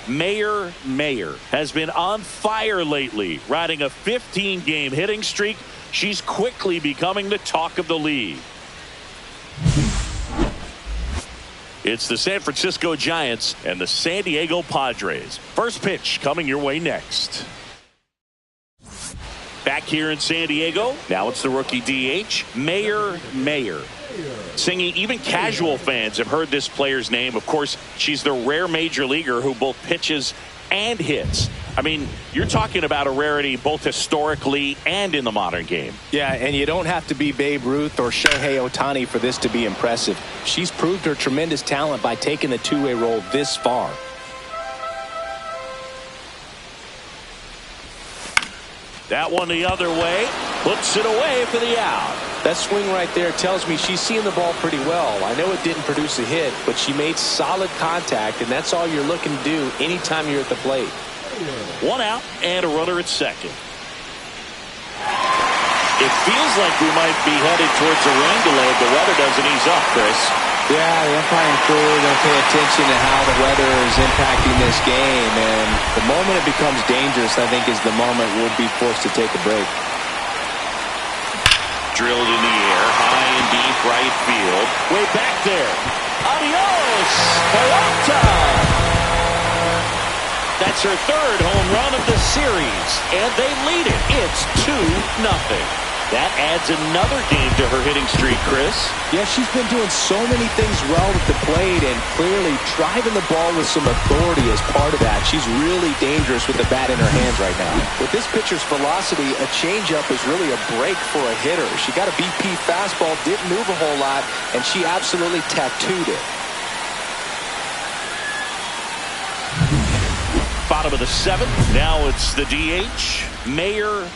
Mayer has been on fire lately, riding a 15-game hitting streak. She's quickly becoming the talk of the league. It's the San Francisco Giants and the San Diego Padres. First pitch coming your way next. Back here in San Diego, now it's the rookie DH, Mayer. Singing, even casual fans have heard this player's name. Of course, she's the rare major leaguer who both pitches and hits. I mean, you're talking about a rarity both historically and in the modern game. Yeah, and you don't have to be Babe Ruth or Shohei Ohtani for this to be impressive. She's proved her tremendous talent by taking the two-way role this far. That one the other way, puts it away for the out. That swing right there tells me she's seeing the ball pretty well. I know it didn't produce a hit, but she made solid contact, and that's all you're looking to do anytime you're at the plate. One out and a runner at second. It feels like we might be headed towards a rain delay if the weather doesn't ease up, Chris. Yeah, the umpire and crew are going to pay attention to how the weather is impacting this game, and the moment it becomes dangerous, I think, is the moment we'll be forced to take a break. Drilled in the air, high and deep right field. Way back there. Adios, Peralta. That's her third home run of the series, and they lead it. It's 2-0. That adds another game to her hitting streak, Chris. Yeah, she's been doing so many things well at the plate and clearly driving the ball with some authority as part of that. She's really dangerous with the bat in her hands right now. With this pitcher's velocity, a changeup is really a break for a hitter. She got a BP fastball, didn't move a whole lot, and she absolutely tattooed it. Bottom of the seventh. Now it's the DH, Mayer.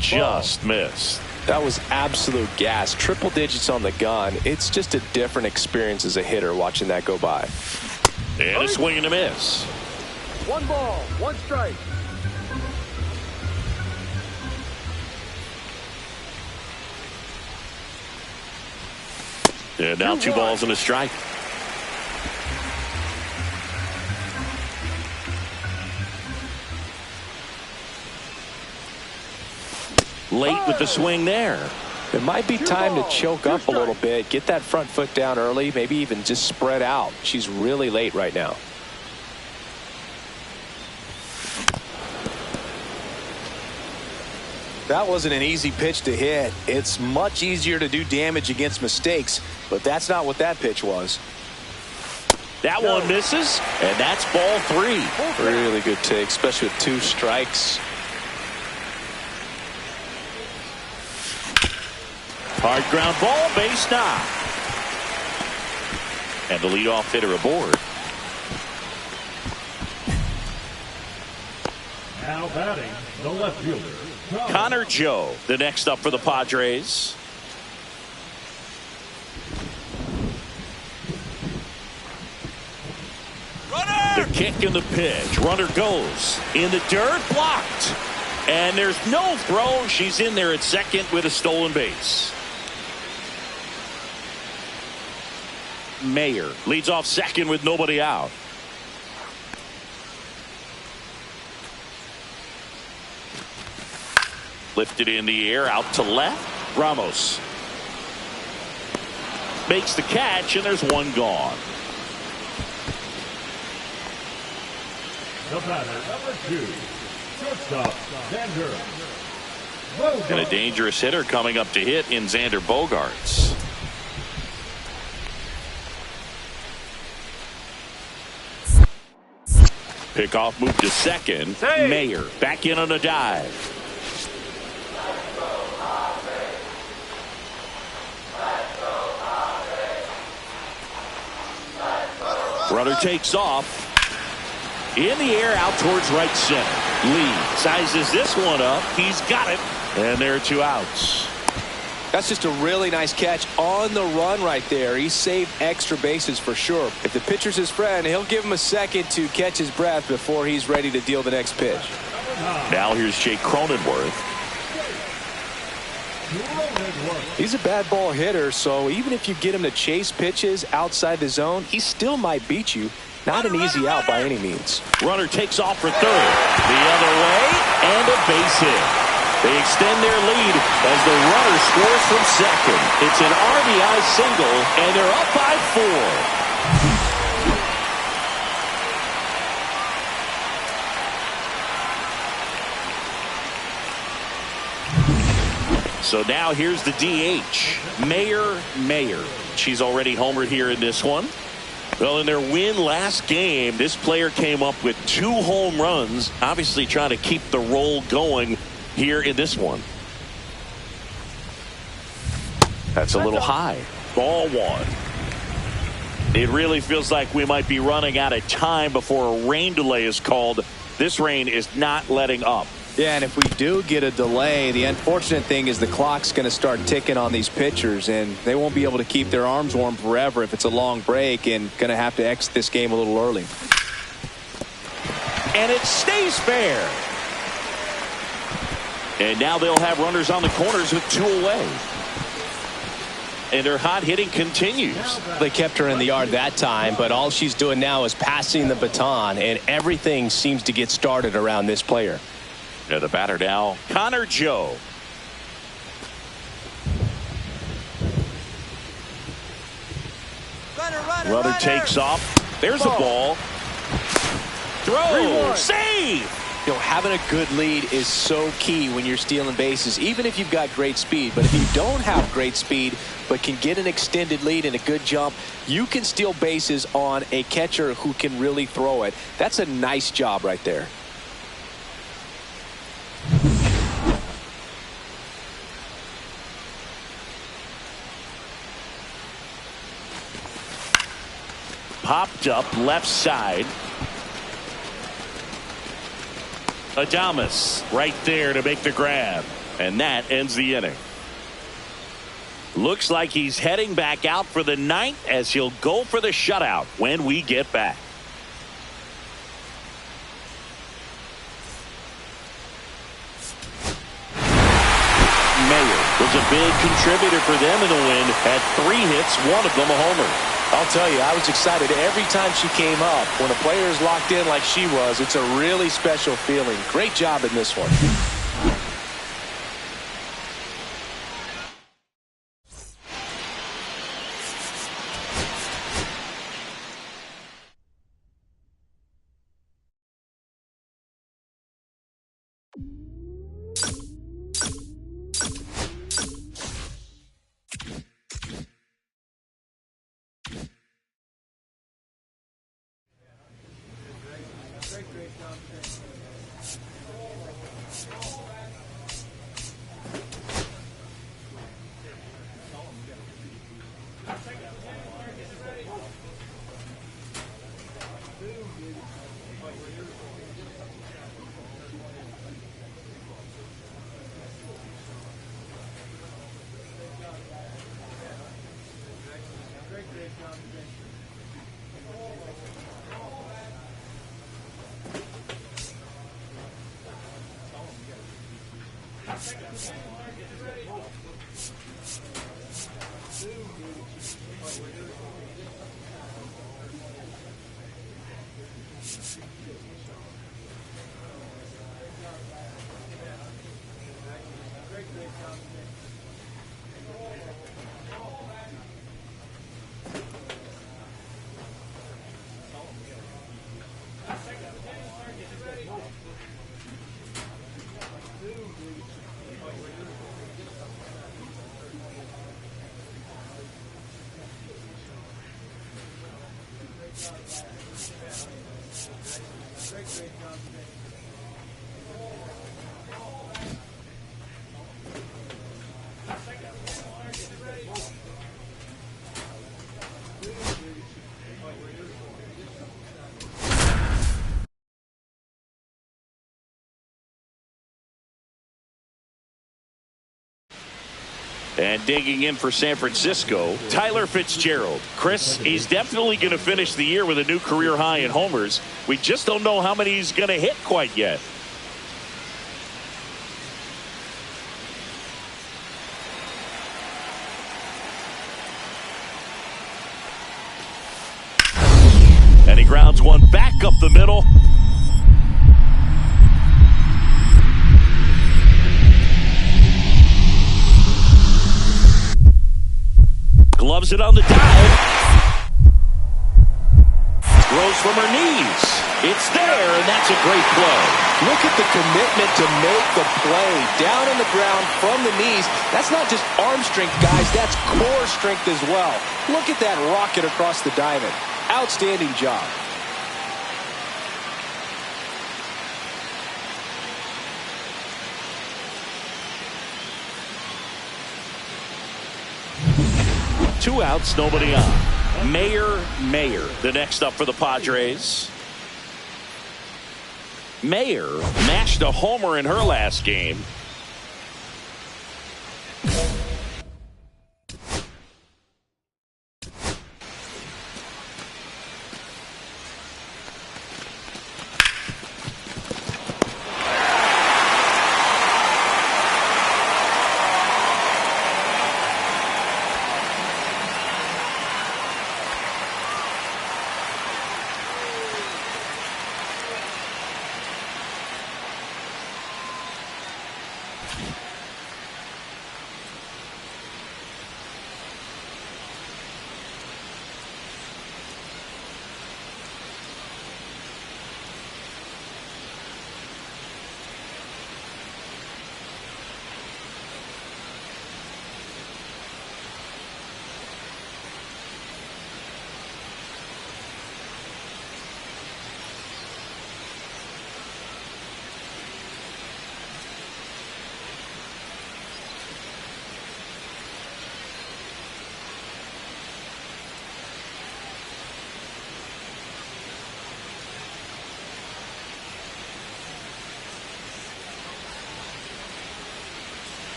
Just missed. That was absolute gas. Triple digits on the gun. It's just a different experience as a hitter watching that go by. And a swing and a miss. 1 ball, 1 strike. And now 2 balls and a strike. Late with the swing there. It might be time to choke up a little bit, get that front foot down early, maybe even just spread out. She's really late right now. That wasn't an easy pitch to hit. It's much easier to do damage against mistakes, but that's not what that pitch was. That one misses, and that's ball 3. Really good take, especially with 2 strikes. Hard ground ball, base knock. And the leadoff hitter aboard. Now batting, the left fielder, Connor Joe, the next up for the Padres. Runner! The kick and the pitch. Runner goes in the dirt, blocked. And there's no throw. She's in there at second with a stolen base. Mayer leads off second with nobody out. Lifted in the air, out to left. Ramos. makes the catch, and there's one gone. The batter, number 2, shortstop, Xander. And a dangerous hitter coming up to hit in Xander Bogaerts. Pickoff move to second. Hey. Mayer back in on a dive. Runner takes off. In the air out towards right center. Lee sizes this one up. He's got it. And there are 2 outs. That's just a really nice catch on the run right there. He saved extra bases for sure. If the pitcher's his friend, he'll give him a second to catch his breath before he's ready to deal the next pitch. Now here's Jake Cronenworth. He's a bad ball hitter, so even if you get him to chase pitches outside the zone, he still might beat you. Not an easy out by any means. Runner takes off for third. The other way, and a base hit. They extend their lead as the runner scores from second. It's an RBI single, and they're up by 4. So now here's the DH, Mayer. She's already homered here in this one. Well, in their win last game, this player came up with 2 home runs, obviously trying to keep the roll going here in this one. That's a little high. Ball 1. It really feels like we might be running out of time before a rain delay is called. This rain is not letting up. Yeah, and if we do get a delay, the unfortunate thing is the clock's going to start ticking on these pitchers, and they won't be able to keep their arms warm forever if it's a long break, and going to have to exit this game a little early. And it stays fair. And now they'll have runners on the corners with 2 away. And her hot hitting continues. They kept her in the yard that time, but all she's doing now is passing the baton, and everything seems to get started around this player. The batter now, Connor Joe. Runner takes off. There's a ball. Throw. Save. You know, having a good lead is so key when you're stealing bases, even if you've got great speed. But if you don't have great speed but can get an extended lead and a good jump, you can steal bases on a catcher who can really throw it. That's a nice job right there. Popped up left side. Adames right there to make the grab. And that ends the inning. Looks like he's heading back out for the 9th as he'll go for the shutout when we get back. Mayer was a big contributor for them in the win. Had 3 hits, one of them a homer. I'll tell you, I was excited every time she came up. When a player is locked in like she was, it's a really special feeling. Great job in this one. And digging in for San Francisco, Tyler Fitzgerald. Chris, he's definitely going to finish the year with a new career high in homers. We just don't know how many he's going to hit quite yet. And he grounds one back up the middle. Gloves it on the dive. Throws from her knees. It's there, and that's a great play. Look at the commitment to make the play. Down on the ground from the knees. That's not just arm strength, guys. That's core strength as well. Look at that rocket across the diamond. Outstanding job. Two outs, nobody on. Mayer, the next up for the Padres. Mayer mashed a homer in her last game.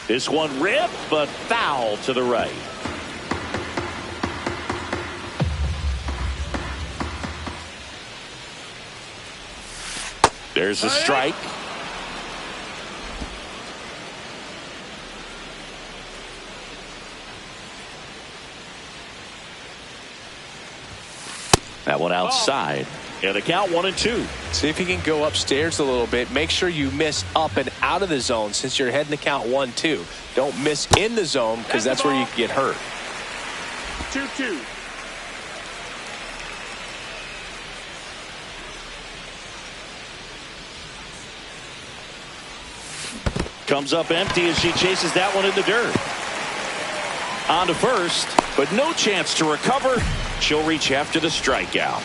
This one ripped, but foul to the right. There's a strike. That one outside. And the count 1-2. See if you can go upstairs a little bit. Make sure you miss up and out of the zone since you're heading to count 1-2. Don't miss in the zone because that's where you can get hurt. 2-2. Comes up empty as she chases that one in the dirt. On to first, but no chance to recover. She'll reach after the strikeout.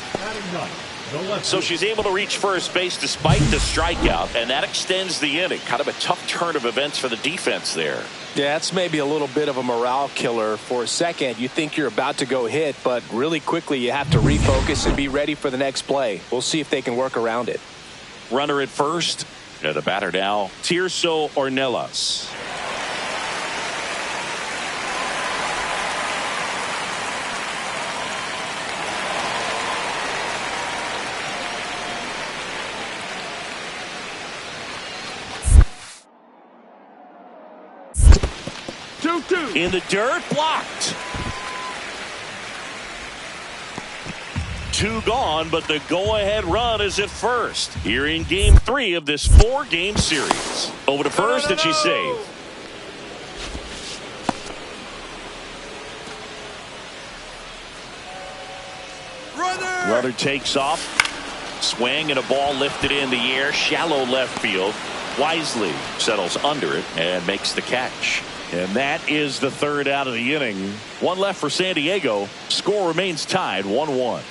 So she's able to reach first base despite the strikeout, and that extends the inning. Kind of a tough turn of events for the defense there. Yeah, that's maybe a little bit of a morale killer. For a second, you think you're about to go hit, but really quickly you have to refocus and be ready for the next play. We'll see if they can work around it. Runner at first. And the batter now, Tirso Ornelas. In the dirt, blocked. 2 gone, but the go-ahead run is at first. Here in Game 3 of this 4-game series. Over to first, and she's saved. Runner takes off. Swing and a ball lifted in the air. Shallow left field. Wisely settles under it and makes the catch. And that is the third out of the inning. One left for San Diego. Score remains tied 1-1.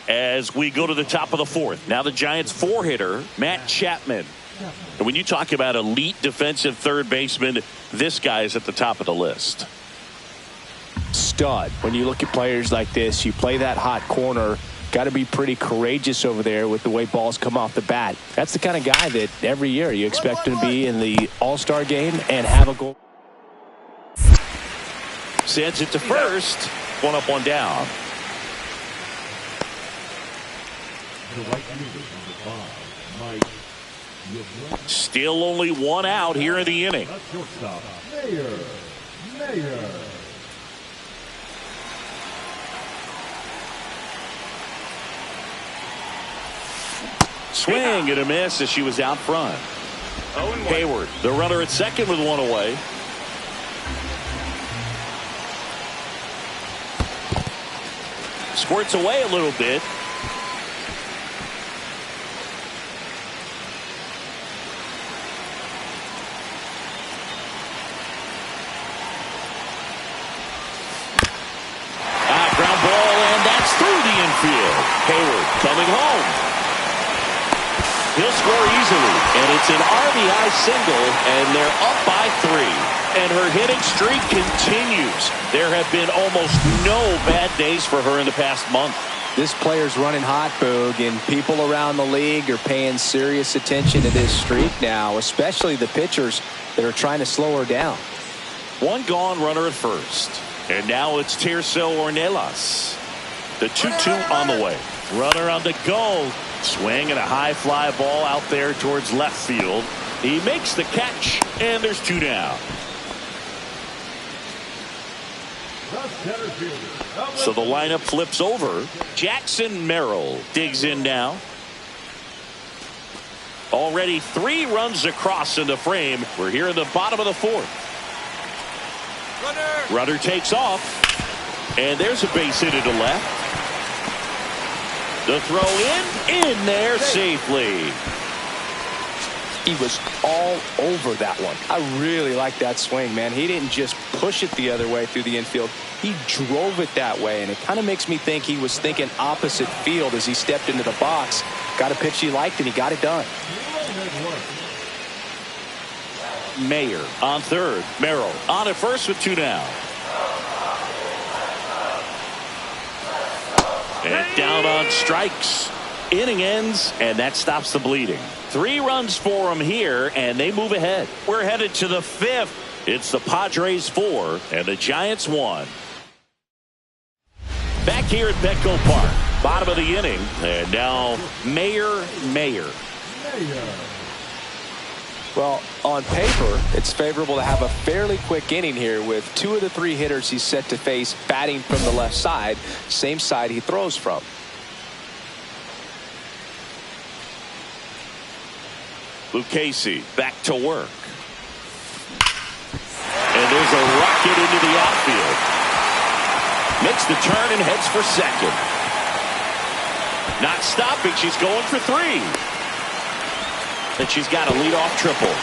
As we go to the top of the fourth. Now the Giants four-hitter, Matt Chapman. And when you talk about elite defensive third baseman, this guy is at the top of the list. Stud. When you look at players like this, you play that hot corner. Got to be pretty courageous over there with the way balls come off the bat. That's the kind of guy that every year you expect him to be in the All-Star game and have a goal. Sends it to first. One up, one down. Still only one out here in the inning. Swing and a miss as she was out front. Hayward, the runner at second with one away. Squirts away a little bit. Ground ball, and that's through the infield. Hayward coming home. He'll score easily, and it's an RBI single, and they're up by 3. And her hitting streak continues. There have been almost no bad days for her in the past month. This player's running hot, Boog, and people around the league are paying serious attention to this streak now, especially the pitchers that are trying to slow her down. One gone, runner at first. And now it's Tirso Ornelas. The 2-2 on the way. Runner on the go. Swing and a high fly ball out there towards left field. He makes the catch, and there's 2 down. So the lineup flips over. Jackson Merrill digs in now. Already 3 runs across in the frame. We're here in the bottom of the fourth. Runner takes off, and there's a base hit to left. The throw in there safely. He was all over that one. I really like that swing, man. He didn't just push it the other way through the infield. He drove it that way, and it kind of makes me think he was thinking opposite field as he stepped into the box. Got a pitch he liked, and he got it done. Mayer on third. Merrill on at first with 2 down. And down on strikes. Inning ends, and that stops the bleeding. 3 runs for them here, and they move ahead. We're headed to the 5th. It's the Padres 4 and the Giants 1. Back here at Petco Park, bottom of the inning, and now Mayer. Well, on paper, it's favorable to have a fairly quick inning here with 2 of the 3 hitters he's set to face batting from the left side, same side he throws from. Lucchesi back to work. And there's a rocket into the outfield. Makes the turn and heads for second. Not stopping, she's going for 3. And she's got a leadoff triple.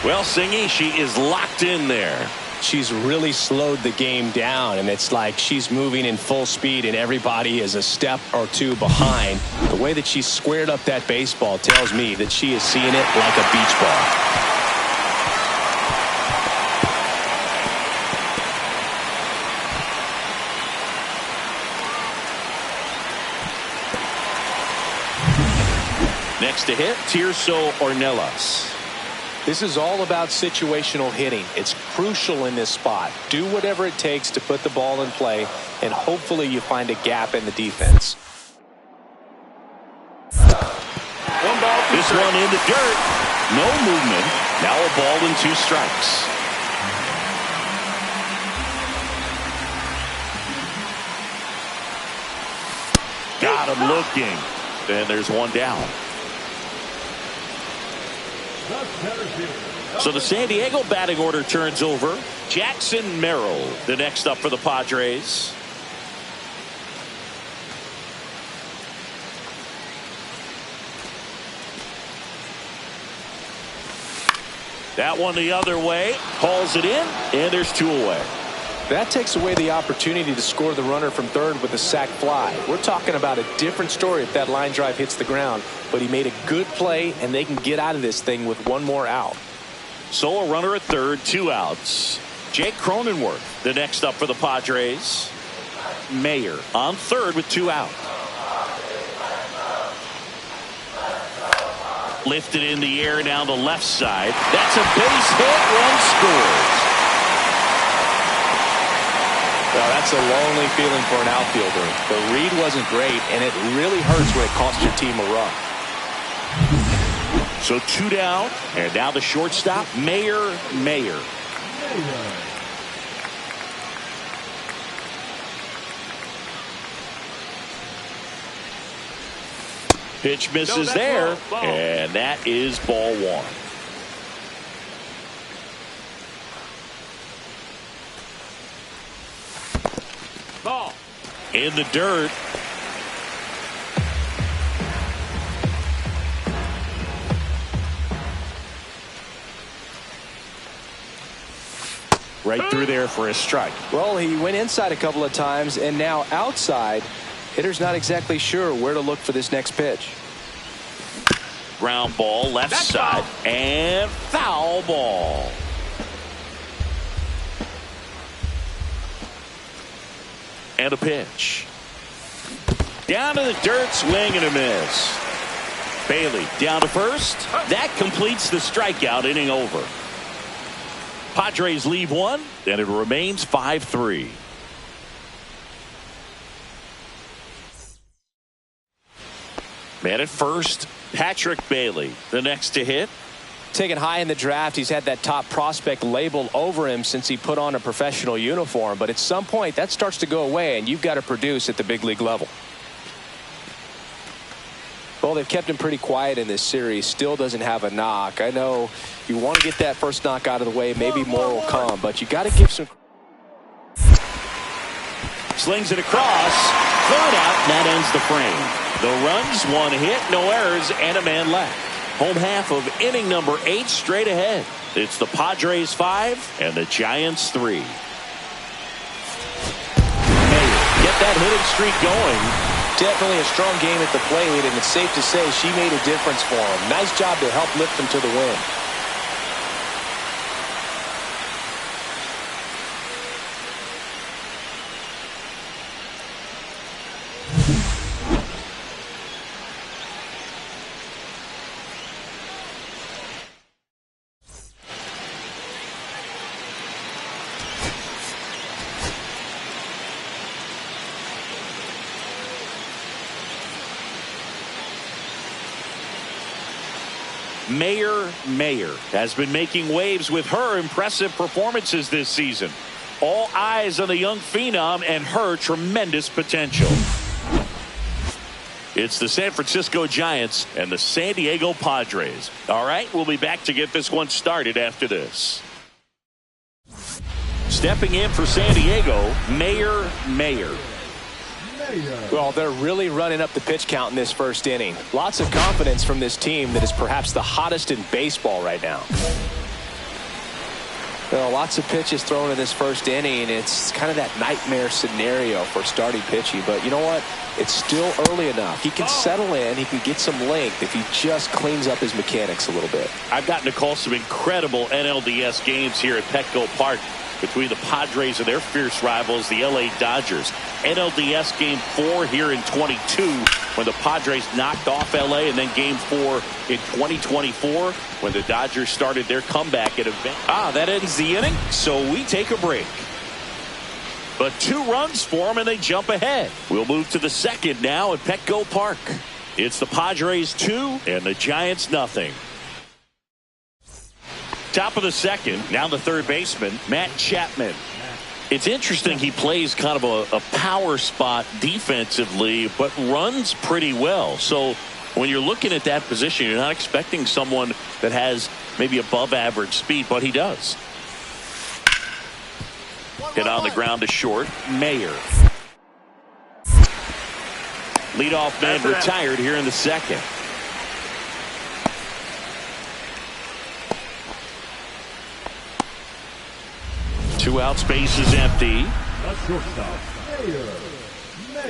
Well, Singy, she is locked in there. She's really slowed the game down, and it's like she's moving in full speed and everybody is a step or 2 behind. The way that she squared up that baseball tells me that she is seeing it like a beach ball. Next to hit, Tirso Ornelas. This is all about situational hitting. It's crucial in this spot. Do whatever it takes to put the ball in play, and hopefully you find a gap in the defense. This one in the dirt. No movement. Now a ball and 2 strikes. Got him looking. And there's 1 down. So the San Diego batting order turns over. Jackson Merrill, the next up for the Padres. That one the other way, hauls it in, and there's 2 away. That takes away the opportunity to score the runner from third with a sac fly. We're talking about a different story if that line drive hits the ground, but he made a good play, and they can get out of this thing with 1 more out. So a runner at third, 2 outs. Jake Cronenworth, the next up for the Padres. Mayer on third with 2 out. Lifted in the air down the left side. That's a base hit. Run scores. Well, that's a lonely feeling for an outfielder. The read wasn't great, and it really hurts when it costs your team a run. So 2 down, and now the shortstop, Mayer. Pitch misses there, and that is ball 1. Ball. In the dirt. Right through there for a strike. Well, he went inside a couple of times, and now outside. Hitter's not exactly sure where to look for this next pitch. Ground ball left side, and foul ball. And a pitch. Down to the dirt, swing and a miss. Bailey down to first. That completes the strikeout, inning over. Padres leave 1, and it remains 5-3. Man at first, Patrick Bailey, the next to hit. Taken high in the draft, he's had that top prospect label over him since he put on a professional uniform. But at some point, that starts to go away, and you've got to produce at the big league level. Well, they've kept him pretty quiet in this series. Still doesn't have a knock. I know you want to get that first knock out of the way. Maybe more will come, but you got to give some. Slings it across. Third out, and that ends the frame. The runs, 1 hit, no errors, and a man left. Home half of inning number 8 straight ahead. It's the Padres 5 and the Giants 3. Mayer, get that hitting streak going. Definitely a strong game at the plate, and it's safe to say she made a difference for him. Nice job to help lift them to the win. Mayer has been making waves with her impressive performances this season. All eyes on the young phenom and her tremendous potential. It's the San Francisco Giants and the San Diego Padres. All right, we'll be back to get this one started after this. Stepping in for San Diego, Mayer. Well, they're really running up the pitch count in this first inning. Lots of confidence from this team that is perhaps the hottest in baseball right now. Well, lots of pitches thrown in this first inning. It's kind of that nightmare scenario for starting pitching. But you know what? It's still early enough. He can settle in. He can get some length if he just cleans up his mechanics a little bit. I've gotten to call some incredible NLDS games here at Petco Park between the Padres and their fierce rivals, the LA Dodgers. NLDS Game 4 here in 22 when the Padres knocked off LA, and then Game 4 in 2024 when the Dodgers started their comeback at event. That ends the inning, so we take a break. But 2 runs for them, and they jump ahead. We'll move to the second now at Petco Park. It's the Padres 2 and the Giants nothing. Top of the second, now the third baseman, Matt Chapman. It's interesting he plays kind of a power spot defensively, but runs pretty well. So When you're looking at that position, you're not expecting someone that has maybe above average speed, but he does. Hit on the ground to short. Mayer. Leadoff man retired here in the second. Two outs, base is empty.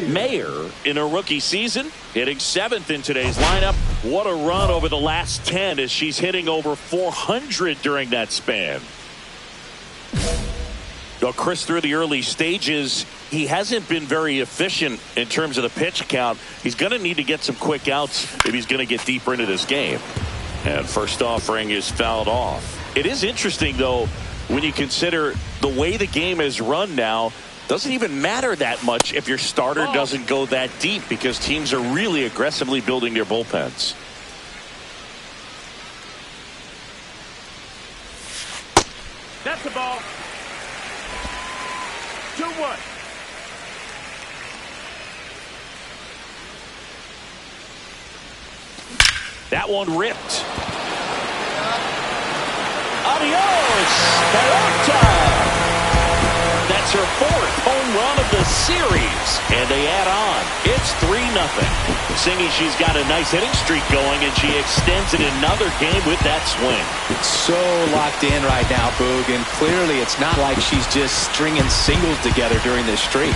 Mayer in a rookie season, hitting 7th in today's lineup. What a run over the last 10 as she's hitting over 400 during that span. Well, Chris, through the early stages, he hasn't been very efficient in terms of the pitch count. He's going to need to get some quick outs if he's going to get deeper into this game. And first offering is fouled off. It is interesting, though, when you consider the way the game is run now. Doesn't even matter that much if your starter doesn't go that deep, because teams are really aggressively building their bullpens. That's the ball. 2-1. That one ripped. Adios, Peralta. That's her 4th home run of the series, and they add on. It's 3-0. Singing she's got a nice hitting streak going, and she extends it another game with that swing. So locked in right now, Boog, and clearly it's not like she's just stringing singles together during this streak.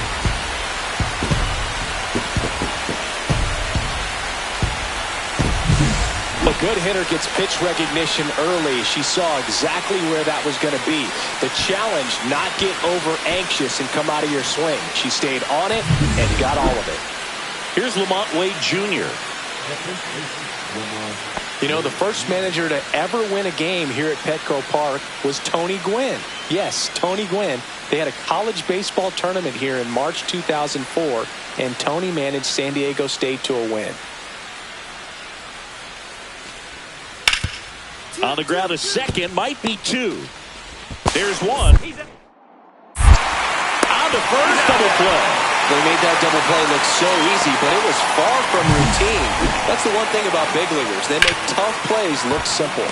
A good hitter gets pitch recognition early. She saw exactly where that was going to be. The challenge, not get over anxious and come out of your swing. She stayed on it and got all of it. Here's Lamont Wade Jr. You know, the first manager to ever win a game here at Petco Park was Tony Gwynn. Yes, Tony Gwynn. They had a college baseball tournament here in March 2004, and Tony managed San Diego State to a win. On the ground, a second, might be 2. There's 1. On to first, double play. They made that double play look so easy, but it was far from routine. That's the one thing about big leaguers. They make tough plays look simple.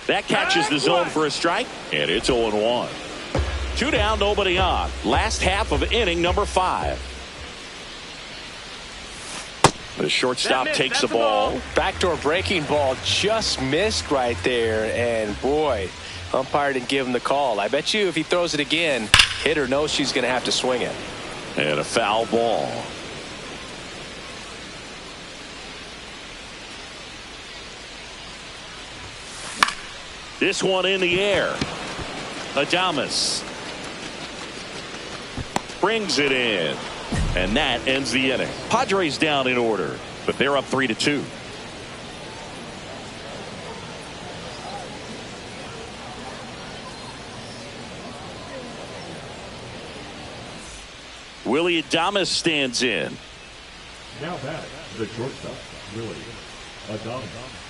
That catches the zone for a strike, and it's 0-1. 2 down, nobody on. Last half of inning number 5. The shortstop takes the ball. Backdoor breaking ball just missed right there, and boy, umpire didn't give him the call. I bet you if he throws it again, hitter knows she's going to have to swing it. And a foul ball. This one in the air. Adames brings it in, and that ends the inning. Padres down in order, but they're up 3-2. Willie Adames stands in. Now back to the shortstop, Willie Adames.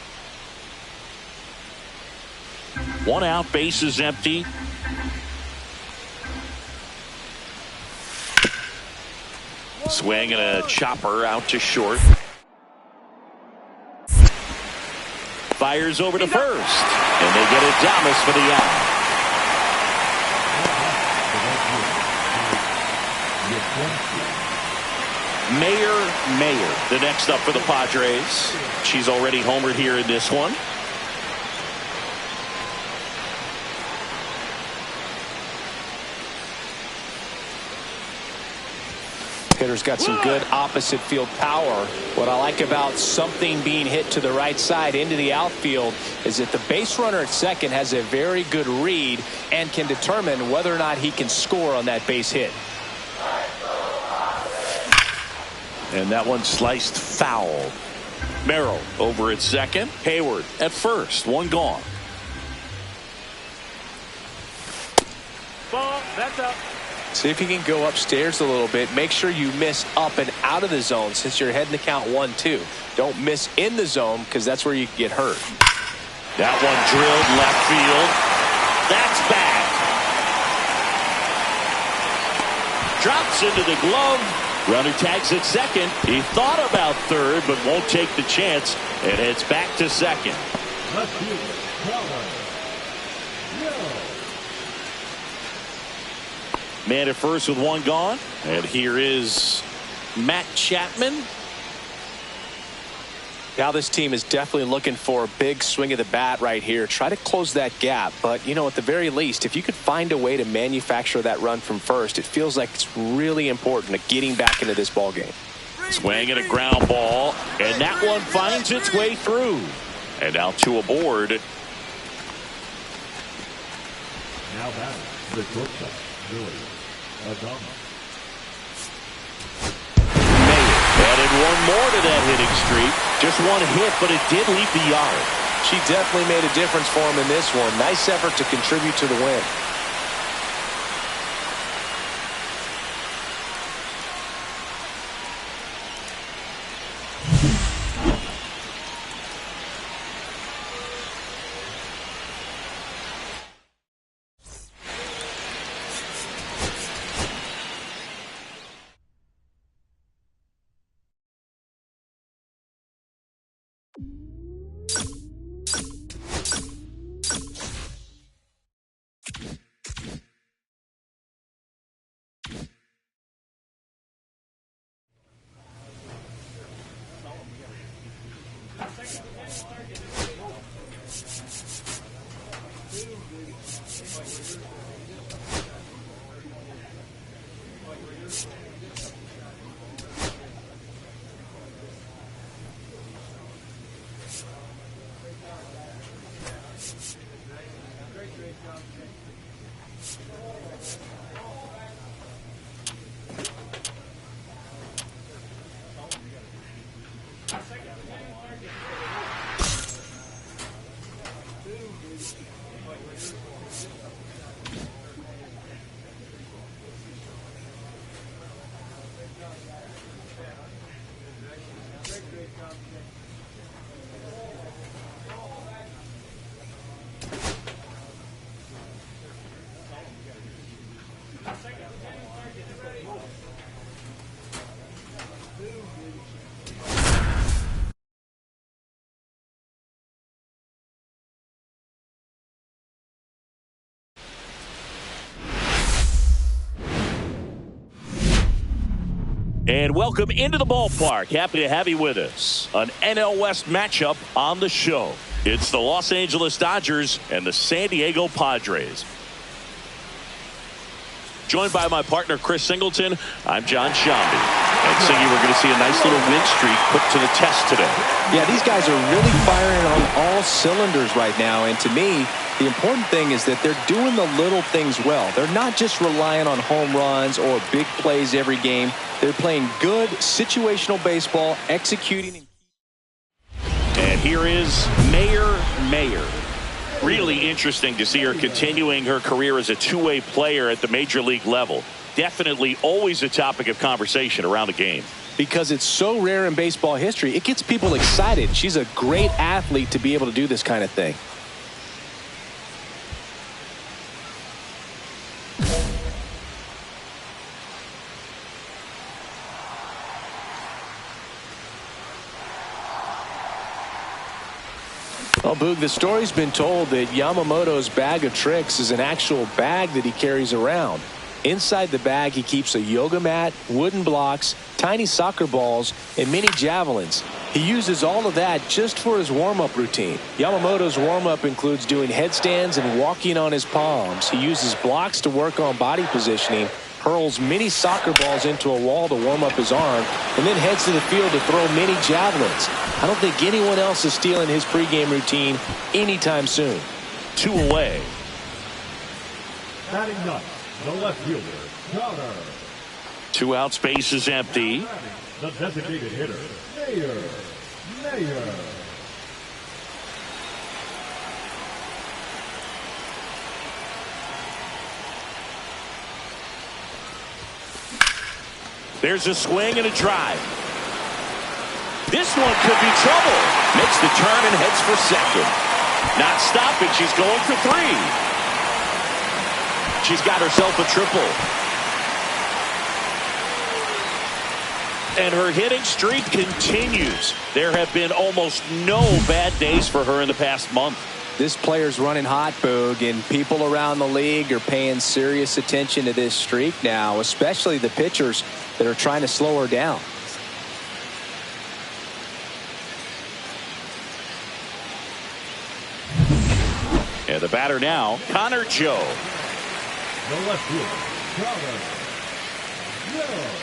1 out, base is empty. Swing and a chopper out to short. Fires over to first, and they get Adames for the out. Mayer, the next up for the Padres. She's already homered here in this one. Hitter's got some good opposite field power. What I like about something being hit to the right side into the outfield is that the base runner at second has a very good read and can determine whether or not he can score on that base hit. And that one sliced foul. Merrill over at second. Hayward at first. One gone. Ball, that's up. See if you can go upstairs a little bit. Make sure you miss up and out of the zone since you're heading to count 1-2. Don't miss in the zone because that's where you can get hurt. That one drilled left field. That's back. Drops into the glove. Runner tags at second. He thought about third, but won't take the chance and heads back to second. Left fielder, Tyler. Man at first with one gone. And here is Matt Chapman. Now this team is definitely looking for a big swing of the bat right here. Try to close that gap. But, you know, at the very least, if you could find a way to manufacture that run from first, it feels like it's really important to getting back into this ball game. Swing and a ground ball. And that one finds its way through. And now two aboard. Now batting, the shortstop, Billy Adama. Added one more to that hitting streak. Just one hit, but it did leave the yard. She definitely made a difference for him in this one. Nice effort to contribute to the win. And welcome into the ballpark. Happy to have you with us. An NL West matchup on the show. It's the Los Angeles Dodgers and the San Diego Padres. Joined by my partner, Chris Singleton, I'm John Shambi. And Singy, we're going to see a nice little win streak put to the test today. Yeah, these guys are really firing on all cylinders right now. And to me, the important thing is that they're doing the little things well. They're not just relying on home runs or big plays every game. They're playing good situational baseball, executing. And here is Mayer. Really interesting to see her continuing her career as a two-way player at the major league level. Definitely always a topic of conversation around the game. Because it's so rare in baseball history, it gets people excited. She's a great athlete to be able to do this kind of thing. Well, Boog, the story's been told that Yamamoto's bag of tricks is an actual bag that he carries around. Inside the bag, he keeps a yoga mat, wooden blocks, tiny soccer balls, and mini javelins. He uses all of that just for his warm-up routine. Yamamoto's warm-up includes doing headstands and walking on his palms. He uses blocks to work on body positioning, hurls mini soccer balls into a wall to warm up his arm, and then heads to the field to throw mini javelins. I don't think anyone else is stealing his pregame routine anytime soon. Two away. Batting ninth, the left fielder, Connor. Two out, space is empty. The designated hitter, Mayer. Mayor. There's a swing and a drive. This one could be trouble. Makes the turn and heads for second. Not stopping. She's going for three. She's got herself a triple. And her hitting streak continues. There have been almost no bad days for her in the past month. This player's running hot, Boog, and people around the league are paying serious attention to this streak now, especially the pitchers that are trying to slow her down. And the batter now, Connor Joe. The left fielder, Connor Joe.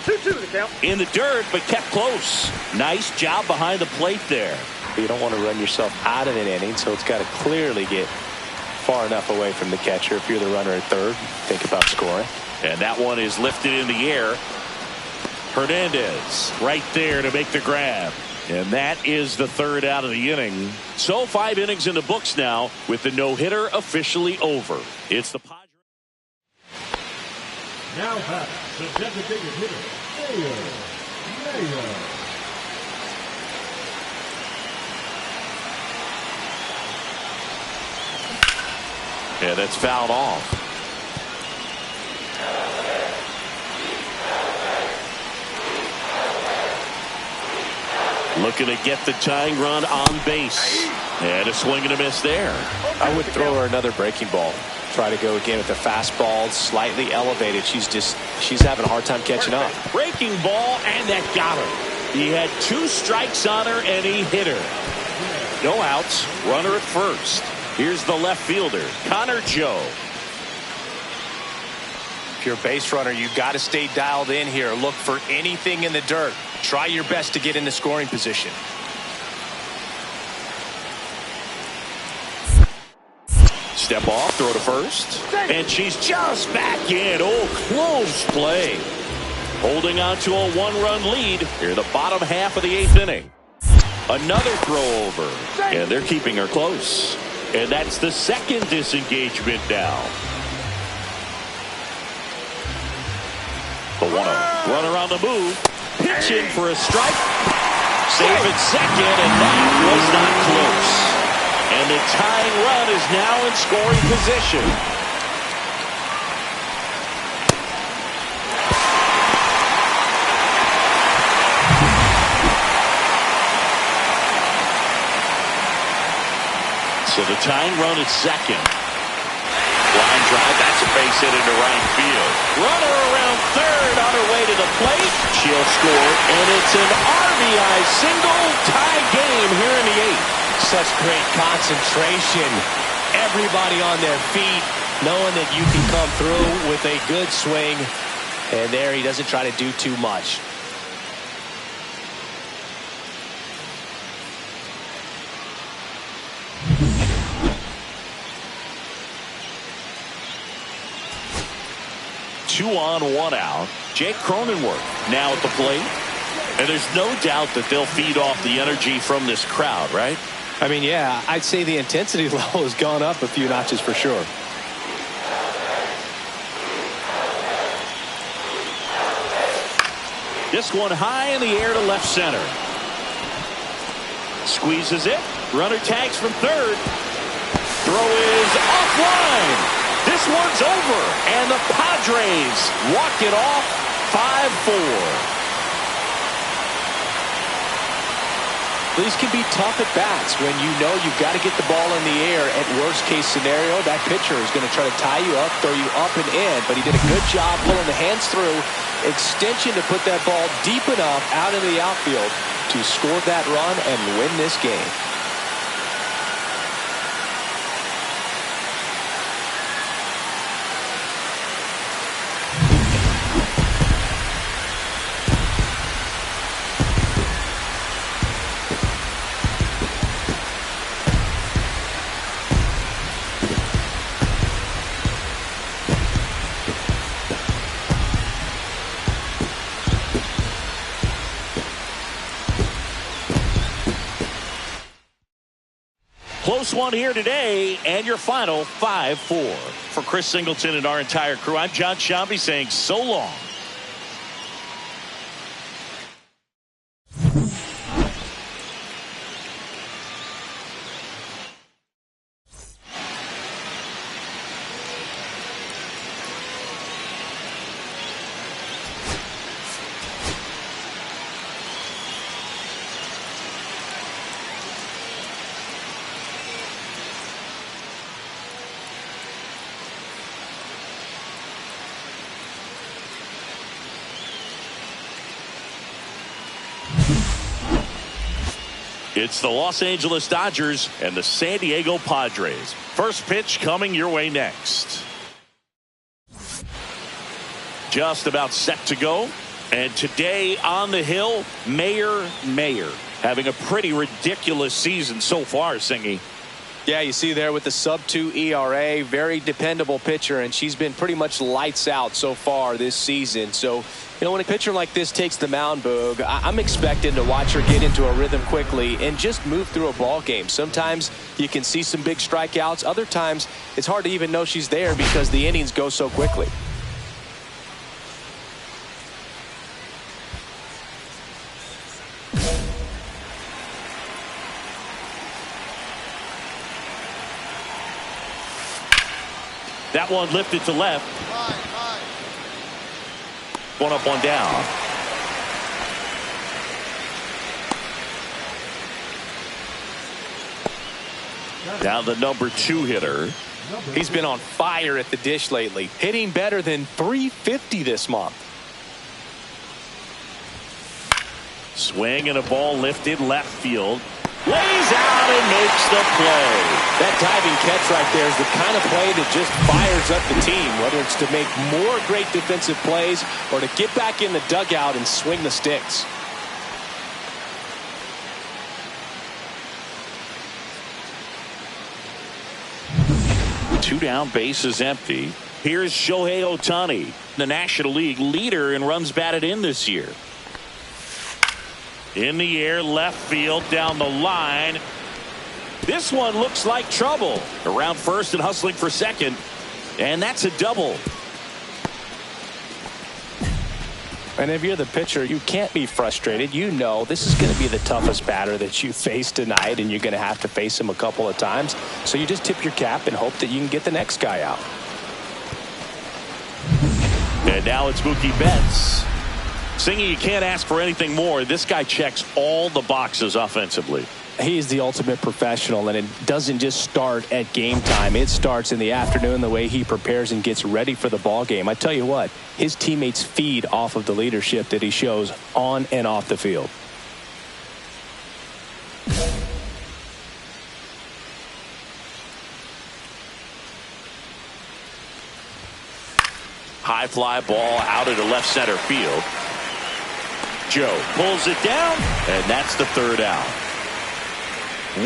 2-2 the count. In the dirt, but kept close. Nice job behind the plate there. You don't want to run yourself out of an inning, so it's got to clearly get far enough away from the catcher. If you're the runner at third, think about scoring. And that one is lifted in the air. Hernandez right there to make the grab. And that is the third out of the inning. So 5 innings in the books now with the no-hitter officially over. It's the Padres. Now back, the designated hitter, Mayor. Yeah, that's fouled off. Looking to get the tying run on base. And a swing and a miss there. I would throw her another breaking ball. Try to go again with the fastball, slightly elevated. She's having a hard time catching up. Breaking ball, and that got her. He had 2 strikes on her, and he hit her. No outs. Runner at first. Here's the left fielder, Connor Joe. If you're a base runner, you got to stay dialed in here. Look for anything in the dirt. Try your best to get into scoring position. Step off, throw to first. And she's just back in. Oh, close play. Holding on to a 1-run lead here in the bottom half of the 8th inning. Another throw over. And they're keeping her close. And that's the second disengagement now. The 1-0. Runner on the move. Pitching for a strike. Save at second, and that was not close. And the tying run is now in scoring position. So the tying run is second. Line drive, that's a base hit into right field. Runner around third on her way to the plate. She'll score, and it's an RBI single, tie game here in the 8th. Such great concentration. Everybody on their feet, knowing that you can come through with a good swing. And there he doesn't try to do too much. Two on, 1 out. Jake Cronenworth now at the plate. And there's no doubt that they'll feed off the energy from this crowd, right? I mean, yeah, I'd say the intensity level has gone up a few notches for sure. This one high in the air to left center. Squeezes it. Runner tags from third. Throw is offline. This one's over. And the Padres walk it off 5-4. These can be tough at bats when you know you've got to get the ball in the air. At worst case scenario, that pitcher is going to try to tie you up, throw you up and in. But he did a good job pulling the hands through. Extension to put that ball deep enough out into the outfield to score that run and win this game. Close one here today, and your final 5-4. For Chris Singleton and our entire crew, I'm John Shambi saying so long. It's the Los Angeles Dodgers and the San Diego Padres. First pitch coming your way next. Just about set to go. And today on the hill, Mayor having a pretty ridiculous season so far, Singy. Yeah, you see there with the sub-2 ERA, very dependable pitcher, and she's been pretty much lights out so far this season. So, you know, when a pitcher like this takes the mound, Boog, I'm expecting to watch her get into a rhythm quickly and just move through a ball game. Sometimes you can see some big strikeouts. Other times it's hard to even know she's there because the innings go so quickly. That one lifted to left. One up, one down. Now the number 2 hitter. He's been on fire at the dish lately, hitting better than .350 this month. Swing and a ball lifted left field. Lays out and makes the play. That diving catch right there is the kind of play that just fires up the team, whether it's to make more great defensive plays or to get back in the dugout and swing the sticks. Two down, base is empty. Here's Shohei Ohtani, the National League leader in runs batted in this year. In the air, left field, down the line. This one looks like trouble. Around first and hustling for second. And that's a double. And if you're the pitcher, you can't be frustrated. You know this is going to be the toughest batter that you face tonight, and you're going to have to face him a couple of times. So you just tip your cap and hope that you can get the next guy out. And now it's Mookie Betts. Singy, you can't ask for anything more. This guy checks all the boxes offensively. He is the ultimate professional, and it doesn't just start at game time. It starts in the afternoon, the way he prepares and gets ready for the ball game. I tell you what, his teammates feed off of the leadership that he shows on and off the field. High fly ball out into left center field. Joe pulls it down, and that's the third out.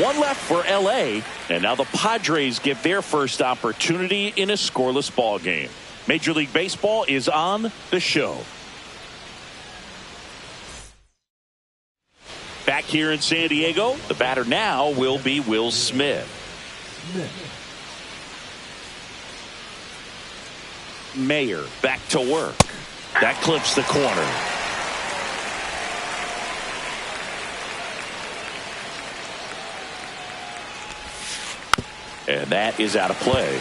One left for L.A., and now the Padres get their first opportunity in a scoreless ball game. Major League Baseball is on the show. Back here in San Diego, the batter now will be Will Smith. Mayer back to work. That clips the corner. And that is out of play.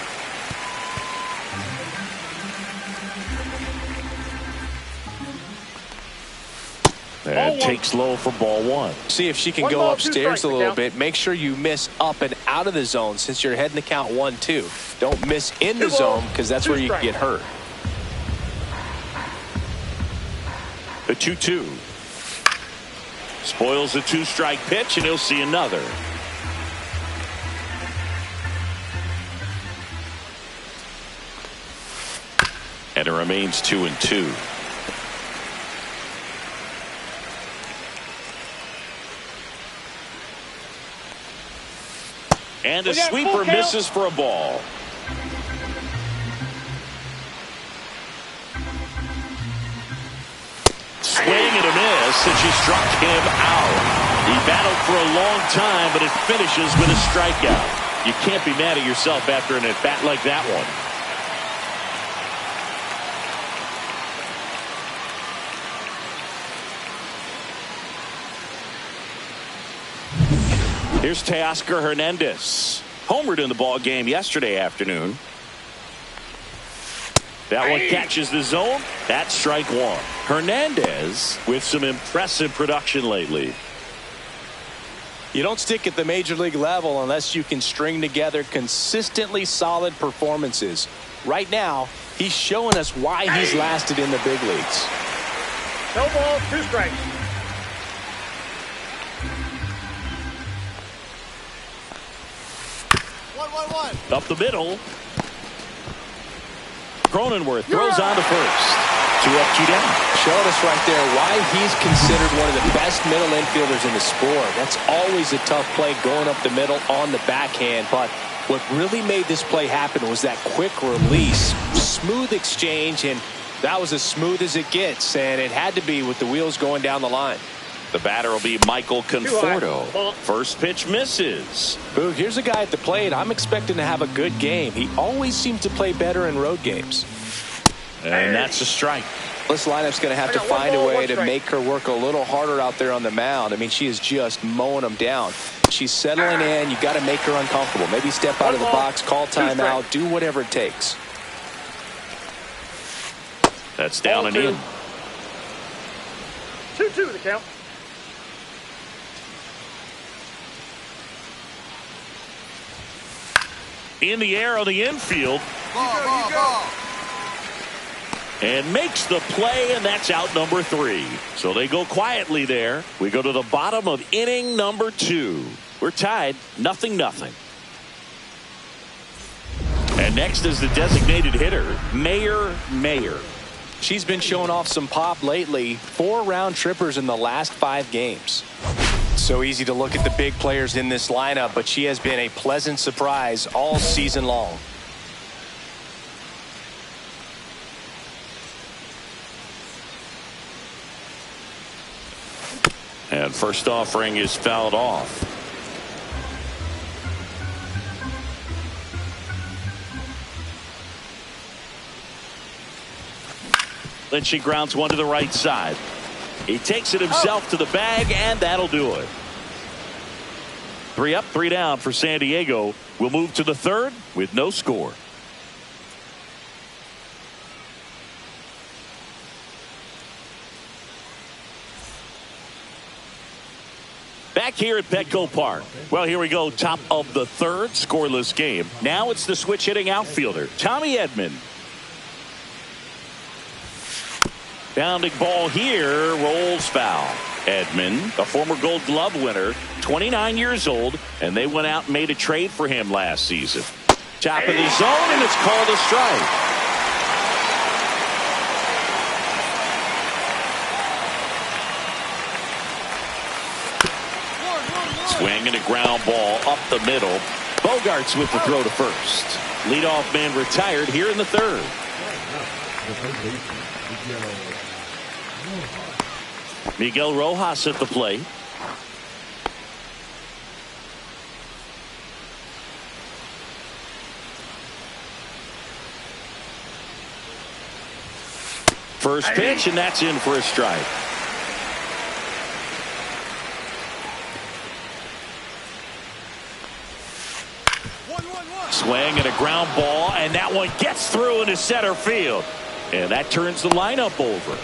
And takes low for ball one. See if she can go upstairs a little bit. Make sure you miss up and out of the zone since you're heading the count 1-2. Don't miss in the zone because that's where you can get hurt. The 2-2. Spoils the 2-strike pitch, and he'll see another. And it remains 2-2. And a sweeper misses for a ball. Swing and a miss, and she struck him out. He battled for a long time, but it finishes with a strikeout. You can't be mad at yourself after an at-bat like that one. Here's Teoscar Hernandez. Homered in the ball game yesterday afternoon. That one catches the zone. That's strike one. Hernandez with some impressive production lately. You don't stick at the major league level unless you can string together consistently solid performances. Right now, he's showing us why he's lasted in the big leagues. No ball, 2 strikes. One. Up the middle. Cronenworth throws on to first. 2 up, 2 down. Showing us right there why he's considered one of the best middle infielders in the sport. That's always a tough play going up the middle on the backhand. But what really made this play happen was that quick release, smooth exchange, and that was as smooth as it gets. And it had to be with the wheels going down the line. The batter will be Michael Conforto. First pitch misses. Boog, here's a guy at the plate. I'm expecting to have a good game. He always seems to play better in road games. And that's a strike. This lineup's going to have to find a way to make her work a little harder out there on the mound. I mean, she is just mowing them down. She's settling in. You got to make her uncomfortable. Maybe step out of the box, call timeout, do whatever it takes. That's down and in. 2-2 the count. In the air on the infield. Ball. And makes the play, and that's out number 3. So they go quietly there. We go to the bottom of inning number 2. We're tied, 0-0. And next is the designated hitter, Mayer. She's been showing off some pop lately. 4 round trippers in the last 5 games. So easy to look at the big players in this lineup, but she has been a pleasant surprise all season long. And first offering is fouled off. Then she grounds one to the right side. He takes it himself to the bag, and that'll do it. 3 up, 3 down for San Diego. We'll move to the 3rd with no score. Back here at Petco Park. Well, here we go. Top of the 3rd, scoreless game. Now it's the switch hitting outfielder, Tommy Edman. Bounding ball here, rolls foul. Edman, a former Gold Glove winner, 29 years old, and they went out and made a trade for him last season. Top of the zone, and it's called a strike. Swing and a ground ball up the middle. Bogarts with the throw to first. Leadoff man retired here in the 3rd. Miguel Rojas at the plate. First pitch, and that's in for a strike. Swing and a ground ball, and that one gets through into center field. And that turns the lineup over.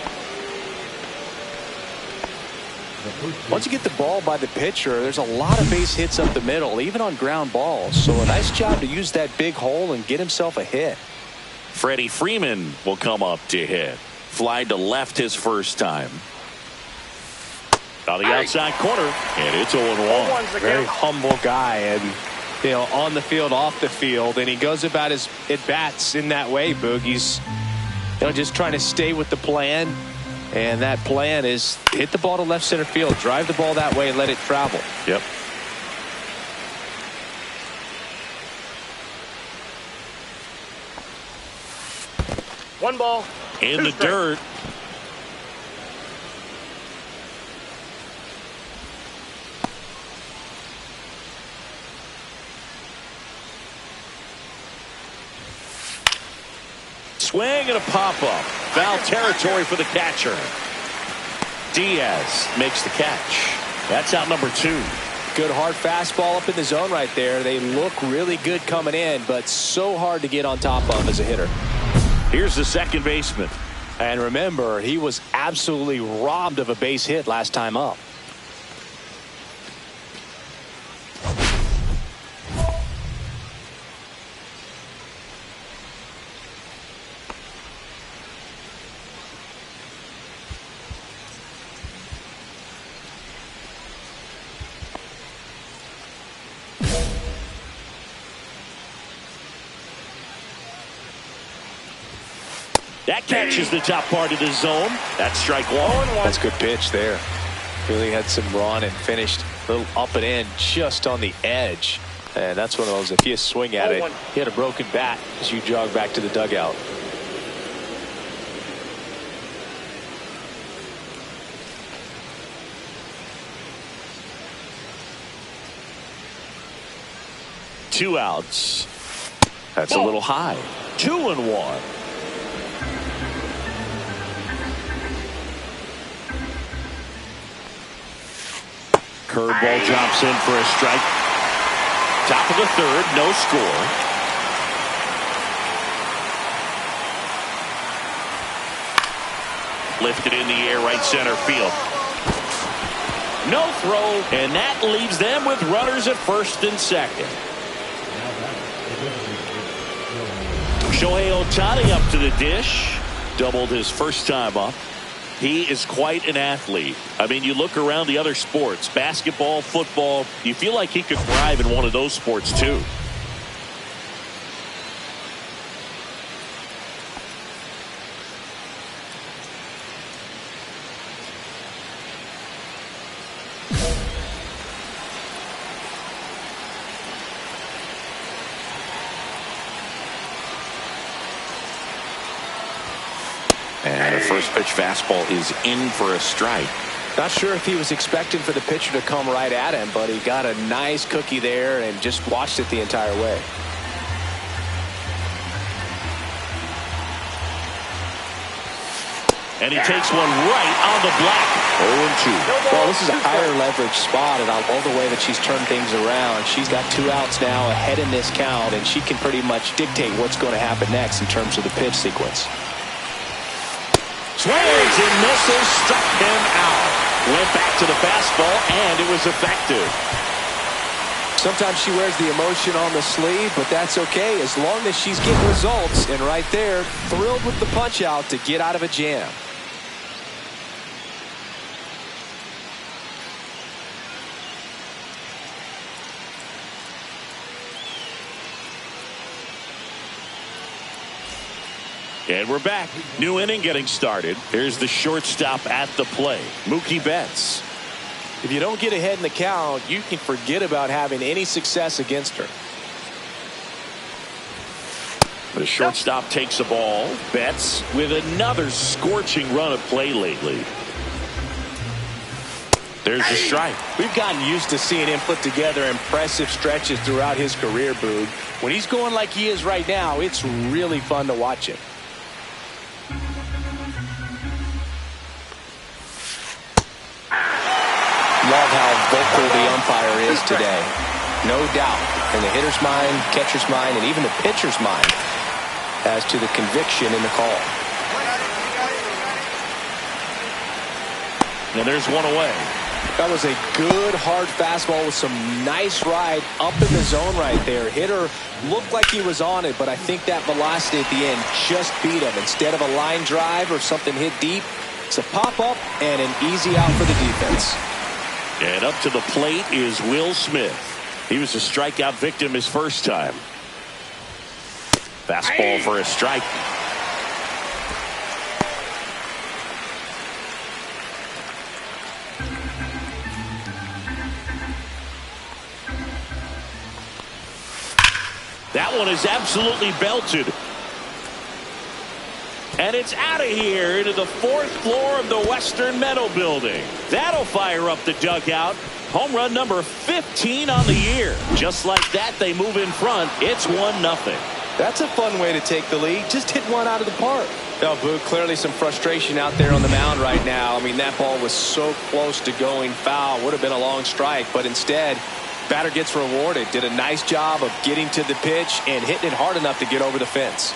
Once you get the ball by the pitcher, there's a lot of base hits up the middle, even on ground balls. So a nice job to use that big hole and get himself a hit. Freddie Freeman will come up to hit. Fly to left his first time. On the outside corner, and it's 0-1. Very humble guy, and you know, on the field, off the field, and he goes about his at-bats in that way, Boog. He's just trying to stay with the plan. And that plan is hit the ball to left center field, drive the ball that way, and let it travel. Yep. One ball. In the dirt. swing and a pop-up. Foul territory for the catcher. Diaz makes the catch. That's out number 2. Good hard fastball up in the zone right there. They look really good coming in, but so hard to get on top of as a hitter. Here's the second baseman. And remember, he was absolutely robbed of a base hit last time up. That catches the top part of the zone. That's strike 1. That's a good pitch there. Really had some run and finished a little up and in just on the edge. And that's one of those, if you swing at it, hit a broken bat as you jog back to the dugout. Two outs. That's a little high. 2-1. Curveball drops in for a strike. Top of the 3rd, no score. Lifted in the air, right center field. No throw, and that leaves them with runners at first and second. Shohei Ohtani up to the dish. Doubled his first time up. He is quite an athlete. I mean, you look around the other sports, basketball, football, you feel like he could thrive in one of those sports too. And a first pitch fastball is in for a strike. Not sure if he was expecting for the pitcher to come right at him, but he got a nice cookie there and just watched it the entire way. And he takes one right on the black. 0-2. Well, this is a higher leverage spot, and I love the way that she's turned things around. She's got 2 outs now ahead in this count, and she can pretty much dictate what's going to happen next in terms of the pitch sequence. Swings and misses, struck him out. Went back to the fastball, and it was effective. Sometimes she wears the emotion on the sleeve, but that's okay as long as she's getting results. And right there, thrilled with the punch out to get out of a jam. And we're back. New inning getting started. Here's the shortstop at the plate, Mookie Betts. If you don't get ahead in the count, you can forget about having any success against her. The shortstop takes the ball. Betts with another scorching run of play lately. There's the strike. We've gotten used to seeing him put together impressive stretches throughout his career, Boog. When he's going like he is right now, it's really fun to watch him. Love how vocal the umpire is today. No doubt in the hitter's mind, catcher's mind, and even the pitcher's mind as to the conviction in the call. And there's one away. That was a good hard fastball with some nice ride up in the zone right there. Hitter looked like he was on it, but I think that velocity at the end just beat him. Instead of a line drive or something hit deep, it's a pop-up and an easy out for the defense. And up to the plate is Will Smith. He was a strikeout victim his first time. Fastball for a strike. That one is absolutely belted. And it's out of here into the 4th floor of the Western Meadow Building. That'll fire up the dugout. Home run number 15 on the year. Just like that, they move in front. It's 1-0. That's a fun way to take the lead. Just hit one out of the park. No, Boo, clearly some frustration out there on the mound right now. I mean, that ball was so close to going foul. Would have been a long strike, but instead, batter gets rewarded. Did a nice job of getting to the pitch and hitting it hard enough to get over the fence.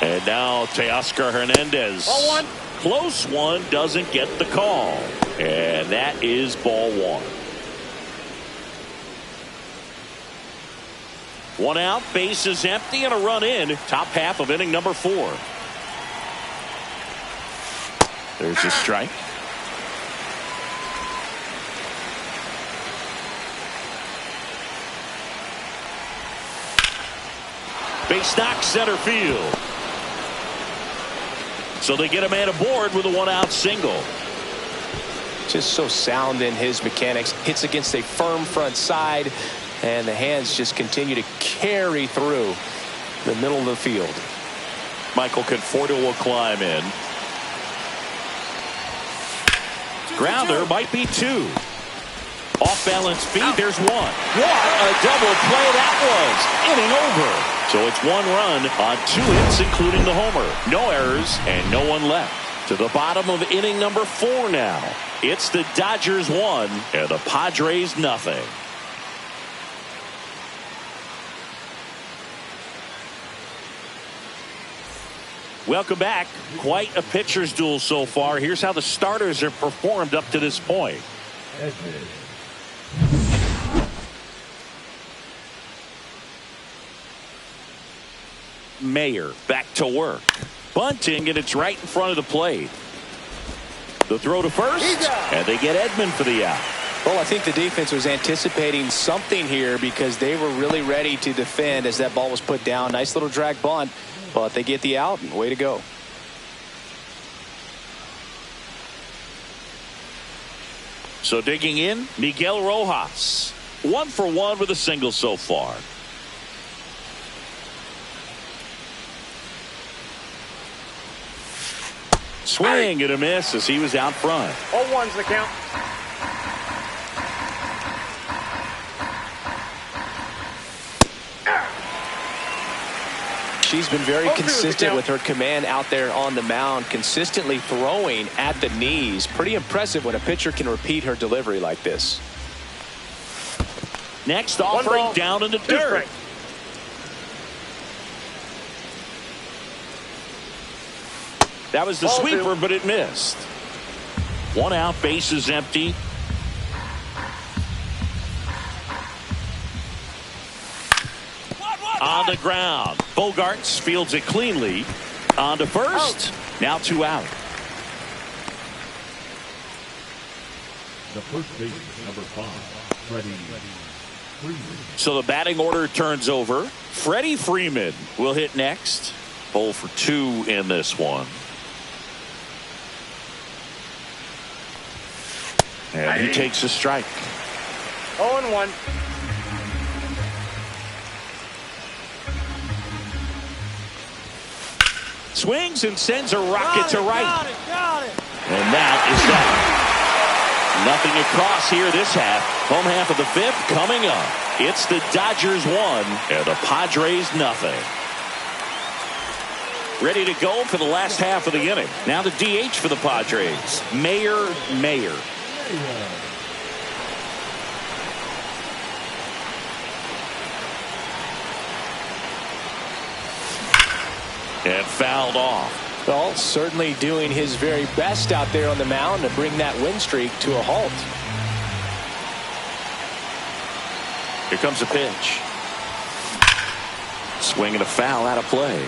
And now Teoscar Hernandez. Ball one. Close one, doesn't get the call. And that is ball one. One out, base is empty, and a run in. Top half of inning number 4. There's a strike. Base knock center field. So they get a man aboard with a one-out single. Just so sound in his mechanics. Hits against a firm front side, and the hands just continue to carry through the middle of the field. Michael Conforto will climb in. Grounder might be 2. Off balance feed, there's 1. What a double play that was. Inning over. So it's 1 run on 2 hits, including the homer. No errors and no one left. To the bottom of inning number 4 now. It's the Dodgers 1 and the Padres nothing. Welcome back. Quite a pitcher's duel so far. Here's how the starters have performed up to this point. Mayer back to work. Bunting, and it's right in front of the plate. The throw to first, and they get Edman for the out. Well, I think the defense was anticipating something here because they were really ready to defend as that ball was put down. Nice little drag bunt, but they get the out, and way to go. So digging in, Miguel Rojas. 1 for 1 with a single so far. Swing and a miss as he was out front. 0-1's the count. She's been very consistent with her command out there on the mound, consistently throwing at the knees. Pretty impressive when a pitcher can repeat her delivery like this. Next offering down in the dirt. That was the sweeper, but it missed. 1 out, base is empty. On the ground. Bogarts fields it cleanly. On to first. Now 2 out. The first baseman, number 5, Freddie Freeman. So the batting order turns over. Freddie Freeman will hit next. 0 for 2 in this one. And he takes a strike. 0-1. Swings and sends a rocket to right. Got it. And that is that. Nothing across here this half. Home half of the 5th coming up. It's the Dodgers 1 and the Padres nothing. Ready to go for the last half of the inning. Now the DH for the Padres, Mayer. And fouled off. Well, certainly doing his very best out there on the mound to bring that win streak to a halt. Here comes a pitch. Swing and a foul out of play.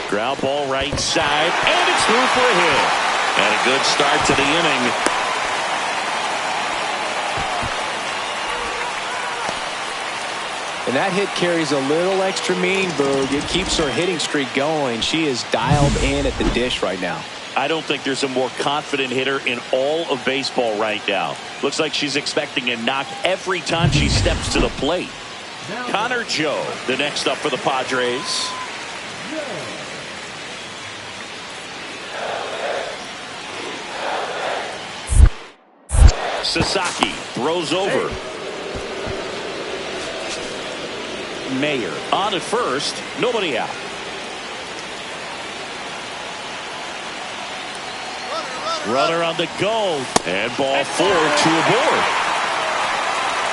Ground ball right side, and it's through for a hit. And a good start to the inning. And that hit carries a little extra meaning, Boog. It keeps her hitting streak going. She is dialed in at the dish right now. I don't think there's a more confident hitter in all of baseball right now. Looks like she's expecting a knock every time she steps to the plate. Connor Joe, the next up for the Padres. Sasaki throws over. Mayer on at first, nobody out. Runner on the go, and ball 4 to aboard.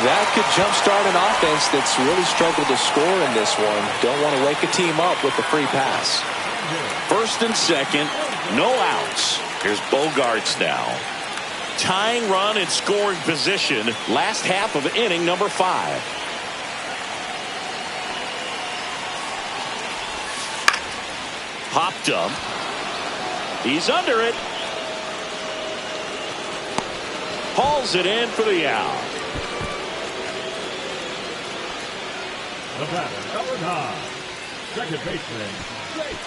That could jumpstart an offense that's really struggled to score in this one. Don't want to wake a team up with the free pass. First and second, no outs. Here's Bogarts now. Tying run in scoring position. Last half of inning number 5. Popped up. He's under it. Hauls it in for the out. The batter, number 9, second baseman, Jake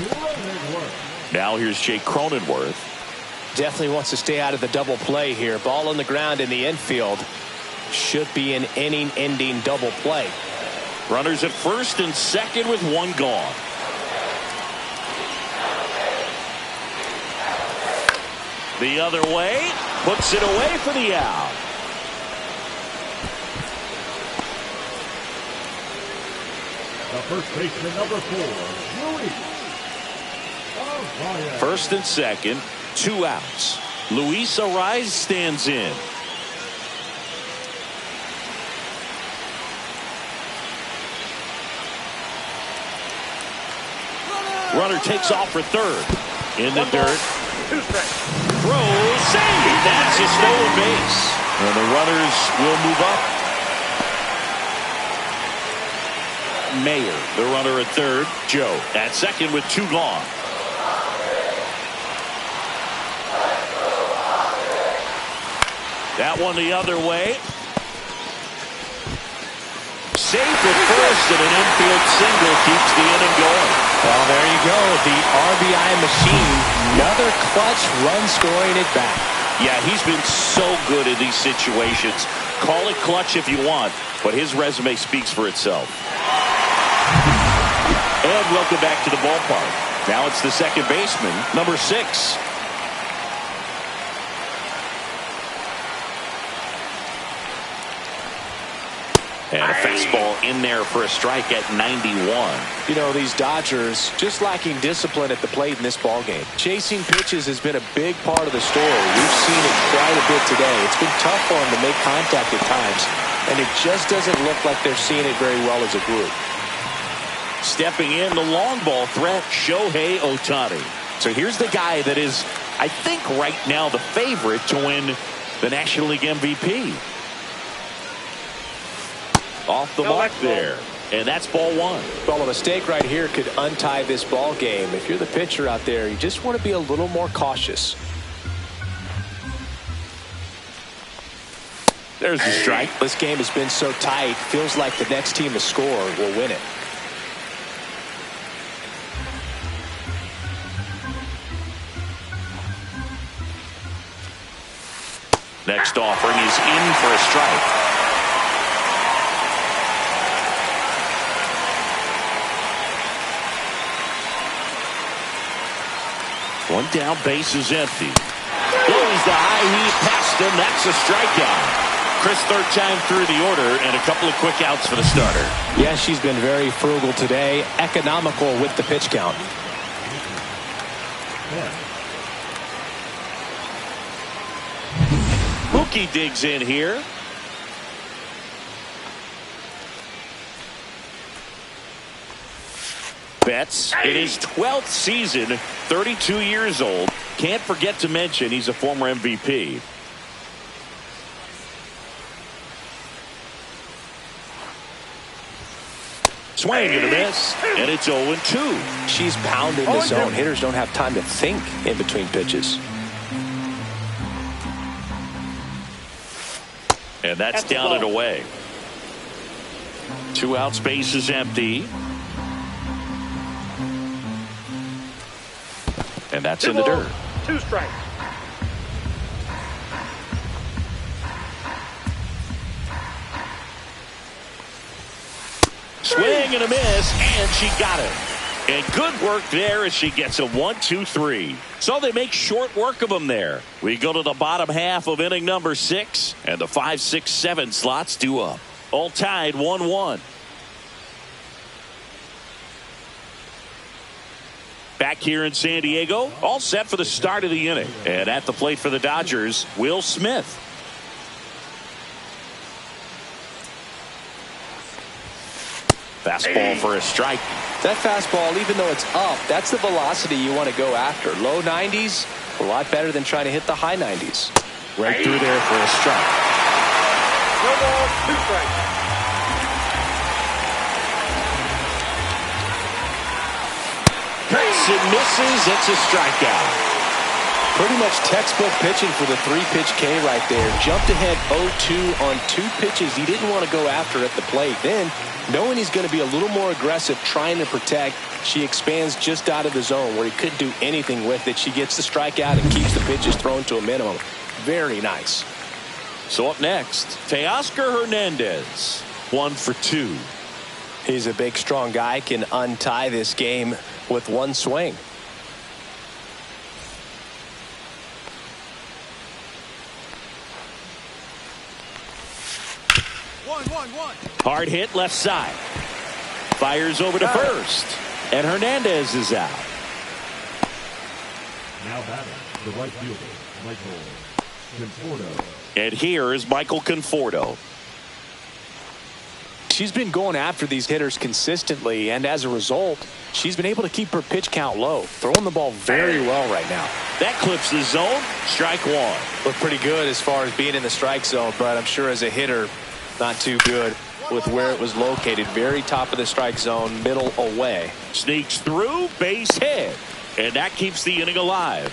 Cronenworth. Now here's Jake Cronenworth. Definitely wants to stay out of the double play here. Ball on the ground in the infield. Should be an inning-ending double play. Runners at first and second with 1 gone. The other way, puts it away for the out. The first baseman, number 4, Luis. First and second, 2 outs. Luis Ariz stands in. Runner takes off for third. In the dirt. Throws, save. That's a stolen base. And the runners will move up. Mayer, the runner at third. Joe at second with 2 gone. That one the other way. Safe at first, and an infield single keeps the inning going. Well, there you go. The RBI machine. Another clutch run scoring it back. Yeah, he's been so good in these situations. Call it clutch if you want, but his resume speaks for itself. And welcome back to the ballpark. Now it's the second baseman, number 6. And a fastball in there for a strike at 91. You know, these Dodgers just lacking discipline at the plate in this ballgame. Chasing pitches has been a big part of the story. We've seen it quite a bit today. It's been tough for them to make contact at times, and it just doesn't look like they're seeing it very well as a group. Stepping in, the long ball threat, Shohei Ohtani. So here's the guy that is, I think, right now the favorite to win the National League MVP. Off the mark there. And that's ball 1. Well, a mistake right here could untie this ball game. If you're the pitcher out there, you just want to be a little more cautious. There's the strike. This game has been so tight, feels like the next team to score will win it. Next offering is in for a strike. One down, base is empty. Blows the high heat past him. That's a strikeout. Chris, third time through the order, and a couple of quick outs for the starter. Yeah, she's been very frugal today. Economical with the pitch count. Mookie digs in here. Betts in his 12th season, 32 years old. Can't forget to mention he's a former MVP. Swing and a miss, and it's 0-2. She's pounding the zone. Hitters don't have time to think in between pitches. And that's down and away. 2 outs, base is empty. And that's in the dirt. 2 strikes. Swing and a miss, and she got it. And good work there as she gets a 1-2-3. So they make short work of them there. We go to the bottom half of inning number 6, and the 5, 6, 7 slots due up. All tied 1-1. Back here in San Diego, all set for the start of the inning. And at the plate for the Dodgers, Will Smith. Fastball for a strike. That fastball, even though it's up, that's the velocity you want to go after. Low 90s, a lot better than trying to hit the high 90s. Right through there for a strike. No ball, 2 strikes. Cuts and misses. It's a strikeout. Pretty much textbook pitching for the 3-pitch K right there. Jumped ahead 0-2 on 2 pitches he didn't want to go after at the plate. Then, knowing he's going to be a little more aggressive trying to protect, she expands just out of the zone where he couldn't do anything with it. She gets the strikeout and keeps the pitches thrown to a minimum. Very nice. So up next, Teoscar Hernandez. 1 for 2. He's a big, strong guy, can untie this game with one swing. One. Hard hit left side. Fires over to first. And Hernandez is out. Now batting, the right fielder, Michael Conforto. And here is Michael Conforto. She's been going after these hitters consistently, and as a result, she's been able to keep her pitch count low, throwing the ball very well right now. That clips the zone. Strike 1. Looked pretty good as far as being in the strike zone, but I'm sure as a hitter, not too good with where it was located. Very top of the strike zone, middle away. Sneaks through, base hit. And that keeps the inning alive.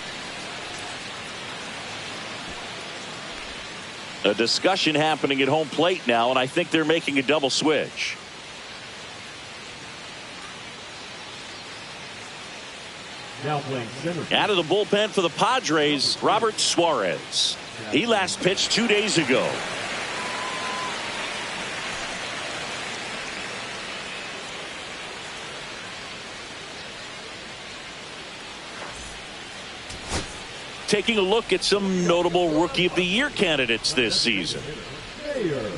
A discussion happening at home plate now, and I think they're making a double switch. Now playing center. Out of the bullpen for the Padres, Robert Suarez. He last pitched 2 days ago. Taking a look at some notable Rookie of the Year candidates this season. Mayer.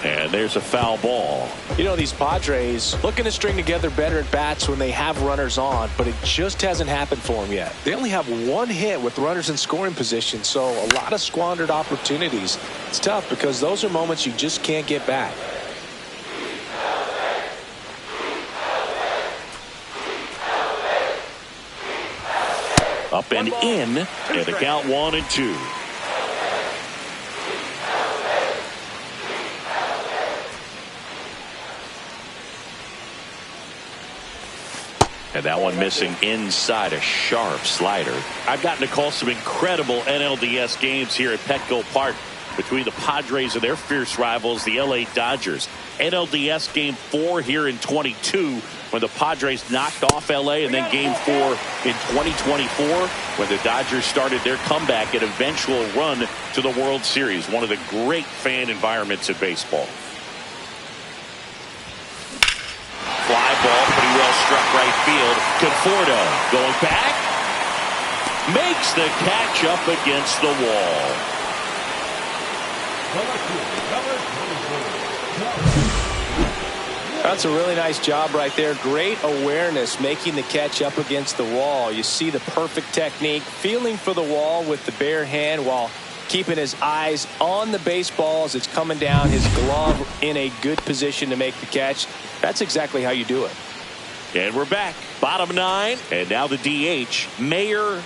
And there's a foul ball. You know, these Padres looking to string together better at bats when they have runners on, but it just hasn't happened for them yet. They only have 1 hit with runners in scoring position, so a lot of squandered opportunities. It's tough because those are moments you just can't get back. Up and in, and the count 1-2. And that one missing inside, a sharp slider. I've gotten to call some incredible NLDS games here at Petco Park between the Padres and their fierce rivals, the LA Dodgers. NLDS Game 4 here in 22 when the Padres knocked off LA, and then Game 4 in 2024 when the Dodgers started their comeback and eventual run to the World Series. One of the great fan environments in baseball. Fly ball, pretty well struck right field. Conforto going back. Makes the catch up against the wall. That's a really nice job right there. Great awareness, making the catch up against the wall. You see the perfect technique, feeling for the wall with the bare hand while keeping his eyes on the baseball as it's coming down, his glove in a good position to make the catch. That's exactly how you do it. And we're back. Bottom 9, and now the DH, Mayer.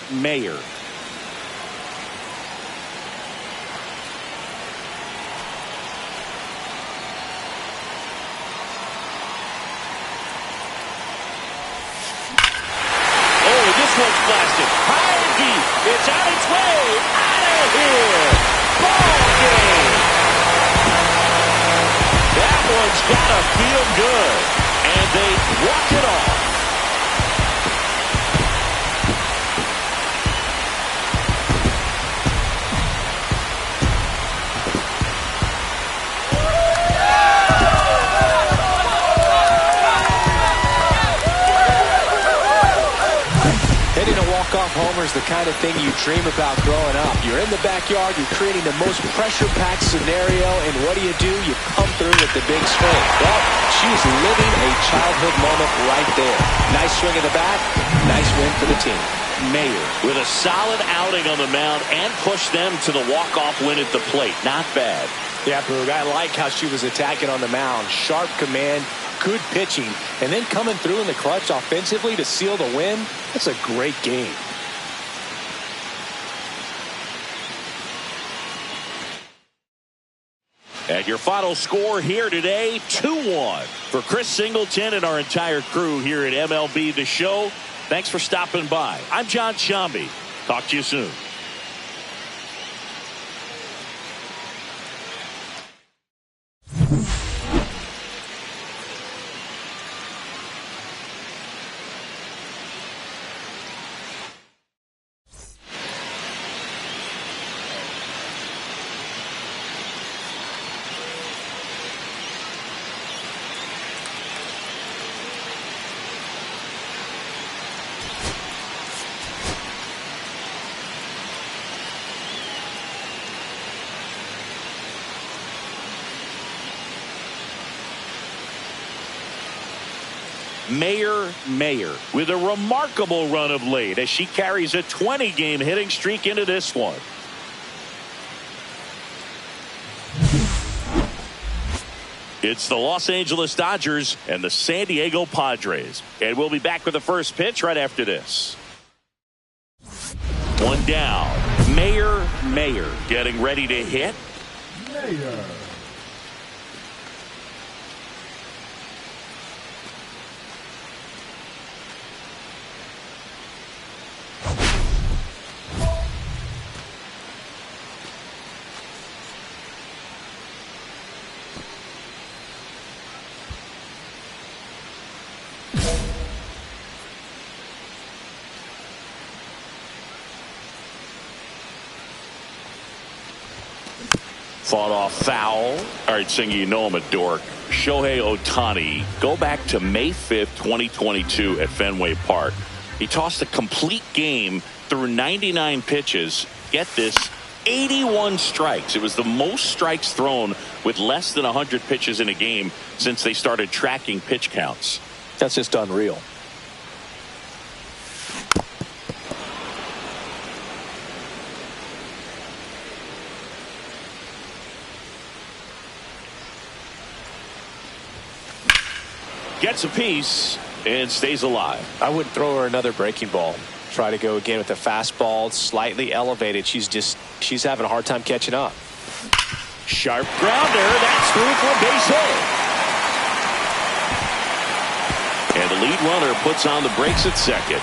This one's blasted. High and deep. It's on its way. Out of here. Ball game. That one's got to feel good. And they walk it off. homer is the kind of thing you dream about growing up. You're in the backyard, you're creating the most pressure-packed scenario, and what do? You come through with the big swing. Well, she's living a childhood moment right there. Nice swing of the bat, nice win for the team. Mayer with a solid outing on the mound and pushed them to the walk-off win at the plate. Not bad. Yeah, Boog, I like how she was attacking on the mound. Sharp command, good pitching, and then coming through in the clutch offensively to seal the win. That's a great game. And your final score here today, 2-1 for Chris Singleton and our entire crew here at MLB The Show. Thanks for stopping by. I'm John Shambi. Talk to you soon. Mayer with a remarkable run of late as she carries a 20-game hitting streak into this one. It's the Los Angeles Dodgers and the San Diego Padres. And we'll be back with the first pitch right after this. One down. Mayer getting ready to hit. Mayer. Fought off foul. All right, Singer, you know I'm a dork. Shohei Ohtani, go back to May 5th, 2022 at Fenway Park. He tossed a complete game through 99 pitches. Get this, 81 strikes. It was the most strikes thrown with less than 100 pitches in a game since they started tracking pitch counts. That's just unreal. Gets a piece and stays alive. I wouldn't throw her another breaking ball. Try to go again with the fastball, slightly elevated. She's having a hard time catching up. Sharp grounder. That's through for a base hit. And the lead runner puts on the brakes at second.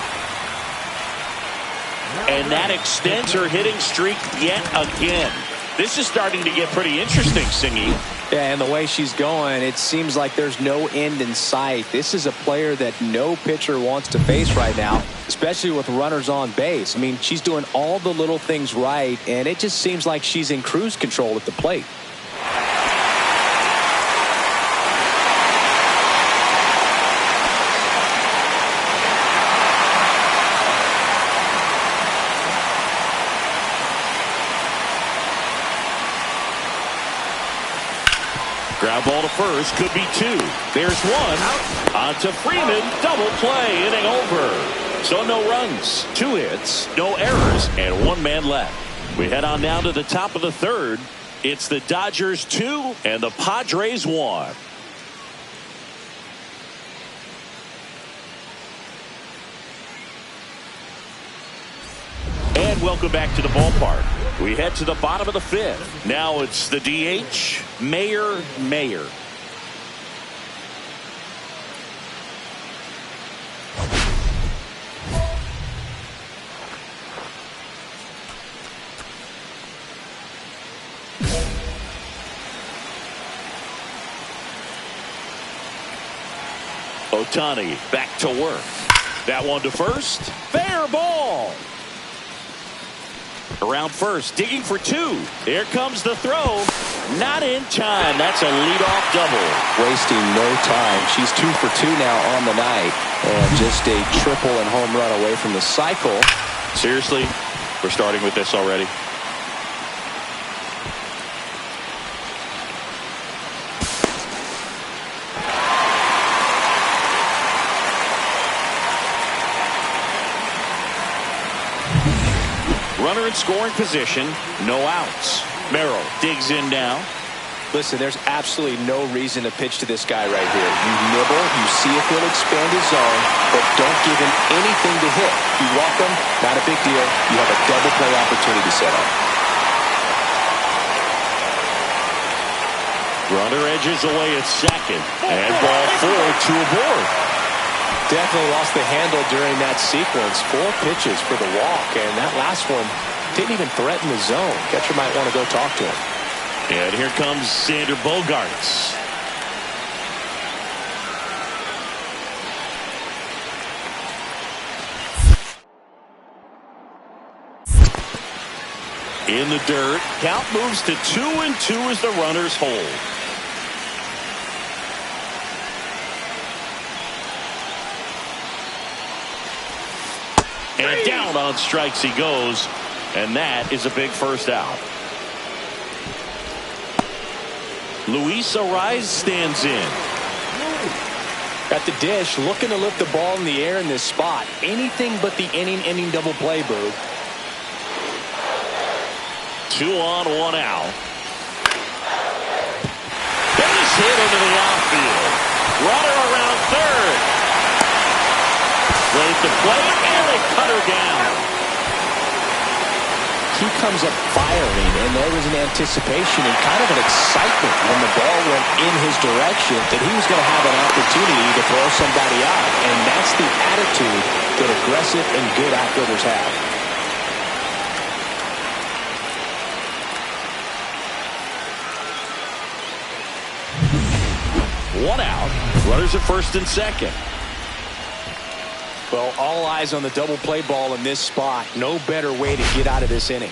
And that extends her hitting streak yet again. This is starting to get pretty interesting, Singy. Yeah, and the way she's going, it seems like there's no end in sight. This is a player that no pitcher wants to face right now, especially with runners on base. I mean, she's doing all the little things right, and it just seems like she's in cruise control at the plate. Ground ball to first, could be two. There's one. On to Freeman, double play, inning over. So no runs, 2 hits, no errors, and 1 man left. We head on down to the top of the third. It's the Dodgers 2 and the Padres 1. And welcome back to the ballpark. We head to the bottom of the 5th. Now it's the DH, Mayer. Ohtani back to work. That one to first. Fair ball. Around first, digging for 2. Here comes the throw. Not in time. That's a leadoff double. Wasting no time. She's 2 for 2 now on the night. And just a triple and home run away from the cycle. Seriously, we're starting with this already. Runner in scoring position, no outs. Merrill digs in now. Listen, there's absolutely no reason to pitch to this guy right here. You nibble, you see if he'll expand his zone, but don't give him anything to hit. You walk him, not a big deal. You have a double play opportunity set up. Runner edges away at second, and ball 4 to a board. Definitely lost the handle during that sequence. 4 pitches for the walk, and that last one didn't even threaten the zone. Catcher might want to go talk to him. And here comes Xander Bogaerts. In the dirt, count moves to 2-2 as the runners hold. And down on strikes he goes, and that is a big first out. Luis Ariz stands in. Got the dish, looking to lift the ball in the air in this spot. Anything but the inning double play, Boog. 2 on, 1 out. Base hit into the outfield. Runner around third. Ready to play, and they cut her down. He comes up firing, and there was an anticipation and kind of an excitement when the ball went in his direction that he was going to have an opportunity to throw somebody out. And that's the attitude that aggressive and good outfielders have. One out. Runners at first and second. Well, all eyes on the double play ball in this spot. No better way to get out of this inning.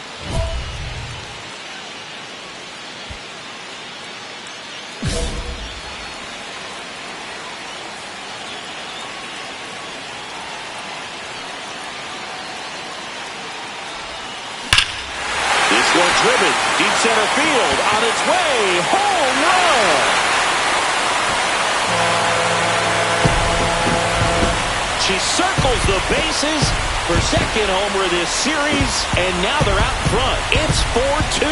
This one driven deep center field on its way. Home run. She circles the bases for second homer this series, and now they're out front. It's 4-2.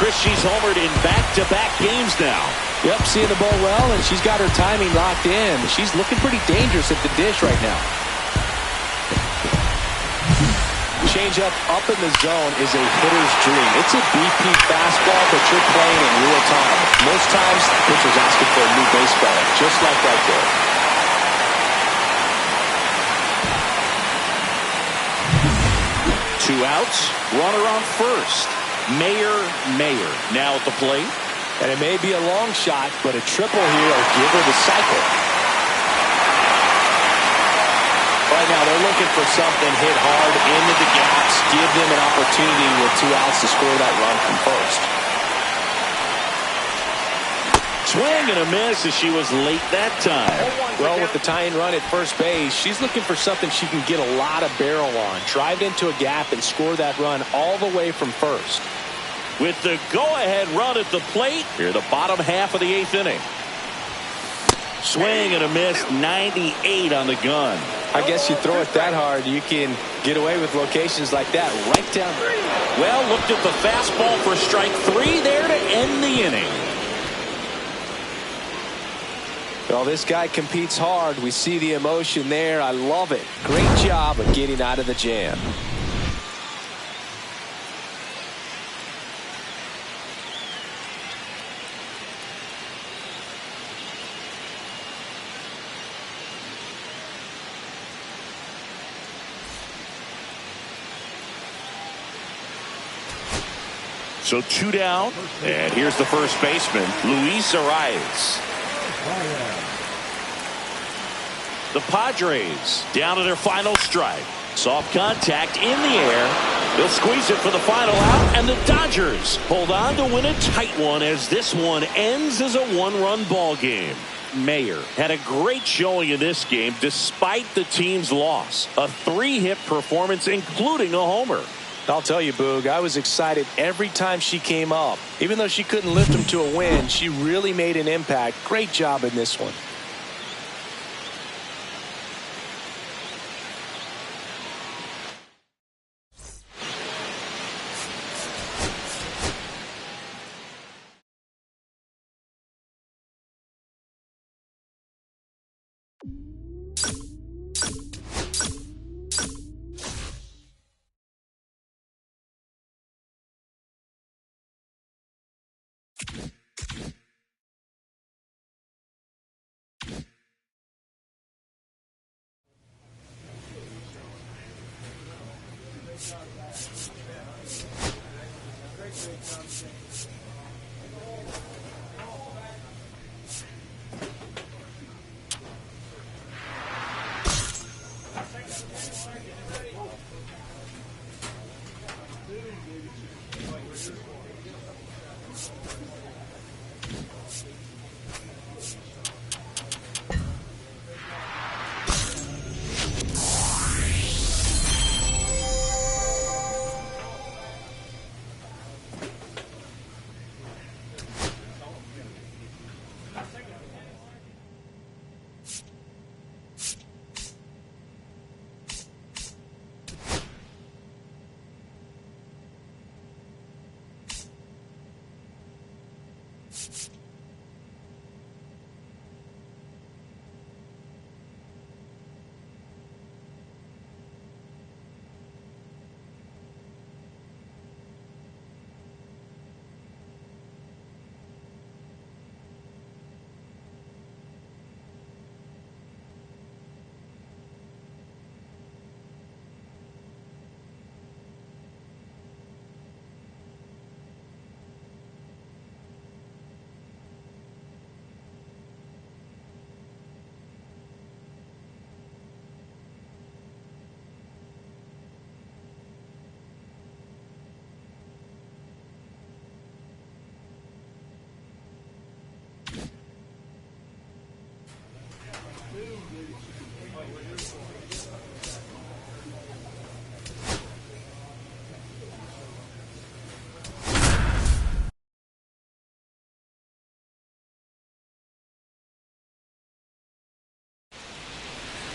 Christie's homered in back-to-back games now. Yep, seeing the ball well, and she's got her timing locked in. She's looking pretty dangerous at the dish right now. Changeup up in the zone is a hitter's dream. It's a BP fastball, but you're playing in real time. Most times, the pitcher's asking for a new baseball, just like right there. Two outs, runner on first. Mayer now at the plate. And it may be a long shot, but a triple here will give her the cycle. Right now, they're looking for something hit hard into the gaps, give them an opportunity with 2 outs to score that run from first. Swing and a miss as she was late that time. Well, with the tying run at first base, she's looking for something she can get a lot of barrel on. Drive into a gap and score that run all the way from first. With the go-ahead run at the plate, here the bottom half of the 8th inning. Swing and a miss, 98 on the gun. I guess you throw it that hard, you can get away with locations like that right down. Well, looked at the fastball for strike 3 there to end the inning. Well, this guy competes hard. We see the emotion there. I love it. Great job of getting out of the jam. So 2 down, and here's the first baseman, Luis Ariz. The Padres down to their final strike. Soft contact in the air. They'll squeeze it for the final out, and the Dodgers hold on to win a tight one as this one ends as a 1-run ball game. Mayer had a great showing in this game despite the team's loss. A 3-hit performance, including a homer. I'll tell you, Boog, I was excited every time she came up. Even though she couldn't lift him to a win, she really made an impact. Great job in this one.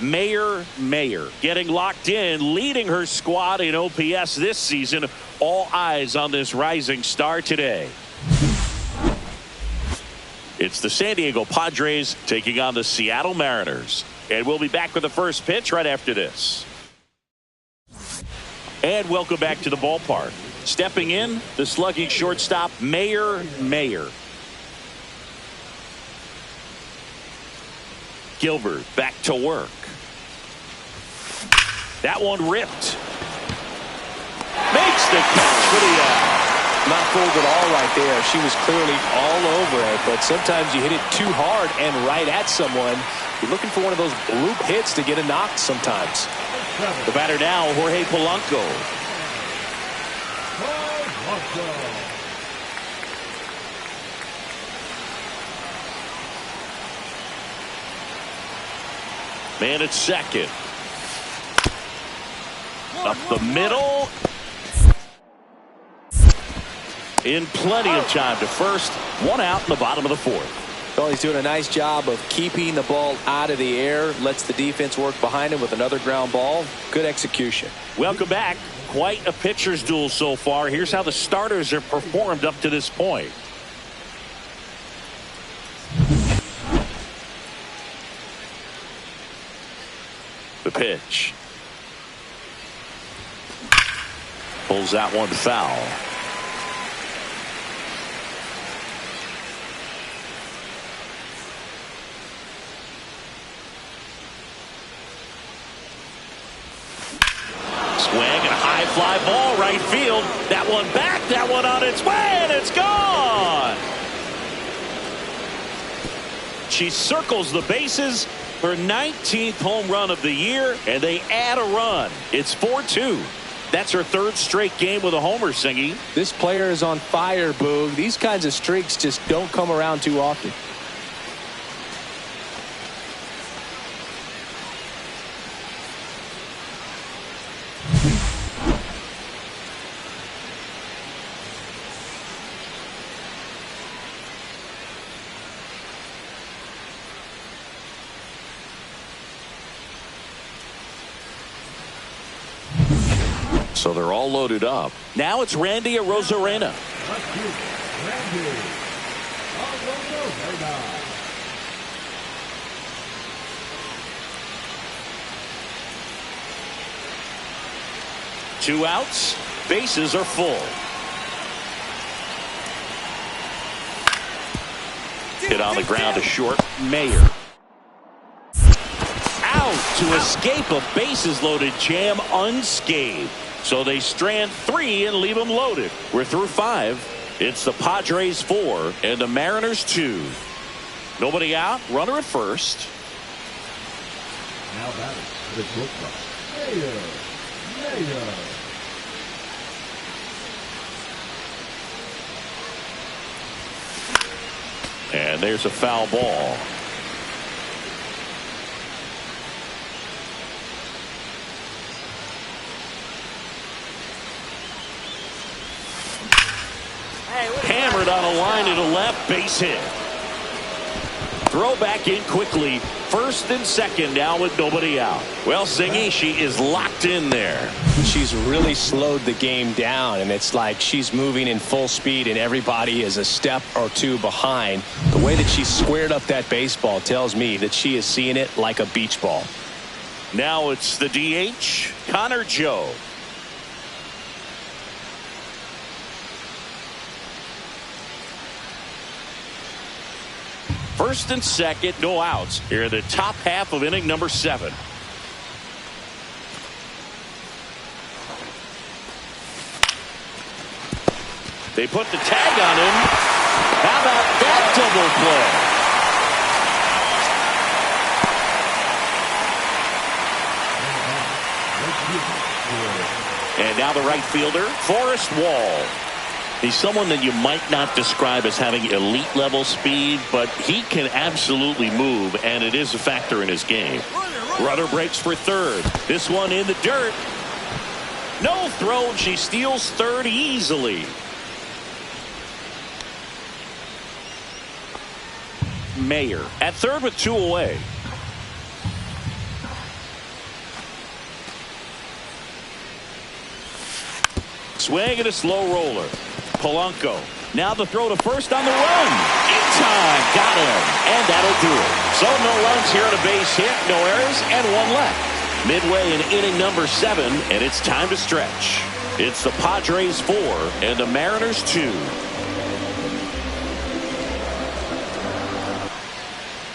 Mayer getting locked in, leading her squad in OPS this season. All eyes on this rising star today. It's the San Diego Padres taking on the Seattle Mariners. And we'll be back with the first pitch right after this. And welcome back to the ballpark. Stepping in, the slugging shortstop, Mayer. Gilbert back to work. That one ripped. Makes the catch for the out. Not fooled at all right there. She was clearly all over it, but sometimes you hit it too hard and right at someone. You're looking for one of those bloop hits to get a knock sometimes. The batter now, Jorge Polanco. Man at second. Up the middle. In plenty of time to first. One out in the bottom of the fourth. Well, he's doing a nice job of keeping the ball out of the air. Lets the defense work behind him with another ground ball. Good execution. Welcome back. Quite a pitcher's duel so far. Here's how the starters have performed up to this point. The pitch. Pulls that one foul. Swing and a high fly ball right field. That one back, that one on its way, and it's gone. She circles the bases. Her 19th home run of the year, and they add a run. It's 4-2. That's her third straight game with a homer, Singy. This player is on fire, Boog. These kinds of streaks just don't come around too often. So they're all loaded up. Now it's Randy Arozarena. Two outs. Bases are full. Hit on the ground to short. Mayer. Out to escape a bases loaded jam unscathed. So they strand 3 and leave them loaded. We're through 5. It's the Padres 4 and the Mariners 2. Nobody out. Runner at first. Now batting, the shortstop, Mayer. And there's a foul ball. Hammered on a line to the left, base hit. Throw back in quickly. First and second now with nobody out. Well, Zingy, she is locked in there. She's really slowed the game down, and it's like she's moving in full speed and everybody is a step or two behind. The way that she squared up that baseball tells me that she is seeing it like a beach ball. Now it's the DH, Connor Joe. First and second, no outs. Here in the top half of inning number 7. They put the tag on him. How about that double play? And now the right fielder, Forrest Wall. He's someone that you might not describe as having elite level speed, but he can absolutely move, and it is a factor in his game. Runner breaks for third. This one in the dirt. No throw, and she steals third easily. Mayer at third with 2 away. Swing and a slow roller. Polanco. Now the throw to first on the run. In time. Got him. And that'll do it. So no runs here on a base hit. No errors. And 1 left. Midway in inning number 7. And it's time to stretch. It's the Padres 4 and the Mariners 2.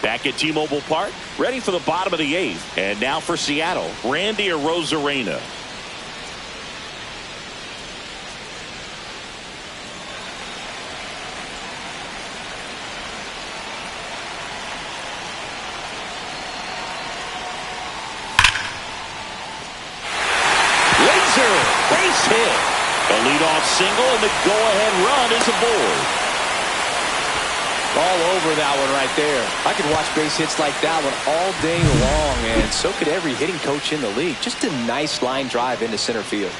Back at T-Mobile Park. Ready for the bottom of the 8th. And now for Seattle. Randy Arozarena. Base hit. A leadoff single, and the go-ahead run is aboard. All over that one right there. I could watch base hits like that one all day long, and so could every hitting coach in the league. Just a nice line drive into center field.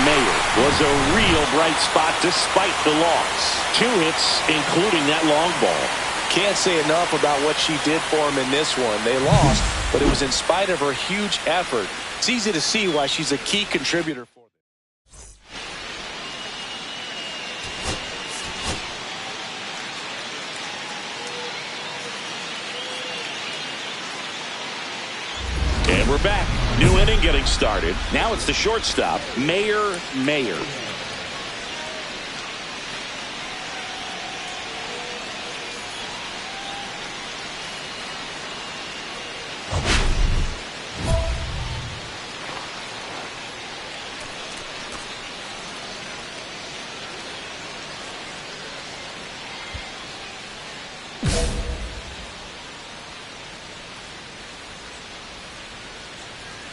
Mayer was a real bright spot despite the loss. 2 hits, including that long ball. Can't say enough about what she did for him in this one. They lost, but it was in spite of her huge effort. It's easy to see why she's a key contributor for them. And we're back. New inning getting started. Now it's the shortstop, Mayer.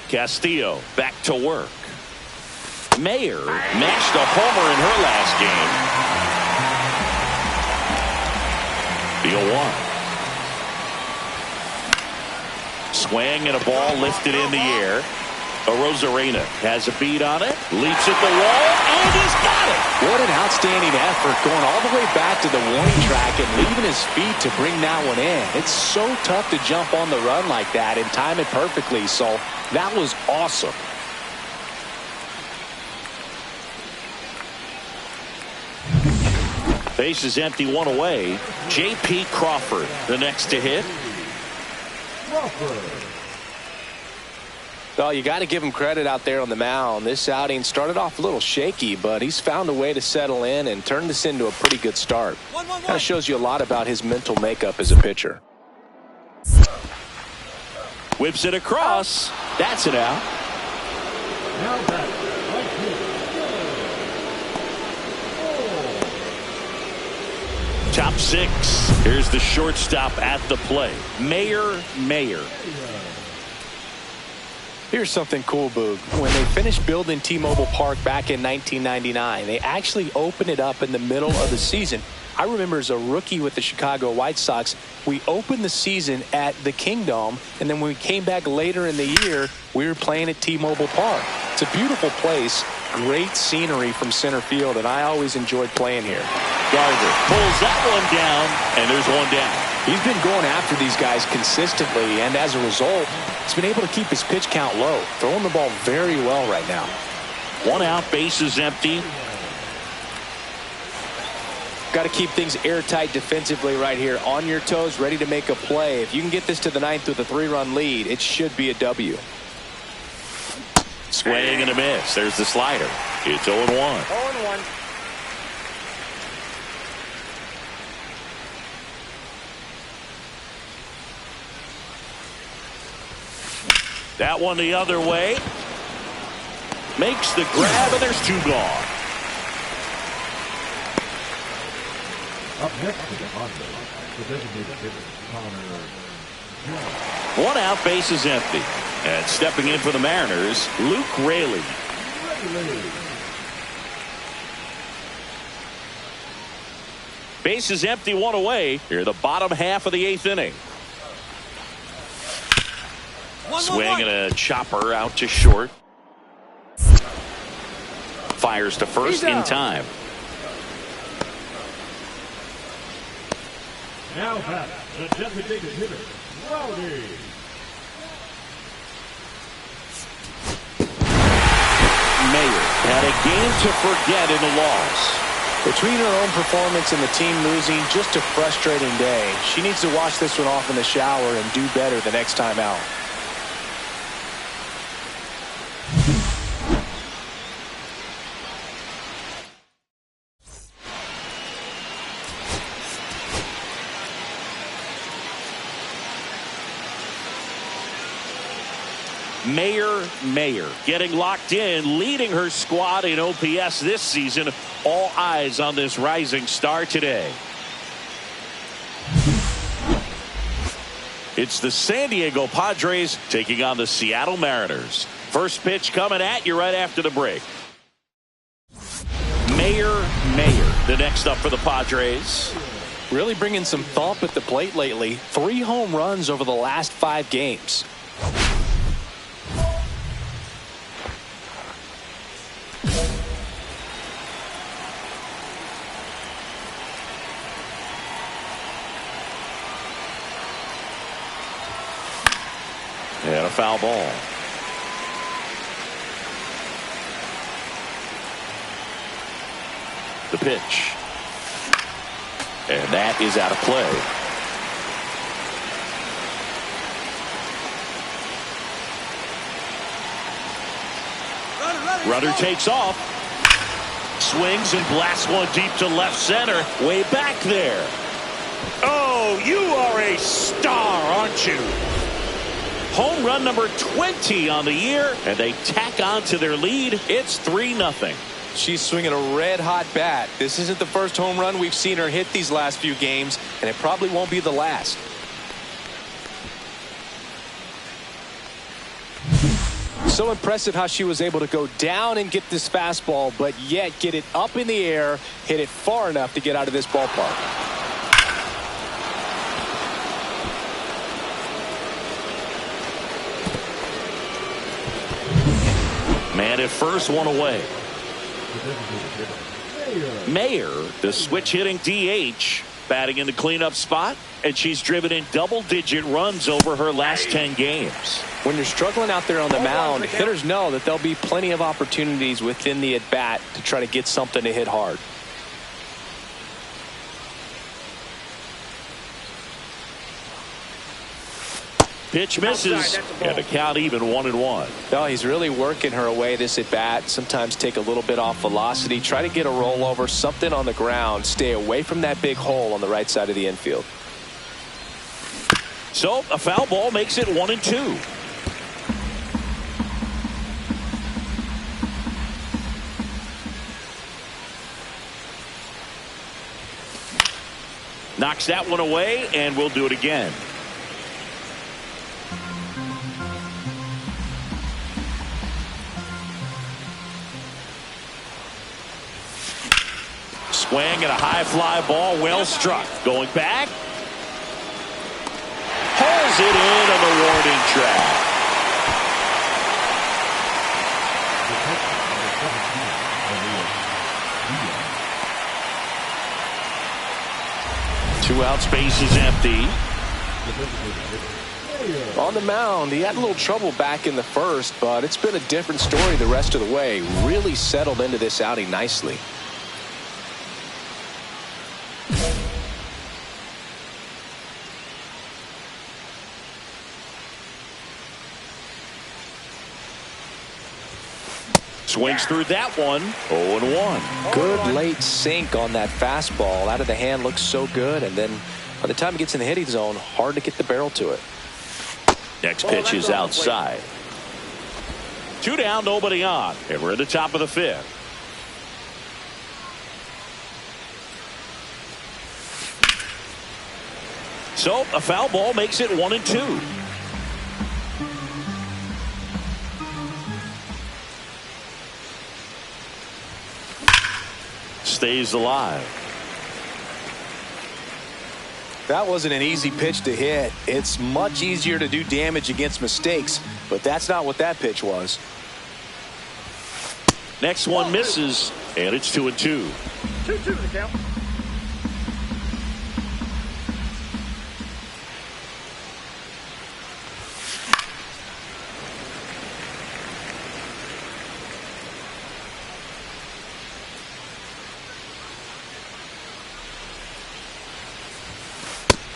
Castillo back to work. Mayer matched a homer in her last game. The 0-1. Swing and a ball lifted in the air. Rosarena has a beat on it, leaps at the wall, and he's got it. What an outstanding effort, going all the way back to the warning track and leaving his feet to bring that one in. It's so tough to jump on the run like that and time it perfectly, so that was awesome. Base is empty, one away. J.P. Crawford, the next to hit. Well, you got to give him credit out there on the mound. This outing started off a little shaky, but he's found a way to settle in and turn this into a pretty good start. Kind of shows you a lot about his mental makeup as a pitcher. Whips it across. That's it out. Now back. Right here. Top six. Here's the shortstop at the plate. Mayer. Here's something cool, Boog. When they finished building T-Mobile Park back in 1999, they actually opened it up in the middle of the season. I remember as a rookie with the Chicago White Sox, we opened the season at the Kingdome, and then when we came back later in the year, we were playing at T-Mobile Park. It's a beautiful place, great scenery from center field, and I always enjoyed playing here. Gardner pulls that one down, and there's one down. He's been going after these guys consistently, and as a result, he's been able to keep his pitch count low, throwing the ball very well right now. One out, base is empty. Got to keep things airtight defensively right here. On your toes, ready to make a play. If you can get this to the ninth with a 3-run lead, it should be a W. Swing and a miss. There's the slider. It's 0-1. 0-1. That one the other way. Makes the grab, and there's two gone. Up next to the Padres, the designated hitter, Connor. One out, base is empty. And stepping in for the Mariners, Luke Raley. Base is empty, one away. Here, the bottom half of the 8th inning. Swing and a chopper out to short. Fires to first in time. Now back, the designated hitter, Rowdy. Mayer had a game to forget in the loss. Between her own performance and the team losing, just a frustrating day. She needs to wash this one off in the shower and do better the next time out. Mayer getting locked in, leading her squad in OPS this season. All eyes on this rising star today. It's the San Diego Padres taking on the Seattle Mariners. First pitch coming at you right after the break. Mayer, the next up for the Padres. Really bringing some thump at the plate lately. 3 home runs over the last 5 games. And a foul ball. The pitch. And that is out of play. Runner takes off. Swings and blasts one deep to left center. Way back there. Oh, you are a star, aren't you? Home run number 20 on the year, and they tack on to their lead. It's 3-0. She's swinging a red-hot bat. This isn't the first home run we've seen her hit these last few games, and it probably won't be the last. So impressive how she was able to go down and get this fastball, but yet get it up in the air, hit it far enough to get out of this ballpark. Man at first, one away. Mayer, the switch hitting DH, batting in the cleanup spot, and she's driven in double-digit runs over her last 10 games. When you're struggling out there on the mound, hitters know that there'll be plenty of opportunities within the at-bat to try to get something to hit hard. Pitch misses, and the count even 1-1. No, he's really working her away this at bat. Sometimes take a little bit off velocity, try to get a rollover, something on the ground, stay away from that big hole on the right side of the infield. So a foul ball makes it 1-2. Knocks that one away, and we'll do it again. Swing and a high fly ball, well struck. Going back. Pulls it in on the warning track. Two outs, base is empty. On the mound, he had a little trouble back in the first, but it's been a different story the rest of the way. Really settled into this outing nicely. Swings through that one. 0-1. Good late sink on that fastball. Out of the hand looks so good, and then by the time it gets in the hitting zone, hard to get the barrel to it. Next pitch is outside. 2 down, nobody on, and we're at the top of the 5th. So a foul ball makes it 1-2. Stays alive. That wasn't an easy pitch to hit. It's much easier to do damage against mistakes, but that's not what that pitch was. Next one misses, and it's 2-2. 2-2 the count.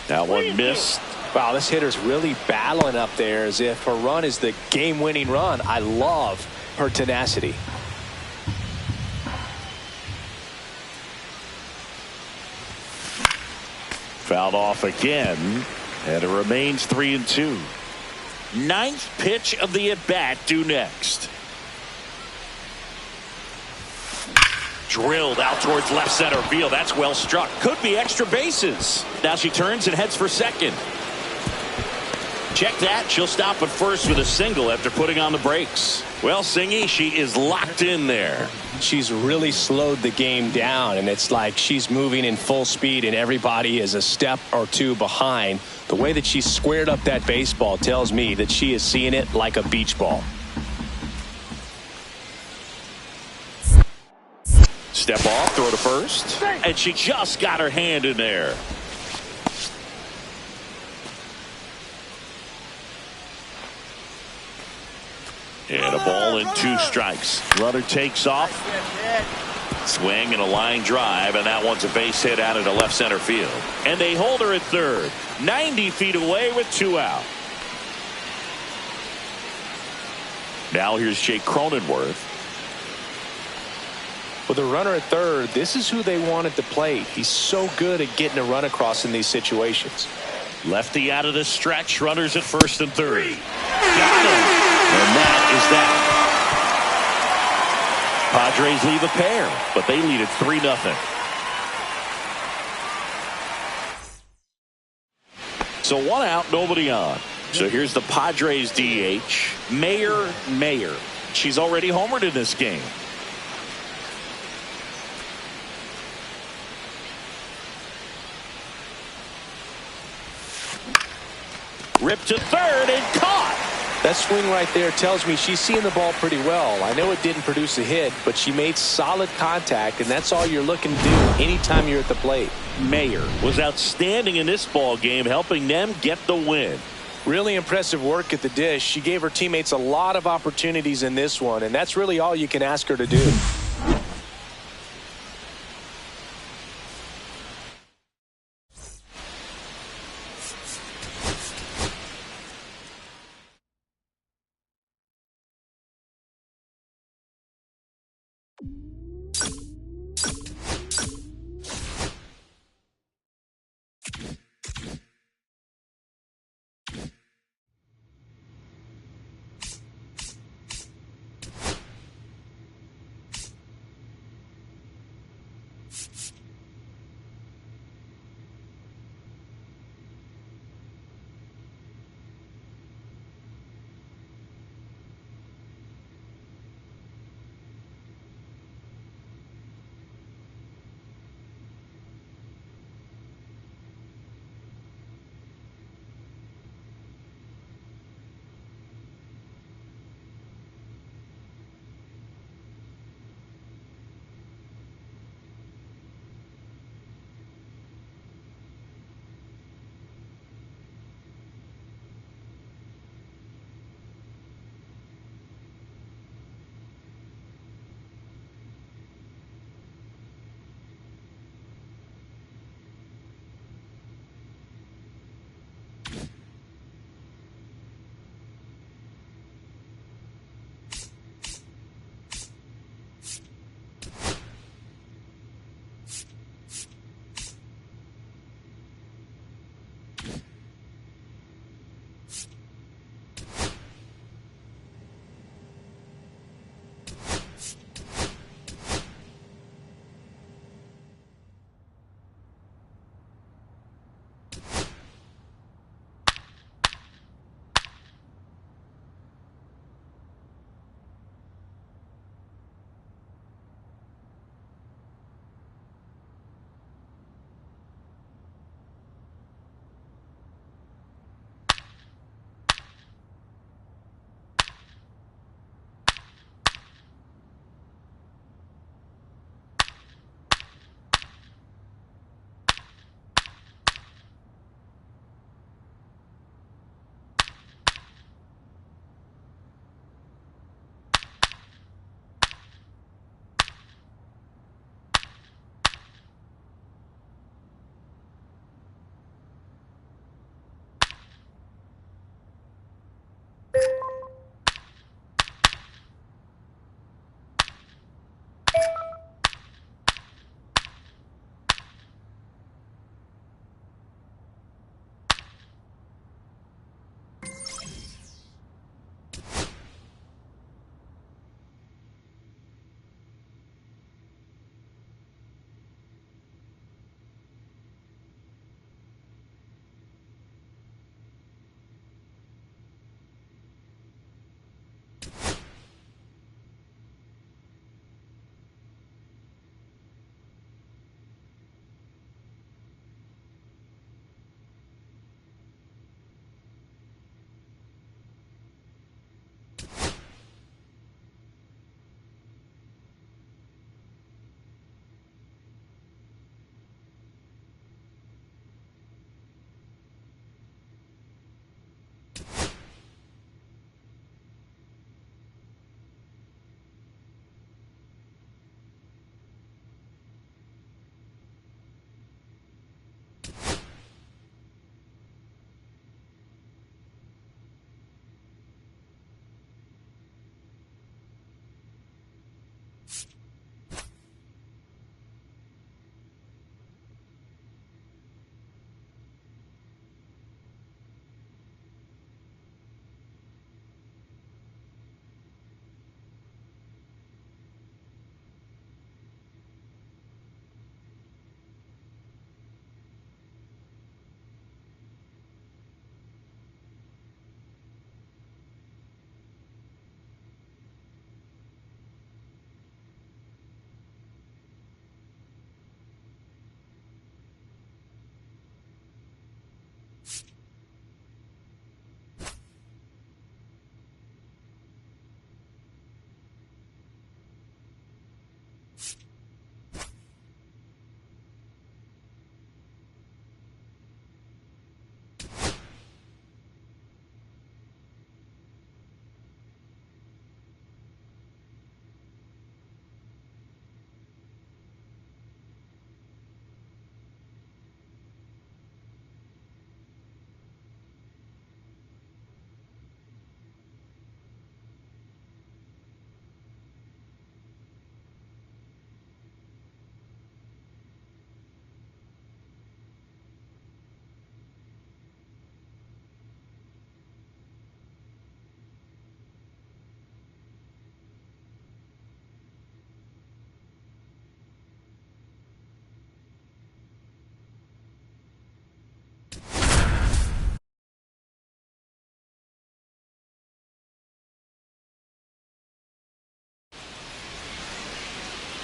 That one missed. Wow, this hitter's really battling up there as if her run is the game-winning run. I love her tenacity. Fouled off again, and it remains 3-2. 9th pitch of the at-bat due next. Drilled out towards left center field. That's well struck. Could be extra bases. Now she turns and heads for second. Check that. She'll stop at first with a single after putting on the brakes. Well, Singy, she is locked in there. She's really slowed the game down, and it's like she's moving in full speed and everybody is a step or two behind. The way that she squared up that baseball tells me that she is seeing it like a beach ball. Step off, throw to first, and she just got her hand in there. And a ball and 2 strikes. Runner takes off. Swing and a line drive, and that one's a base hit out into left center field. And they hold her at third, 90 feet away with 2 out. Now here's Jake Cronenworth. With a runner at third, this is who they wanted to play. He's so good at getting a run across in these situations. Lefty out of the stretch, runners at first and third. Got him. And that is that. Padres leave a pair, but they lead it 3-0. So 1 out, nobody on. So here's the Padres DH, Mayer. She's already homered in this game. Ripped to third and caught. That swing right there tells me she's seeing the ball pretty well. I know it didn't produce a hit, but she made solid contact, and that's all you're looking to do anytime you're at the plate. Mayer was outstanding in this ball game, helping them get the win. Really impressive work at the dish. She gave her teammates a lot of opportunities in this one, and that's really all you can ask her to do.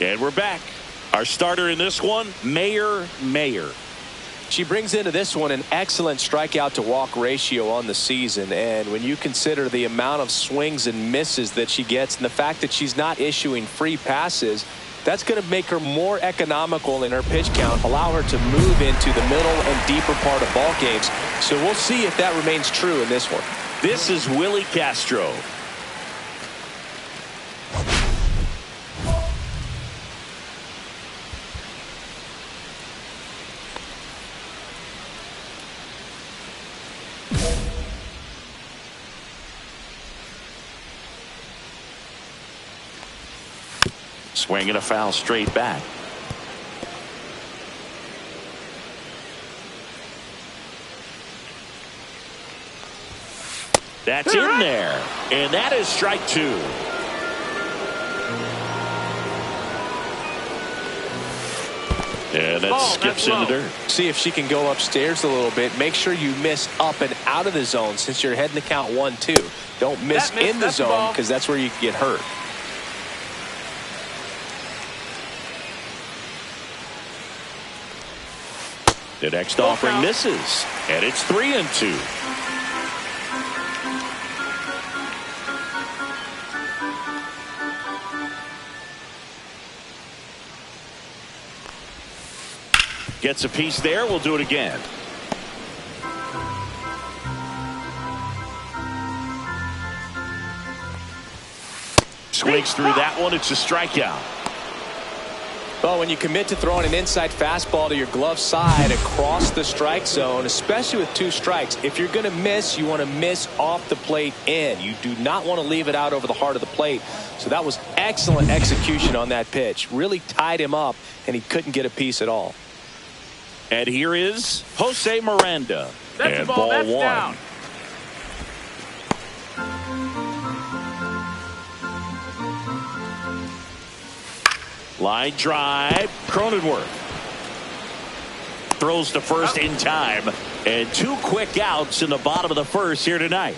And we're back. Our starter in this one, Mayer. She brings into this one an excellent strikeout to walk ratio on the season, and when you consider the amount of swings and misses that she gets and the fact that she's not issuing free passes, that's going to make her more economical in her pitch count, allow her to move into the middle and deeper part of ball games. So we'll see if that remains true in this one. This is Willie Castro. Swinging a foul straight back. That's in there. And that is strike two. And that skips in the dirt. See if she can go upstairs a little bit. Make sure you miss up and out of the zone since you're heading to count 1-2. Don't miss in the zone because that's where you can get hurt. The next offering misses, and it's 3-2. Gets a piece there. We'll do it again. Swings through that one. It's a strikeout. Well, when you commit to throwing an inside fastball to your glove side across the strike zone, especially with 2 strikes, if you're going to miss, you want to miss off the plate in. You do not want to leave it out over the heart of the plate. So that was excellent execution on that pitch. Really tied him up, and he couldn't get a piece at all. And here is Jose Miranda. That's and ball, ball that's one. Down. Line drive. Cronenworth throws to first in time, and 2 quick outs in the bottom of the first here tonight.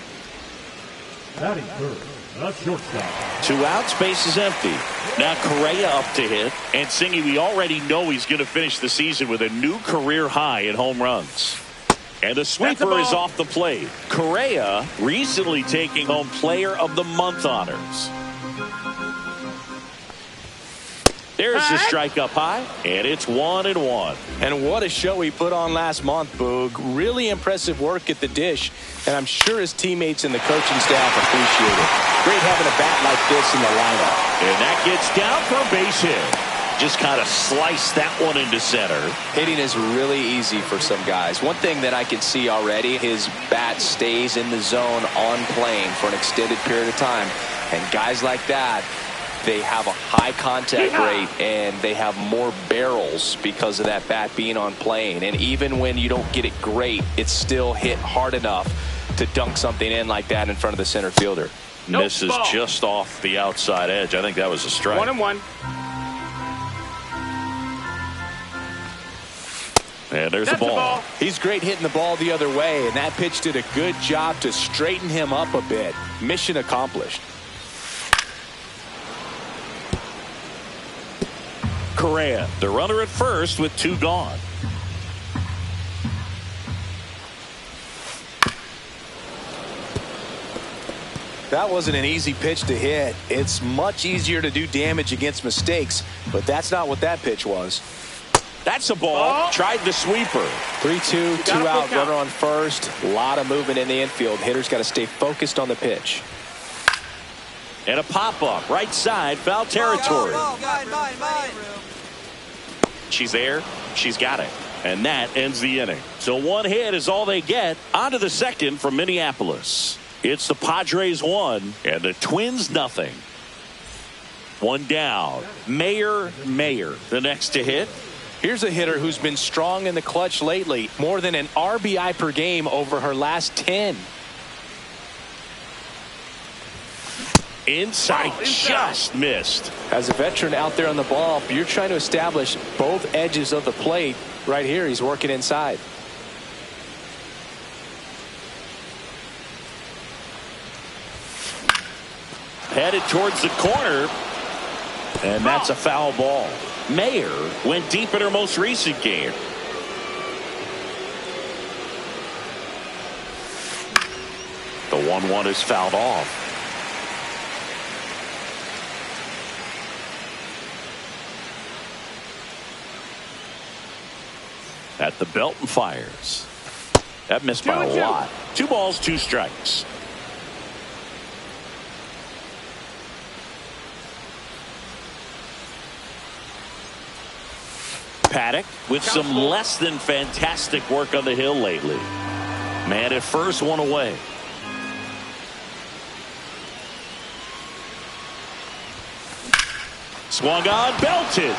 Batting third, the shortstop. 2 outs, base is empty. Now Correa up to hit, and Singy, we already know he's going to finish the season with a new career high in home runs. And the sweeper is off the plate. Correa recently taking home Player of the Month honors. There's the strike up high, and it's 1-1. And what a show he put on last month, Boog. Really impressive work at the dish, and I'm sure his teammates and the coaching staff appreciate it. Great having a bat like this in the lineup. And that gets down for a base hit. Just kind of slice that one into center. Hitting is really easy for some guys. One thing that I can see already, his bat stays in the zone on plane for an extended period of time. And guys like that, they have a high contact rate and they have more barrels because of that bat being on plane. And even when you don't get it great, it's still hit hard enough to dunk something in like that in front of the center fielder. Misses just off the outside edge. I think that was a strike. 1-1. And there's the ball. He's great hitting the ball the other way, and that pitch did a good job to straighten him up a bit. Mission accomplished. Correa, the runner at first with 2 gone. That wasn't an easy pitch to hit. It's much easier to do damage against mistakes, but that's not what that pitch was. That's a ball. Tried the sweeper. 3-2, 2 out, runner on first. A lot of movement in the infield. Hitter's got to stay focused on the pitch. And a pop-up, right side, foul territory. She's there. She's got it. And that ends the inning. So 1 hit is all they get. On to the second from Minneapolis. It's the Padres 1 and the Twins nothing. 1 down. Mayer, the next to hit. Here's a hitter who's been strong in the clutch lately. More than an RBI per game over her last 10. Inside, just missed. As a veteran out there on the ball, you're trying to establish both edges of the plate. Right here, he's working inside. Headed towards the corner. And that's a foul ball. Mayer went deep in her most recent game. The 1-1 is fouled off. At the belt and fires. That missed by a lot. 2 balls, 2 strikes. Paddock with some less than fantastic work on the hill lately. Man at first, 1 away. Swung on, belted.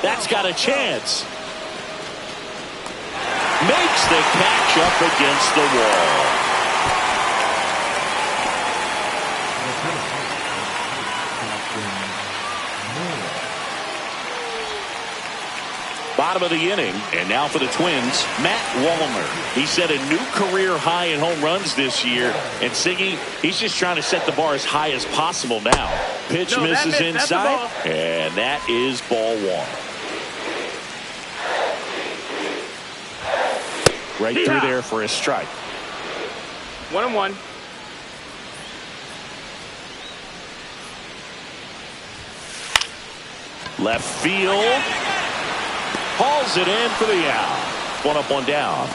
That's got a chance. Makes the catch up against the wall. Bottom of the inning, and now for the Twins, Matt Wallner. He set a new career high in home runs this year, and Siggy, he's just trying to set the bar as high as possible now. Pitch misses inside, and that is ball 1. Right through there for a strike. 1-1. Left field. Hauls it in for the out. 1 up, 1 down.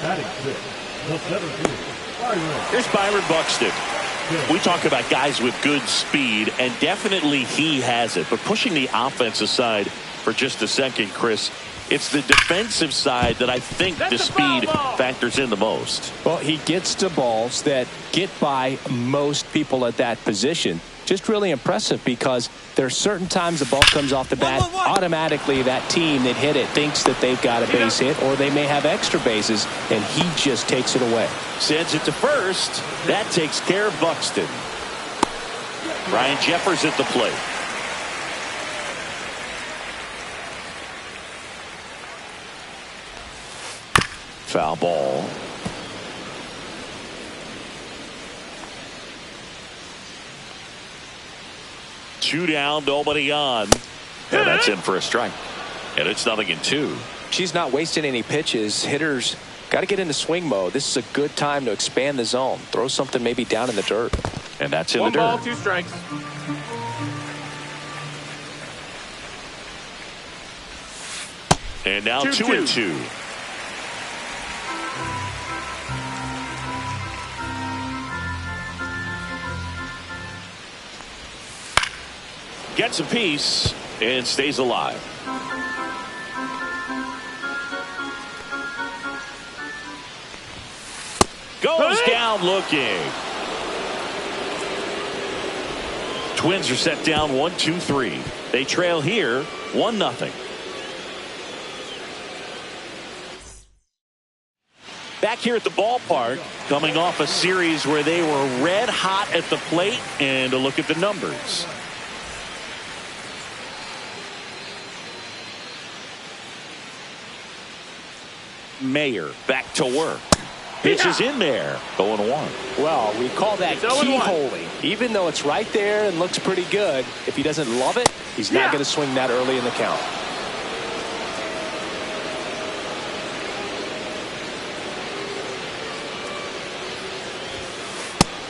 Batting 6, the 17th. Here's Byron Buxton. We talk about guys with good speed, and definitely he has it. But pushing the offense aside for just a second, Chris, it's the defensive side that I think the speed factors in the most. Well, he gets to balls that get by most people at that position. Just really impressive because there are certain times the ball comes off the bat, automatically that team that hit it thinks that they've got a base hit, or they may have extra bases, and he just takes it away. Sends it to first. That takes care of Buxton. Ryan Jeffers at the plate. Foul ball. Two down, nobody on. And that's in for a strike. And it's 0-2. She's not wasting any pitches. Hitters got to get into swing mode. This is a good time to expand the zone. Throw something maybe down in the dirt. And that's in the dirt. 1 ball, 2 strikes. And now 2-2. Gets a piece and stays alive. Goes down looking. Twins are set down 1-2-3. They trail here 1-0. Back here at the ballpark, coming off a series where they were red hot at the plate, and a look at the numbers. Mayer back to work. Pitch is in there. 0-1. Well, we call that keyholing. Even though it's right there and looks pretty good, if he doesn't love it, he's not going to swing that early in the count.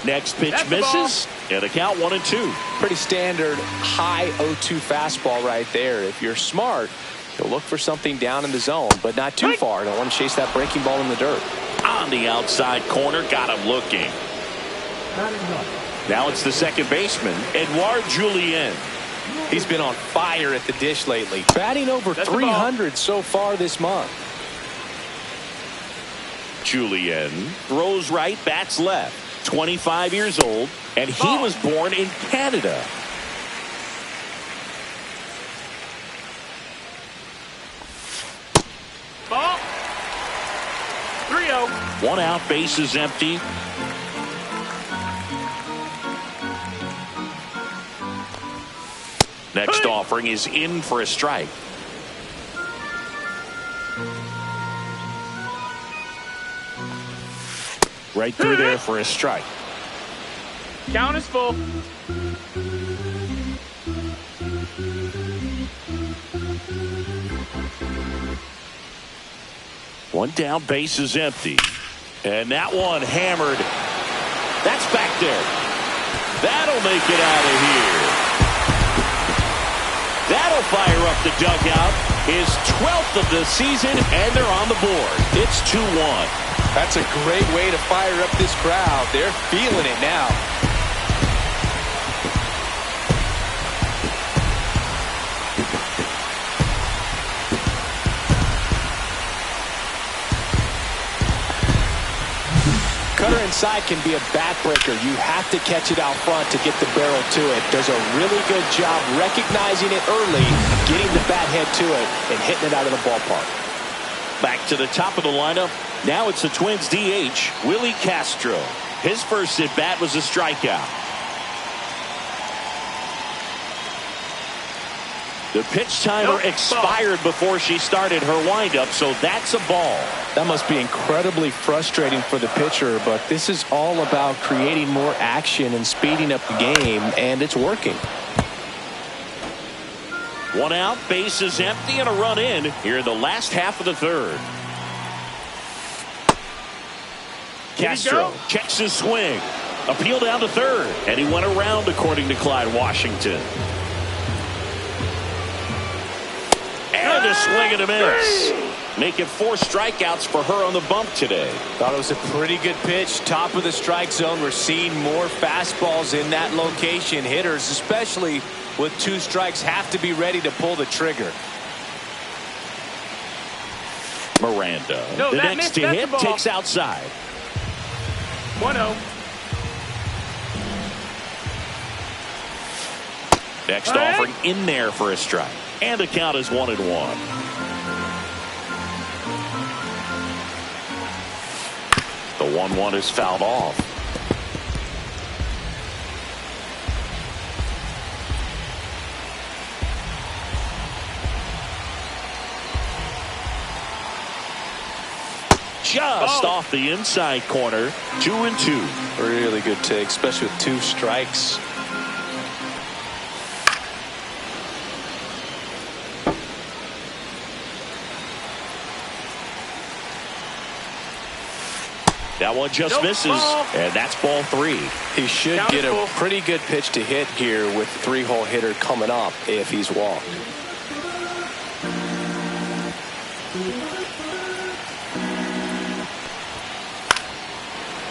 Next pitch misses, and a count 1-2. Pretty standard high 0-2 fastball right there. If you're smart, you'll look for something down in the zone, but not too far. Don't want to chase that breaking ball in the dirt. On the outside corner, got him looking. Now it's the second baseman, Edouard Julien. He's been on fire at the dish lately. Batting over 300 so far this month. Julien throws right, bats left. 25 years old, and he was born in Canada. Ball. 3-0. 1 out, base is empty. Next offering is in for a strike. Right through there for a strike. Count is full. One down, base is empty. And that one hammered. That's back there. That'll make it out of here. That'll fire up the dugout. His 12th of the season, and they're on the board. It's 2-1. That's a great way to fire up this crowd. They're feeling it now. Cutter inside can be a backbreaker. You have to catch it out front to get the barrel to it. Does a really good job recognizing it early, getting the bat head to it, and hitting it out of the ballpark. Back to the top of the lineup. Now it's the Twins DH, Willie Castro. His first at-bat was a strikeout. The pitch timer expired before she started her windup, so that's a ball. That must be incredibly frustrating for the pitcher, but this is all about creating more action and speeding up the game, and it's working. One out, base is empty, and a run in here in the last half of the third. Castro checks his swing. Appeal down to third, and he went around according to Clyde Washington. And a swing and a miss. Making 4 strikeouts for her on the bump today. Thought it was a pretty good pitch. Top of the strike zone. We're seeing more fastballs in that location. Hitters, especially with 2 strikes, have to be ready to pull the trigger. Miranda, the next to hit, takes outside. 1-0. Next offering in there for a strike. And the count is 1-1. The 1-1 is fouled off. Just off the inside corner. 2-2. Really good take, especially with 2 strikes. That one just misses, and that's ball 3. He should get a pretty good pitch to hit here with 3-hole hitter coming up if he's walked.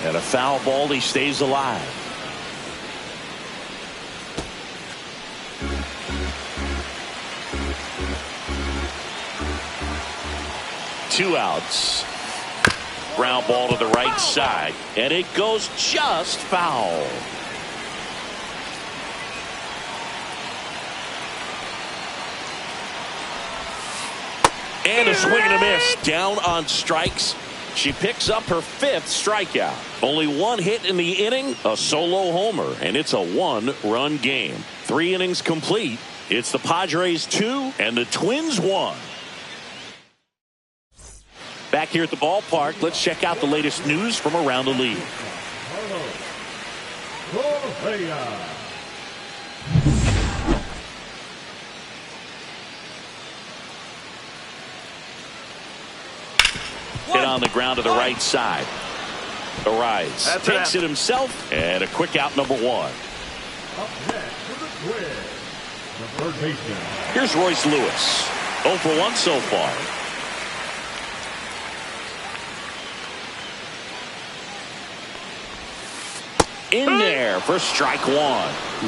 And a foul ball, he stays alive. Two outs. Ground ball to the right side, and it goes just foul. And a swing and a miss. Down on strikes. She picks up her 5th strikeout. Only 1 hit in the inning, a solo homer, and it's a 1-run game. 3 innings complete. It's the Padres 2 and the Twins 1. Back here at the ballpark, let's check out the latest news from around the league. Hit on the ground to the right side. Arise takes it himself, and a quick out, number 1. Up next for the Twins, the third baseman. Here's Royce Lewis. 0 for 1 so far. In there for strike 1.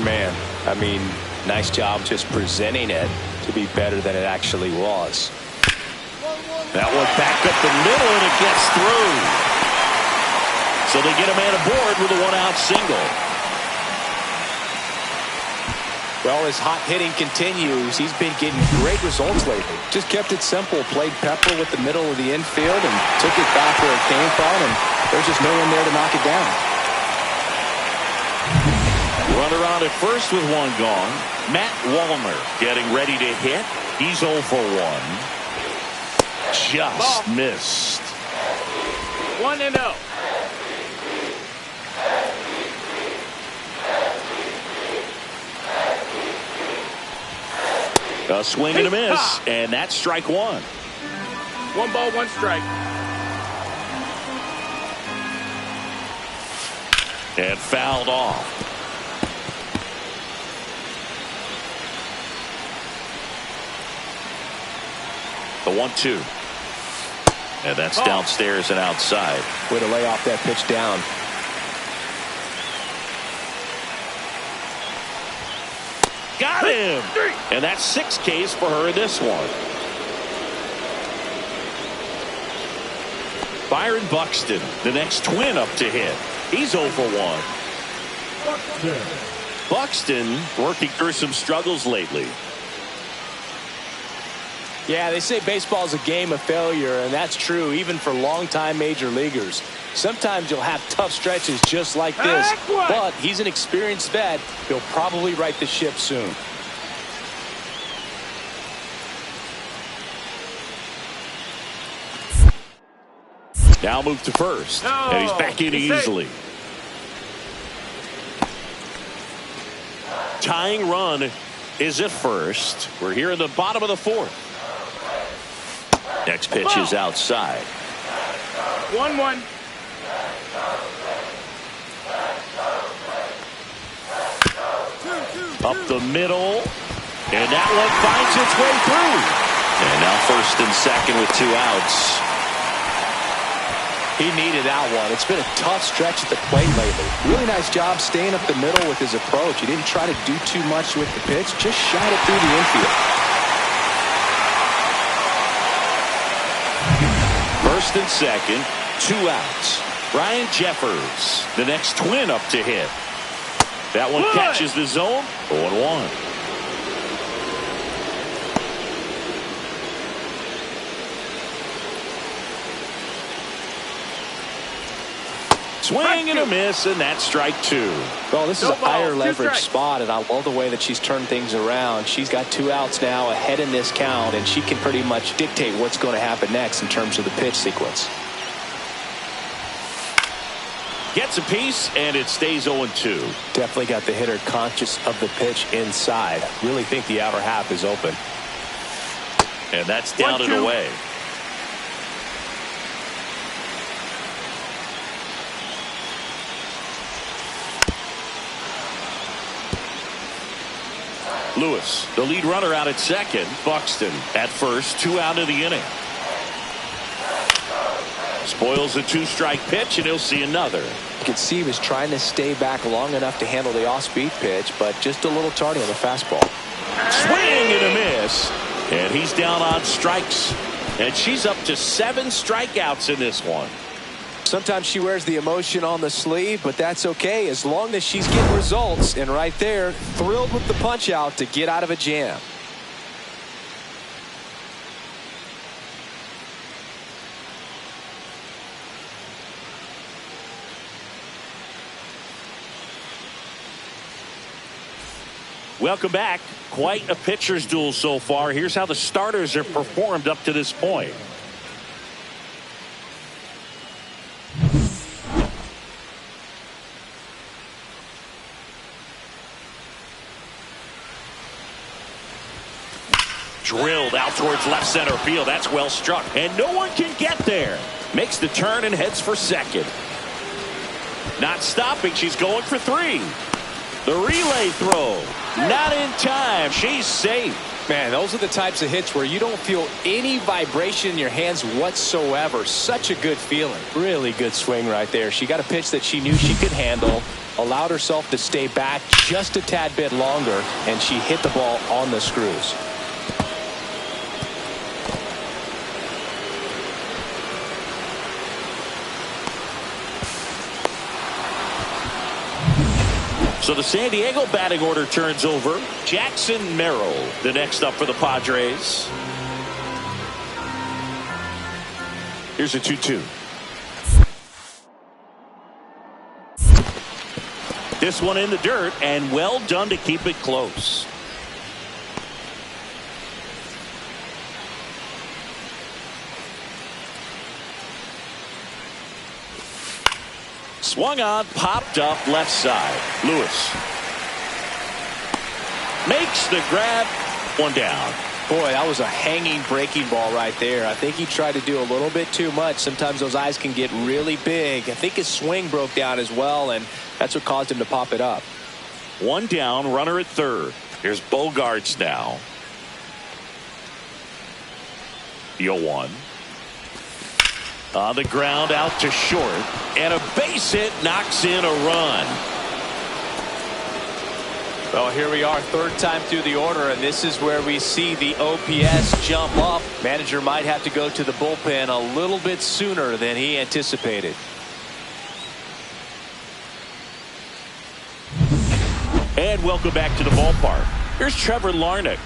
Man, I mean, nice job just presenting it to be better than it actually was. That one back up the middle, and it gets through. So they get a man aboard with a 1-out single. Well, his hot hitting continues. He's been getting great results lately. Just kept it simple. Played pepper with the middle of the infield and took it back where it came from, and there's just no one there to knock it down. Runner on at first with 1 gone. Matt Wallner getting ready to hit. He's 0 for 1. Just missed. 1-0. A swing and a miss, and that's strike one. 1 ball, 1 strike. And fouled off. The 1-2. And that's downstairs and outside. Way to lay off that pitch down. Got him! And that's 6 Ks for her in this one. Byron Buxton, the next twin up to hit. He's 0 for 1. Buxton working through some struggles lately. Yeah, they say baseball is a game of failure, and that's true even for longtime major leaguers. Sometimes you'll have tough stretches just like this, but he's an experienced vet. He'll probably right the ship soon. Now move to first, and he's back in easily. Tying run is at first. We're here in the bottom of the 4th. Next pitch is outside. 1-1. Up the middle, and that one finds its way through. And now first and second with 2 outs. He needed that one. It's been a tough stretch at the plate lately. Really nice job staying up the middle with his approach. He didn't try to do too much with the pitch, just shot it through the infield. First and second, 2 outs. Ryan Jeffers, the next twin up to hit. That one catches the zone. 0-1. Swing and a miss, and that's strike 2. Well, this is a higher leverage spot, and I love the way that she's turned things around. She's got 2 outs now ahead in this count, and she can pretty much dictate what's going to happen next in terms of the pitch sequence. Gets a piece, and it stays 0-2. Definitely got the hitter conscious of the pitch inside. Really think the outer half is open. And that's down and away. Lewis, the lead runner out at second. Buxton at first, 2 out of the inning. Spoils a 2-strike pitch, and he'll see another. You can see he was trying to stay back long enough to handle the off-speed pitch, but just a little tardy on the fastball. Swing and a miss, and he's down on strikes. And she's up to 7 strikeouts in this one. Sometimes she wears the emotion on the sleeve, but that's okay as long as she's getting results. And right there, thrilled with the punch out to get out of a jam. Welcome back. Quite a pitcher's duel so far. Here's how the starters have performed up to this point. Drilled out towards left center field. That's well struck. And no one can get there. Makes the turn and heads for second. Not stopping. She's going for 3. The relay throw. Not in time. She's safe. Man, those are the types of hits where you don't feel any vibration in your hands whatsoever. Such a good feeling. Really good swing right there. She got a pitch that she knew she could handle, allowed herself to stay back just a tad bit longer, and she hit the ball on the screws. So the San Diego batting order turns over. Jackson Merrill, the next up for the Padres. Here's a 2-2. This one in the dirt, and well done to keep it close. Swung on, popped up left side. Lewis makes the grab, One down. Boy, that was a hanging breaking ball right there. I think he tried to do a little bit too much. Sometimes those eyes can get really big. I think his swing broke down as well, and that's what caused him to pop it up. One down, runner at third. Here's Bogarts now. The 0-1. On the ground, out to short. And a base hit knocks in a run. Well, here we are, third time through the order, and this is where we see the OPS jump up. Manager might have to go to the bullpen a little bit sooner than he anticipated. And welcome back to the ballpark. Here's Trevor Larnach.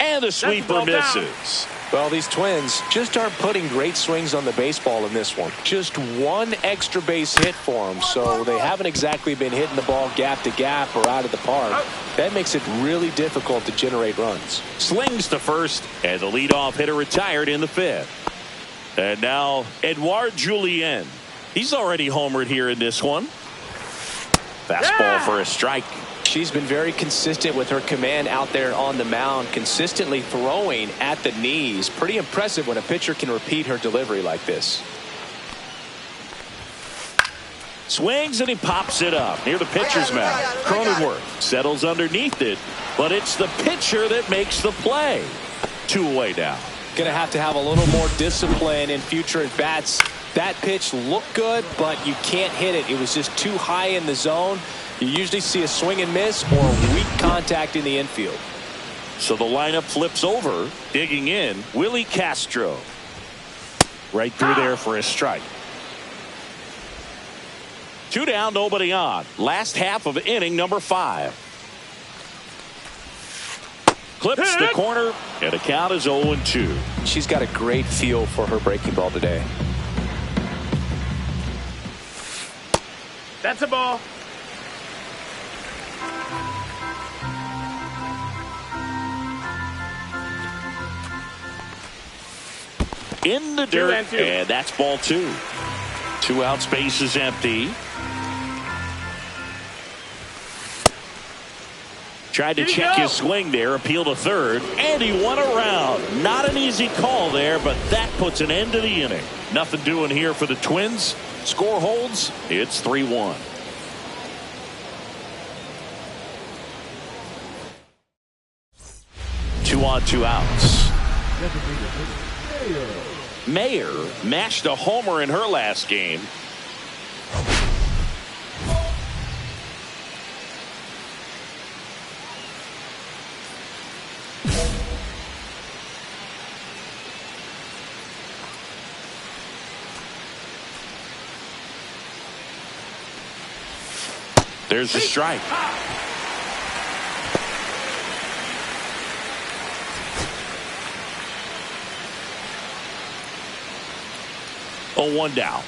And the sweeper misses. Well, these Twins just aren't putting great swings on the baseball in this one. Just one extra base hit for them, so they haven't exactly been hitting the ball gap to gap or out of the park. That makes it really difficult to generate runs. Slings to first, and the leadoff hitter retired in the fifth. And now Edouard Julien. He's already homered here in this one. Fastball for a strike. She's been very consistent with her command out there on the mound, consistently throwing at the knees. Pretty impressive when a pitcher can repeat her delivery like this. Swings and he pops it up near the pitcher's mound. Cronenworth settles underneath it, but it's the pitcher that makes the play. 2 away now. Going to have a little more discipline in future at bats. That pitch looked good, but you can't hit it. It was just too high in the zone. You usually see a swing and miss or weak contact in the infield. So the lineup flips over. Digging in, Willie Castro. Right through there for a strike. 2 down, nobody on. Last half of inning number 5. Clips the corner, and the count is 0-2. She's got a great feel for her breaking ball today. That's a ball. In the dirt, and that's ball 2. 2 outs, base is empty. Tried to check his swing there, appeal to third, and he won around. Not an easy call there, but that puts an end to the inning. Nothing doing here for the Twins. Score holds. It's 3-1. Two on, 2 outs. Mayer mashed a homer in her last game. There's a strike. 0-1 down.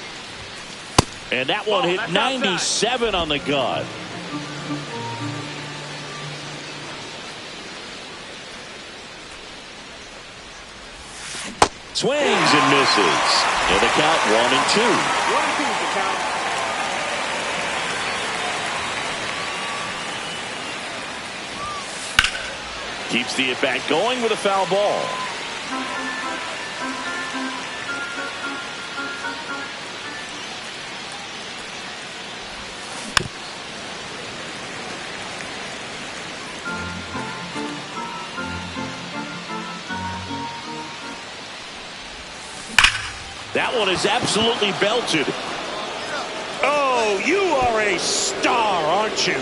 And that one hit 97 on the gun. Swings and misses. And the count 1-2. 1-2 is the count. Keeps the at-bat going with a foul ball. That one is absolutely belted. Oh, you are a star, aren't you?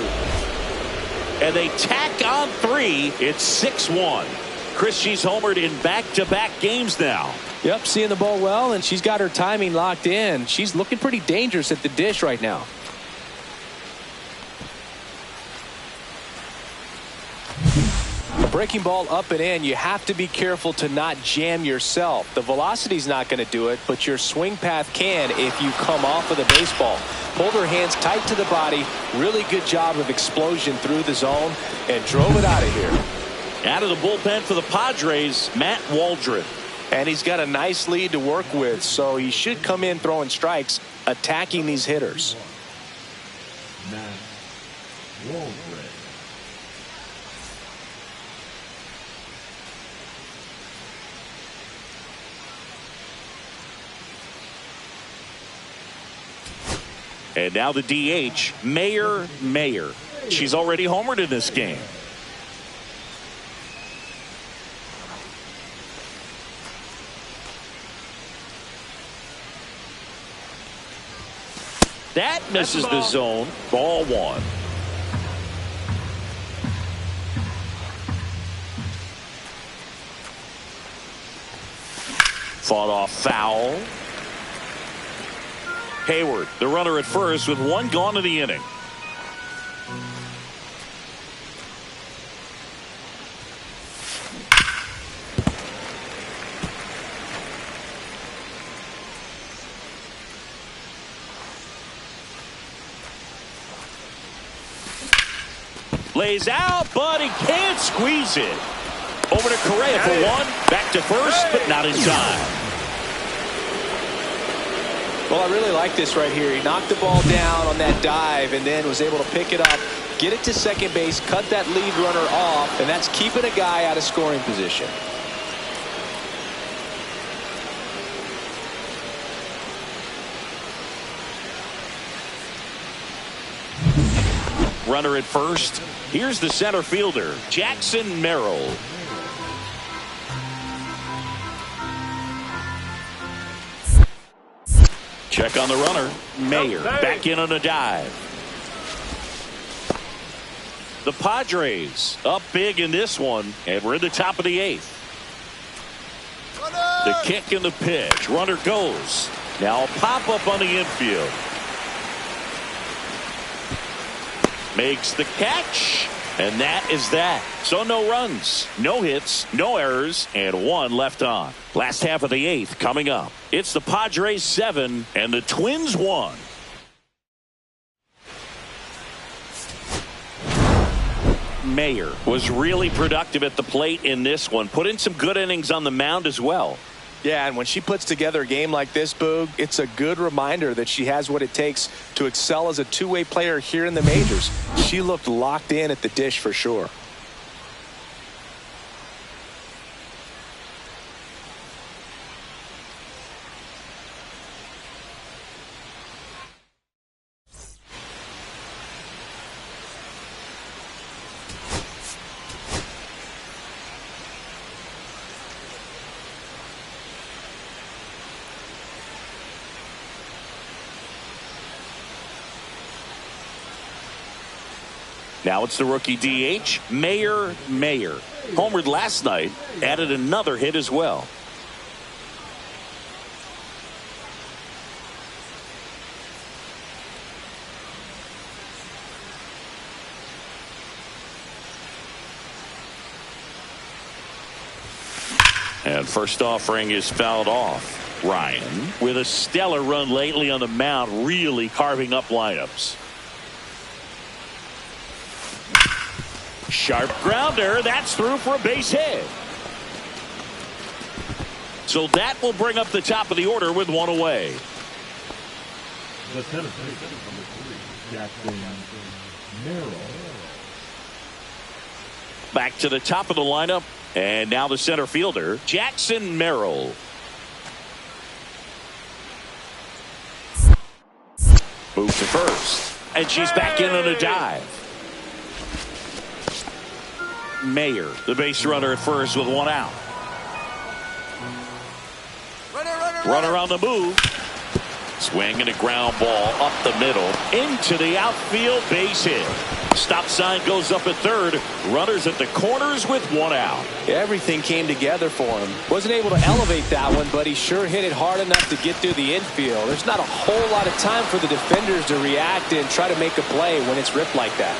And they tack on 3. It's 6-1. Chris, she's homered in back-to-back games now. Yep, seeing the ball well, and she's got her timing locked in. She's looking pretty dangerous at the dish right now. Breaking ball up and in, you have to be careful to not jam yourself. The velocity's not going to do it, but your swing path can if you come off of the baseball. Hold her hands tight to the body. Really good job of explosion through the zone and drove it out of here. Out of the bullpen for the Padres, Matt Waldron. And he's got a nice lead to work with, so he should come in throwing strikes, attacking these hitters. Matt Waldron. And now the DH, Mayer. She's already homered in this game. That misses the zone. Ball one. Fought off foul. Hayward, the runner at first with one gone in the inning. Lays out, but he can't squeeze it. Over to Correa for one. Back to first, but not in time. Well, I really like this right here. He knocked the ball down on that dive and then was able to pick it up, get it to second base, cut that lead runner off, and that's keeping a guy out of scoring position. Runner at first. Here's the center fielder, Jackson Merrill. Check on the runner. Mayer back in on a dive. The Padres up big in this one, and we're in the top of the eighth. The kick and the pitch. Runner goes. Now a pop up on the infield. Makes the catch, and that is that. So no runs, no hits, no errors, and one left on. Last half of the eighth coming up. It's the Padres 7 and the Twins 1. Mayer was really productive at the plate in this one. Put in some good innings on the mound as well. Yeah, and when she puts together a game like this, Boog, it's a good reminder that she has what it takes to excel as a two-way player here in the majors. She looked locked in at the dish for sure. Now it's the rookie DH, Mayer. Homered last night, added another hit as well. And first offering is fouled off. Ryan, with a stellar run lately on the mound, really carving up lineups. Sharp grounder. That's through for a base hit. So that will bring up the top of the order with one away. The center fielder, number 3, Jackson Merrill. Back to the top of the lineup. And now the center fielder, Jackson Merrill. Move to first. And she's back in on a dive. Mayer, the base runner at first with one out. Runner on the move. Swing and a ground ball up the middle into the outfield, base hit. Stop sign goes up at third. Runners at the corners with one out. Everything came together for him. Wasn't able to elevate that one, but he sure hit it hard enough to get through the infield. There's not a whole lot of time for the defenders to react and try to make a play when it's ripped like that.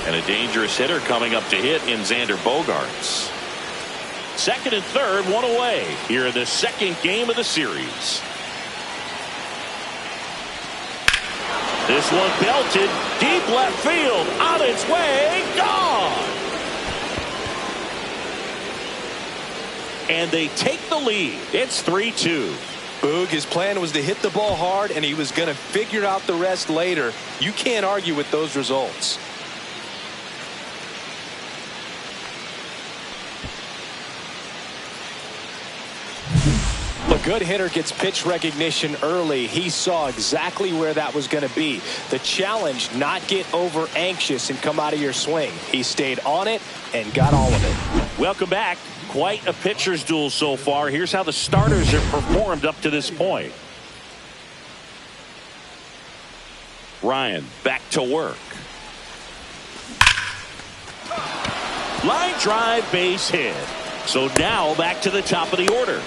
And a dangerous hitter coming up to hit in Xander Bogaerts. Second and third, one away here in the second game of the series. This one belted deep left field, on its way, gone. And they take the lead. It's 3-2. Boog, his plan was to hit the ball hard, and he was going to figure out the rest later. You can't argue with those results. A good hitter gets pitch recognition early. He saw exactly where that was going to be. The challenge, not get over anxious and come out of your swing. He stayed on it and got all of it. Welcome back. Quite a pitcher's duel so far. Here's how the starters have performed up to this point. Ryan back to work. Line drive, base hit. So now back to the top of the order.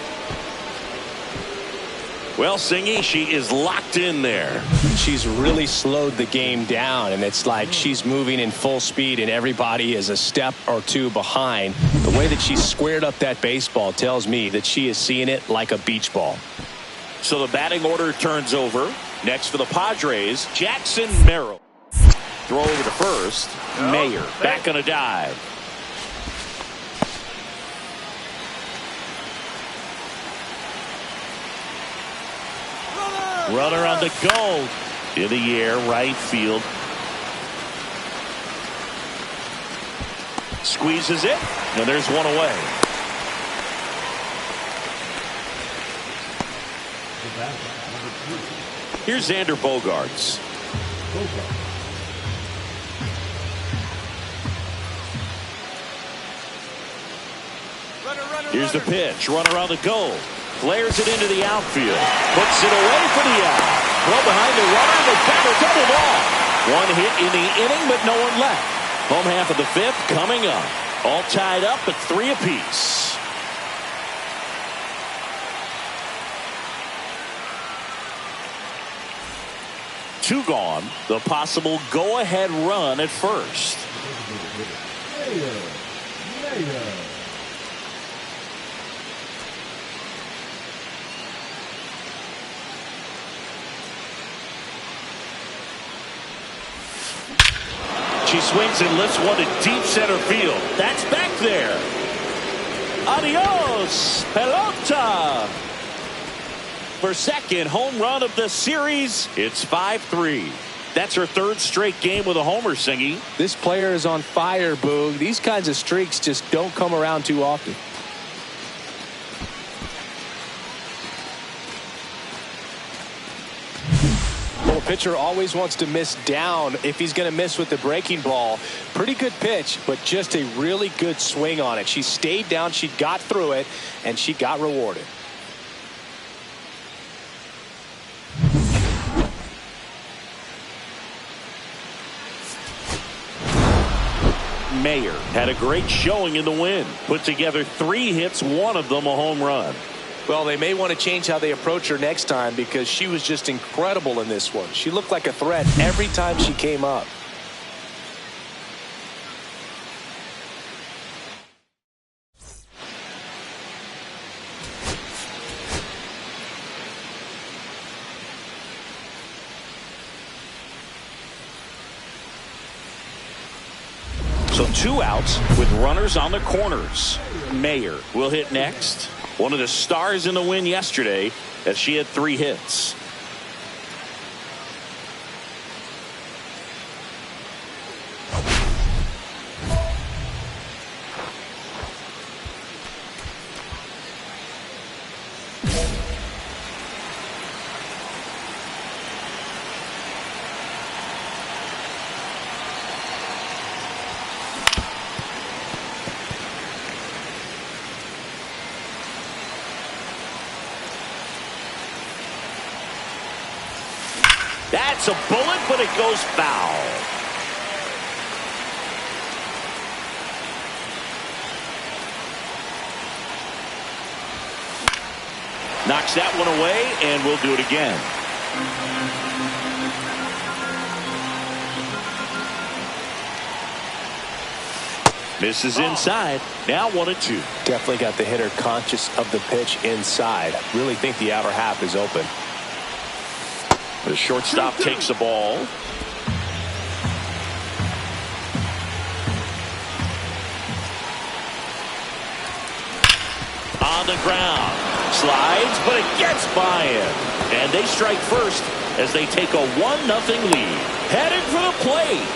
Well, Singy, she is locked in there. She's really slowed the game down, and it's like she's moving in full speed and everybody is a step or two behind. The way that she squared up that baseball tells me that she is seeing it like a beach ball. So the batting order turns over. Next for the Padres, Jackson Merrill. Throw over to first. Mayer back on a dive. Runner on the go. In the air, right field. Squeezes it, and there's one away. Here's Xander Bogaerts. Here's the pitch. Runner on the go. Flares it into the outfield. Puts it away for the out. Throw behind the runner. The batter double ball. One hit in the inning, but no one left. Home half of the fifth coming up. All tied up at 3 apiece. Two gone. The possible go-ahead run at first. She swings and lifts one to deep center field. That's back there. Adios, pelota. For second home run of the series, it's 5-3. That's her third straight game with a homer, Singy. This player is on fire, Boog. These kinds of streaks just don't come around too often. The pitcher always wants to miss down if he's going to miss with the breaking ball. Pretty good pitch, but just a really good swing on it. She stayed down, she got through it, and she got rewarded. Mayer had a great showing in the win. Put together 3 hits, one of them a home run. Well, they may want to change how they approach her next time because she was just incredible in this one. She looked like a threat every time she came up. So 2 outs with runners on the corners. Mayer will hit next. One of the stars in the win yesterday as she had 3 hits. That's a bullet, but it goes foul. Knocks that one away, and we'll do it again. Misses inside. Now 1-2. Definitely got the hitter conscious of the pitch inside. Really think the outer half is open. The shortstop takes the ball. On the ground. Slides, but it gets by him. And they strike first as they take a 1-0 lead. Headed for the plate.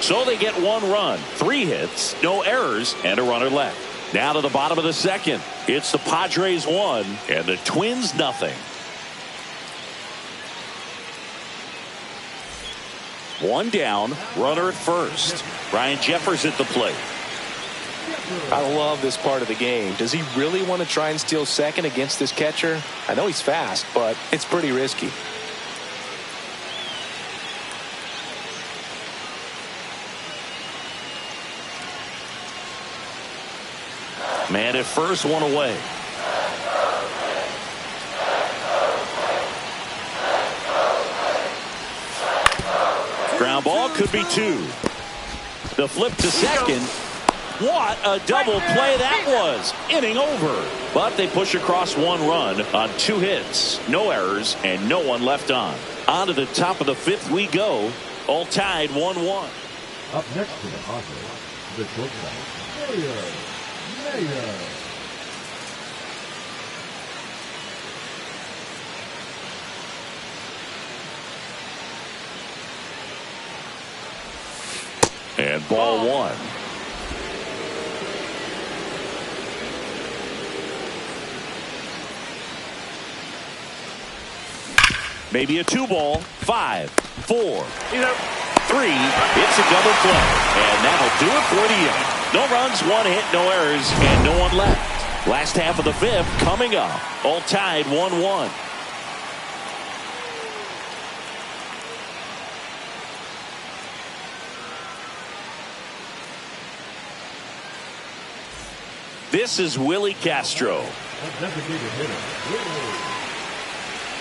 So they get 1 run, 3 hits, no errors, and a runner left. Now to the bottom of the second. It's the Padres 1 and the Twins 0. One down, runner at first. Ryan Jeffers at the plate. I love this part of the game. Does he really want to try and steal second against this catcher? I know he's fast, but it's pretty risky. Man at first, 1 away. Ground ball could be 2. The flip to second. What a double play that was. Inning over. But they push across 1 run on 2 hits. No errors and no one left on. On to the top of the 5th we go. All tied 1-1. Up next to the Padres, the shortstop, Mayor. And ball 1. Maybe a 2-ball. 5, 4, 3. It's a double play. And that'll do it for the inning. No runs, 1 hit, no errors, and no one left. Last half of the 5th coming up. All tied 1-1. This is Willie Castro. A designated hitter, Willie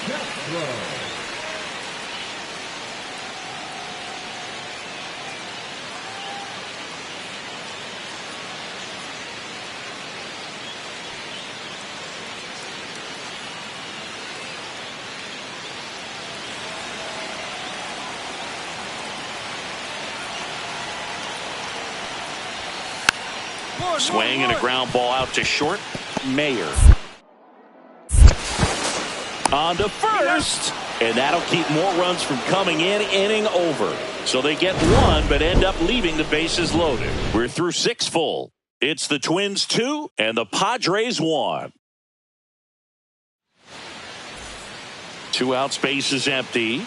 Castro. Swing and a ground ball out to short. Mayer. On to first. And that'll keep more runs from coming in. Inning over. So they get 1 but end up leaving the bases loaded. We're through 6 full. It's the Twins 2 and the Padres 1. 2 out, space is empty.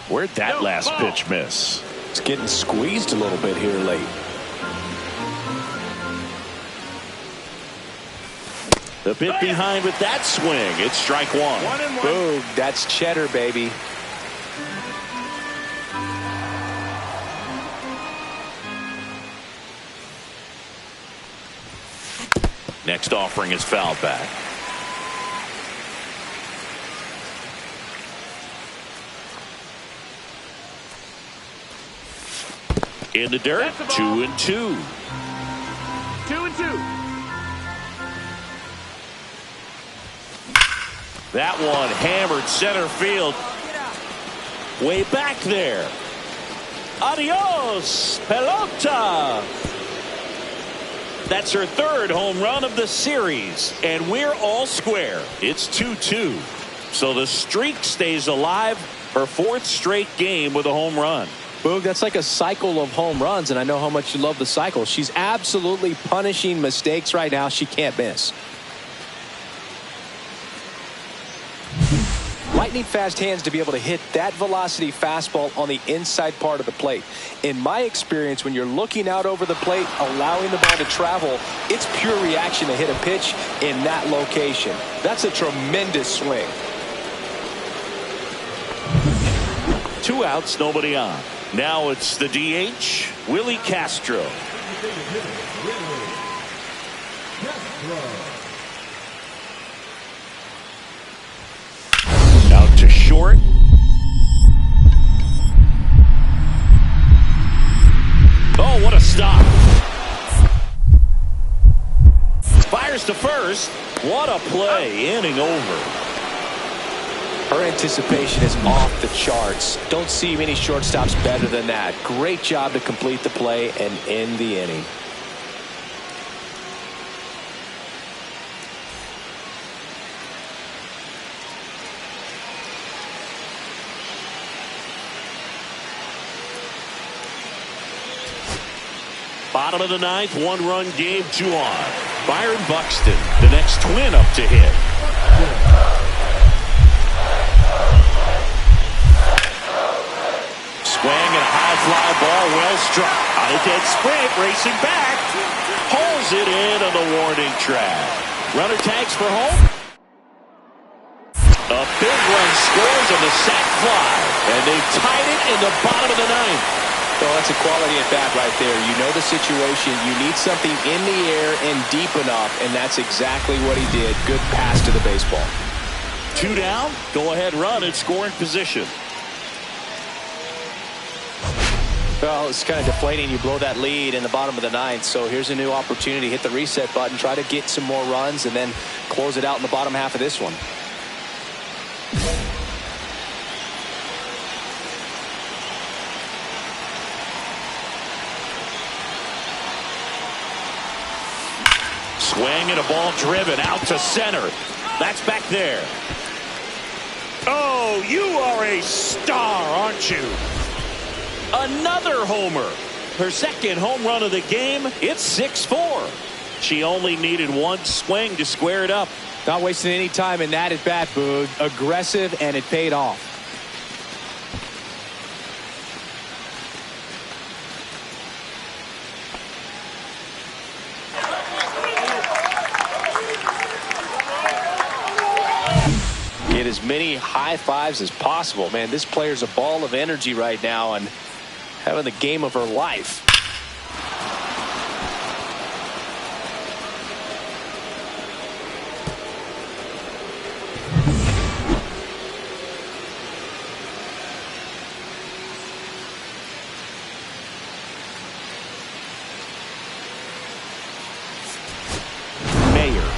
Where'd that last pitch miss? It's getting squeezed a little bit here late. The bit behind with that swing. It's strike 1. 1-1. Boom, that's cheddar, baby. Next offering is fouled back. In the dirt, 2-2. 2-2. That one hammered center field. Way back there. Adios, pelota. That's her 3rd home run of the series, and we're all square. It's 2-2. So the streak stays alive. Her 4th straight game with a home run. Boog, that's like a cycle of home runs, and I know how much you love the cycle. She's absolutely punishing mistakes right now. She can't miss. Lightning fast hands to be able to hit that velocity fastball on the inside part of the plate. In my experience, when you're looking out over the plate, allowing the ball to travel, it's pure reaction to hit a pitch in that location. That's a tremendous swing. 2 outs, nobody on. Now it's the DH, Willie Castro. Out to short. Oh, what a stop. Fires to first. What a play. Inning over. Her anticipation is off the charts. Don't see many shortstops better than that. Great job to complete the play and end the inning. Bottom of the ninth, one-run game, 2 on. Byron Buxton, the next twin up to hit. Swing and a high fly ball, well struck. On a dead sprint, racing back. Pulls it in on the warning track. Runner tags for home. A big run scores on the sac fly. And they've tied it in the bottom of the ninth. Well, that's a quality at bat right there. You know the situation. You need something in the air and deep enough, and that's exactly what he did. Good pass to the baseball. 2 down, go ahead run in scoring position. Well, it's kind of deflating. You blow that lead in the bottom of the ninth, so here's a new opportunity. Hit the reset button, try to get some more runs, and then close it out in the bottom half of this one. Swing and a ball driven out to center. That's back there. Oh, you are a star, aren't you? Another homer. Her second home run of the game. It's 6-4. She only needed one swing to square it up. Not wasting any time in that at bat, Boog. Aggressive, and it paid off. Get as many high fives as possible. Man, this player's a ball of energy right now and having the game of her life.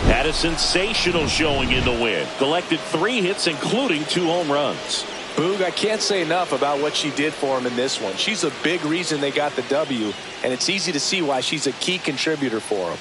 Had a sensational showing in the win. Collected 3 hits, including 2 home runs. Boog, I can't say enough about what she did for him in this one. She's a big reason they got the W, and it's easy to see why she's a key contributor for them.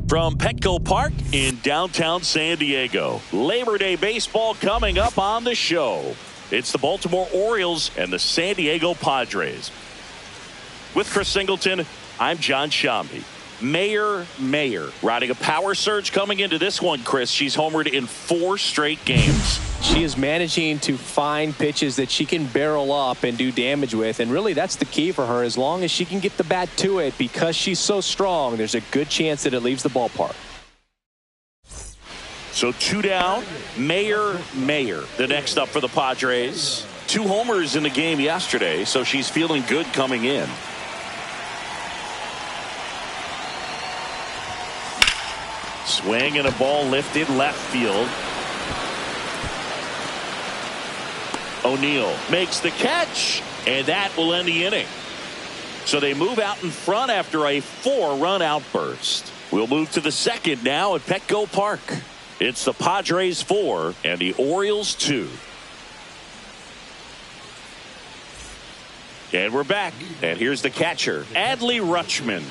From Petco Park in downtown San Diego, Labor Day baseball coming up on the show. It's the Baltimore Orioles and the San Diego Padres. With Chris Singleton, I'm John Shambi. Mayer riding a power surge coming into this one, Chris. She's homered in 4 straight games. She is managing to find pitches that she can barrel up and do damage with, and really that's the key for her. As long as she can get the bat to it, because she's so strong, there's a good chance that it leaves the ballpark. So 2 down. Mayer, the next up for the Padres. 2 homers in the game yesterday, so she's feeling good coming in. Swing and a ball lifted left field. O'Neill makes the catch, and that will end the inning. So they move out in front after a 4-run outburst. We'll move to the second now at Petco Park. It's the Padres 4 and the Orioles 2. And we're back. And here's the catcher, Adley Rutschman.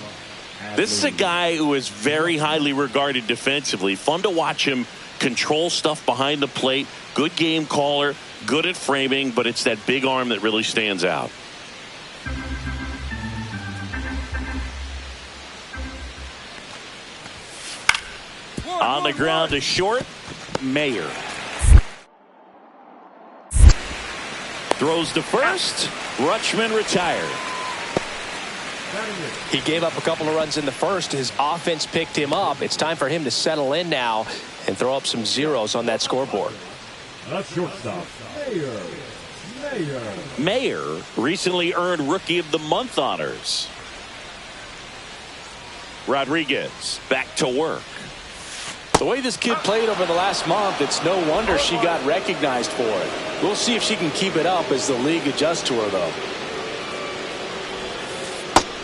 This is a guy who is very highly regarded defensively. Fun to watch him control stuff behind the plate. Good game caller, good at framing, but it's that big arm that really stands out. On the ground to short, Mayer. Throws to first, Rutschman retired. He gave up a couple of runs in the first. His offense picked him up. It's time for him to settle in now and throw up some zeros on that scoreboard. That's shortstop, Mayer recently earned Rookie of the Month honors. Rodriguez back to work. The way this kid played over the last month, it's no wonder she got recognized for it. We'll see if she can keep it up as the league adjusts to her, though.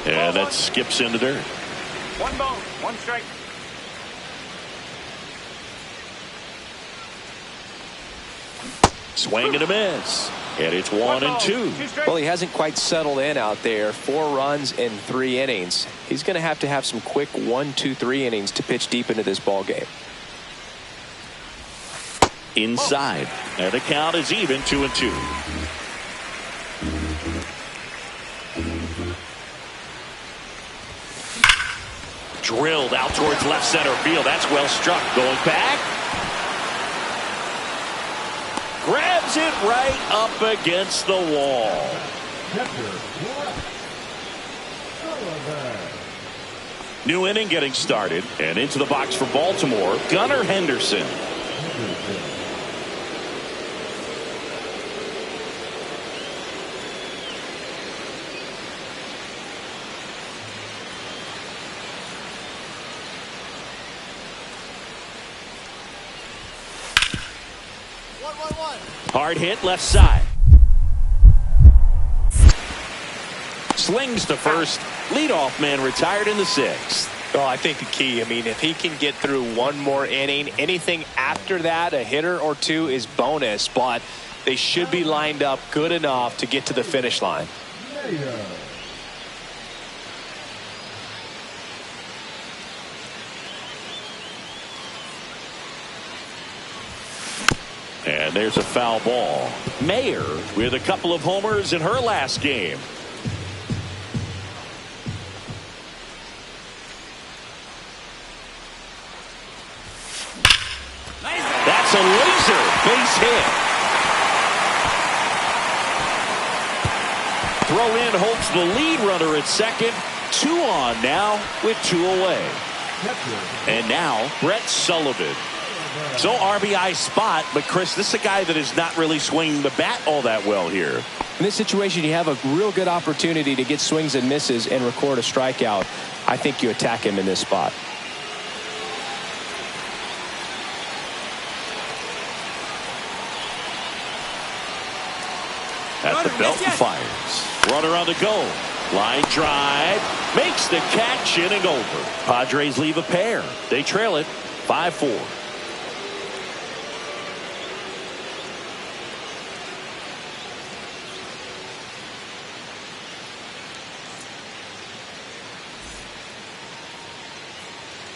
And that skips into there. 1 ball, 1 strike. Swing and a miss. And it's 1 and 2. Well, he hasn't quite settled in out there. 4 runs in 3 innings. He's going to have some quick 1, 2, 3 innings to pitch deep into this ball game. Inside. And the count is even, 2 and 2. Drilled out towards left center field. That's well struck. Going back. Grabs it right up against the wall. New inning getting started. And into the box for Baltimore, Gunnar Henderson. Hard hit left side. Slings to first. Leadoff man retired in the 6th. Well, I think the key, if he can get through 1 more inning, anything after that, a hitter or 2 is bonus, but they should be lined up good enough to get to the finish line. And there's a foul ball. Mayer with a couple of homers in her last game. That's a laser base hit. Throw in holds the lead runner at second. 2 on now with 2 away. And now Brett Sullivan. So RBI spot, but Chris, this is a guy that is not really swinging the bat all that well here. In this situation, you have a real good opportunity to get swings and misses and record a strikeout. I think you attack him in this spot. At the belt and fires. Runner on the go. Line drive. Makes the catch, inning over. Padres leave a pair. They trail it 5-4.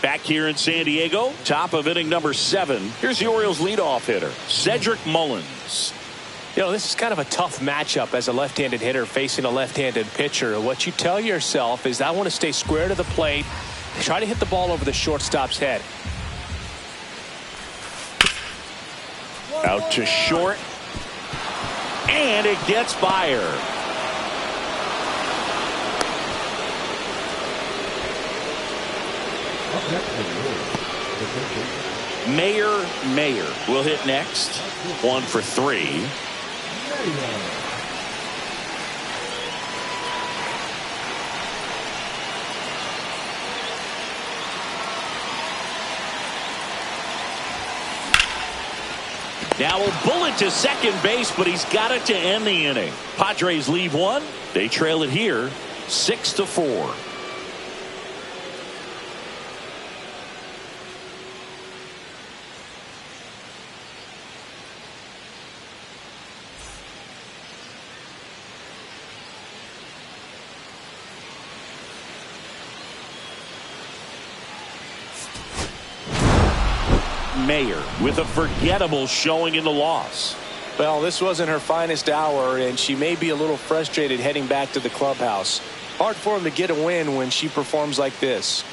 Back here in San Diego, top of inning number 7. Here's the Orioles leadoff hitter, Cedric Mullins. You know, this is kind of a tough matchup as a left-handed hitter facing a left-handed pitcher. What you tell yourself is, I want to stay square to the plate, try to hit the ball over the shortstop's head. Out to short, and it gets by her. Mayer will hit next. 1 for 3. Now a bullet to second base, but he's got it to end the inning. Padres leave 1. They trail it here 6-4. Mayer with a forgettable showing in the loss. Well, this wasn't her finest hour, and she may be a little frustrated heading back to the clubhouse. Hard for him to get a win when she performs like this.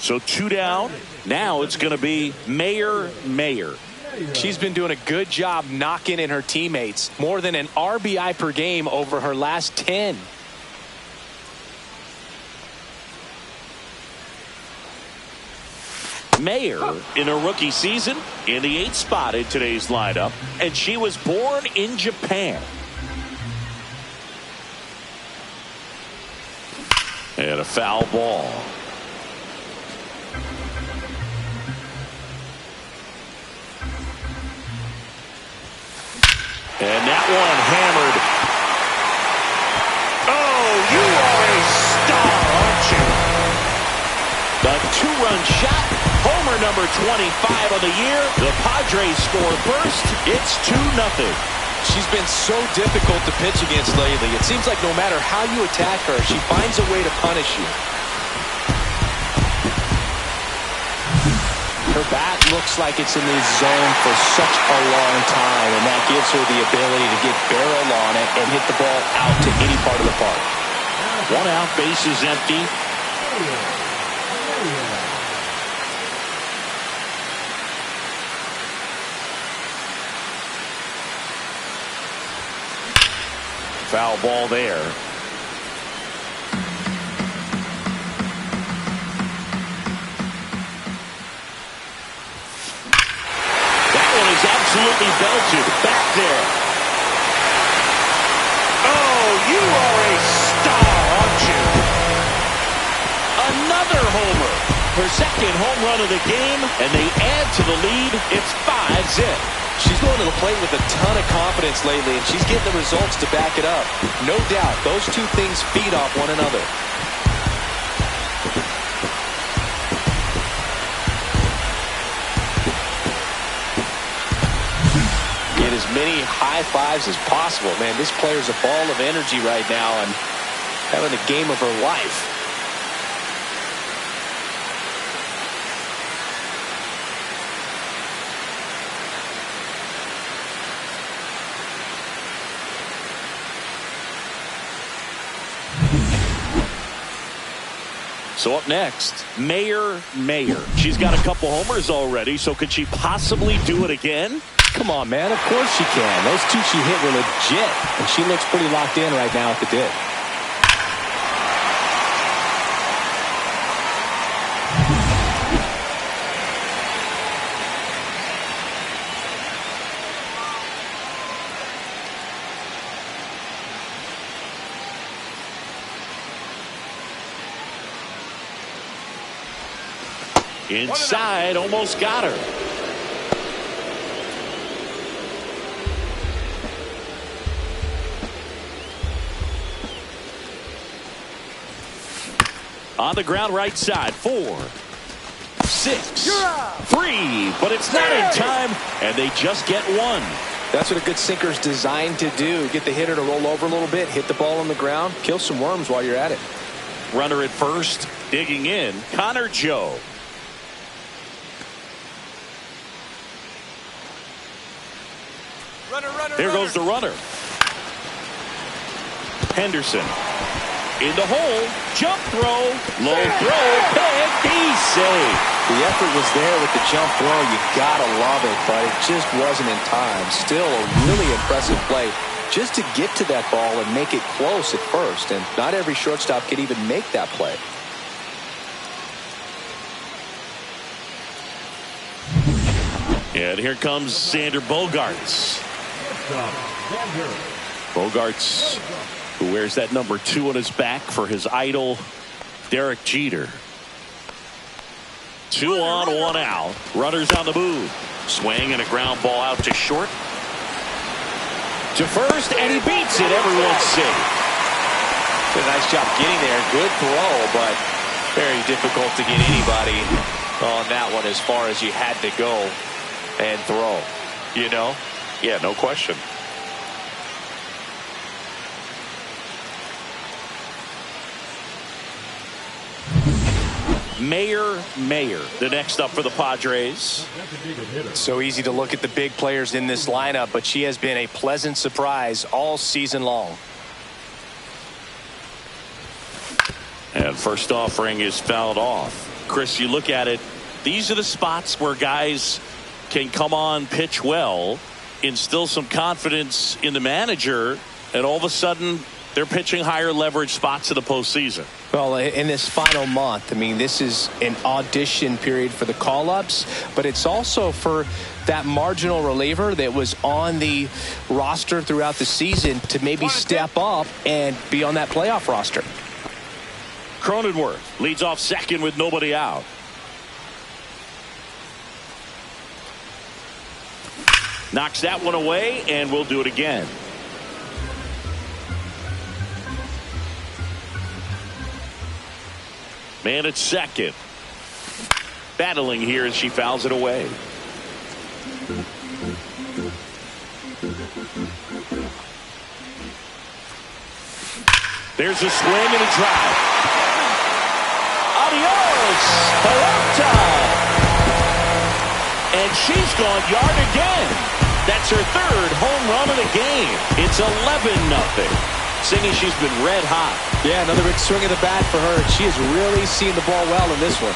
So 2 down. Now it's going to be Mayer. She's been doing a good job knocking in her teammates. More than an RBI per game over her last 10. Mayer in a rookie season in the 8th spot in today's lineup, and she was born in Japan. And a foul ball. And that one hammered. Oh, you are a star, aren't you? The 2-run shot, homer number 25 of the year. The Padres score first. It's 2-0. She's been so difficult to pitch against lately. It seems like no matter how you attack her, she finds a way to punish you. Her bat looks like it's in the zone for such a long time, and that gives her the ability to get barrel on it and hit the ball out to any part of the park. 1 out, base is empty. Foul ball there. Absolutely belted back there. Oh, you are a star, aren't you? Another homer. Her second home run of the game, and they add to the lead. It's 5-zip. She's going to the plate with a ton of confidence lately, and she's getting the results to back it up. No doubt, those two things feed off one another. As many high fives as possible. Man, this player's a ball of energy right now and having the game of her life. So up next, Mayer. She's got a couple homers already, so could she possibly do it again? Come on, man. Of course she can. Those two she hit were legit, and she looks pretty locked in right now at the dip. Inside, almost got her. On the ground right side. 4, 6, 3. But it's not in time, and they just get one. That's what a good sinker is designed to do. Get the hitter to roll over a little bit, hit the ball on the ground, kill some worms while you're at it. Runner at first, digging in, Connor Joe. There goes the runner. Henderson in the hole, jump throw, low throw, pick, he's safe. The effort was there with the jump throw. You gotta love it, but it just wasn't in time. Still a really impressive play just to get to that ball and make it close at first. And not every shortstop can even make that play. And here comes Xander Bogaerts. Bogaerts, who wears that number 2 on his back for his idol, Derek Jeter. 2 on, 1 out. Runners on the move. Swing and a ground ball out to short. To first, and he beats it. Everyone's safe. Did a nice job getting there. Good throw, but very difficult to get anybody on that one as far as you had to go and throw. You know? Yeah, no question. Mayer, the next up for the Padres. So easy to look at the big players in this lineup, but she has been a pleasant surprise all season long. And first offering is fouled off. Chris, you look at it, these are the spots where guys can come on, pitch well, instill some confidence in the manager, and all of a sudden they're pitching higher leverage spots in the postseason. Well, in this final month, I mean, this is an audition period for the call-ups, but it's also for that marginal reliever that was on the roster throughout the season to maybe step up and be on that playoff roster. Cronenworth leads off second with nobody out. Knocks that one away, and we'll do it again. Man at second. Battling here as she fouls it away. There's a swing and a drive. Adios, Peralta. And she's gone yard again. That's her 3rd home run of the game. It's 11-0. Singing she's been red hot. Yeah, another big swing of the bat for her. She has really seen the ball well in this one.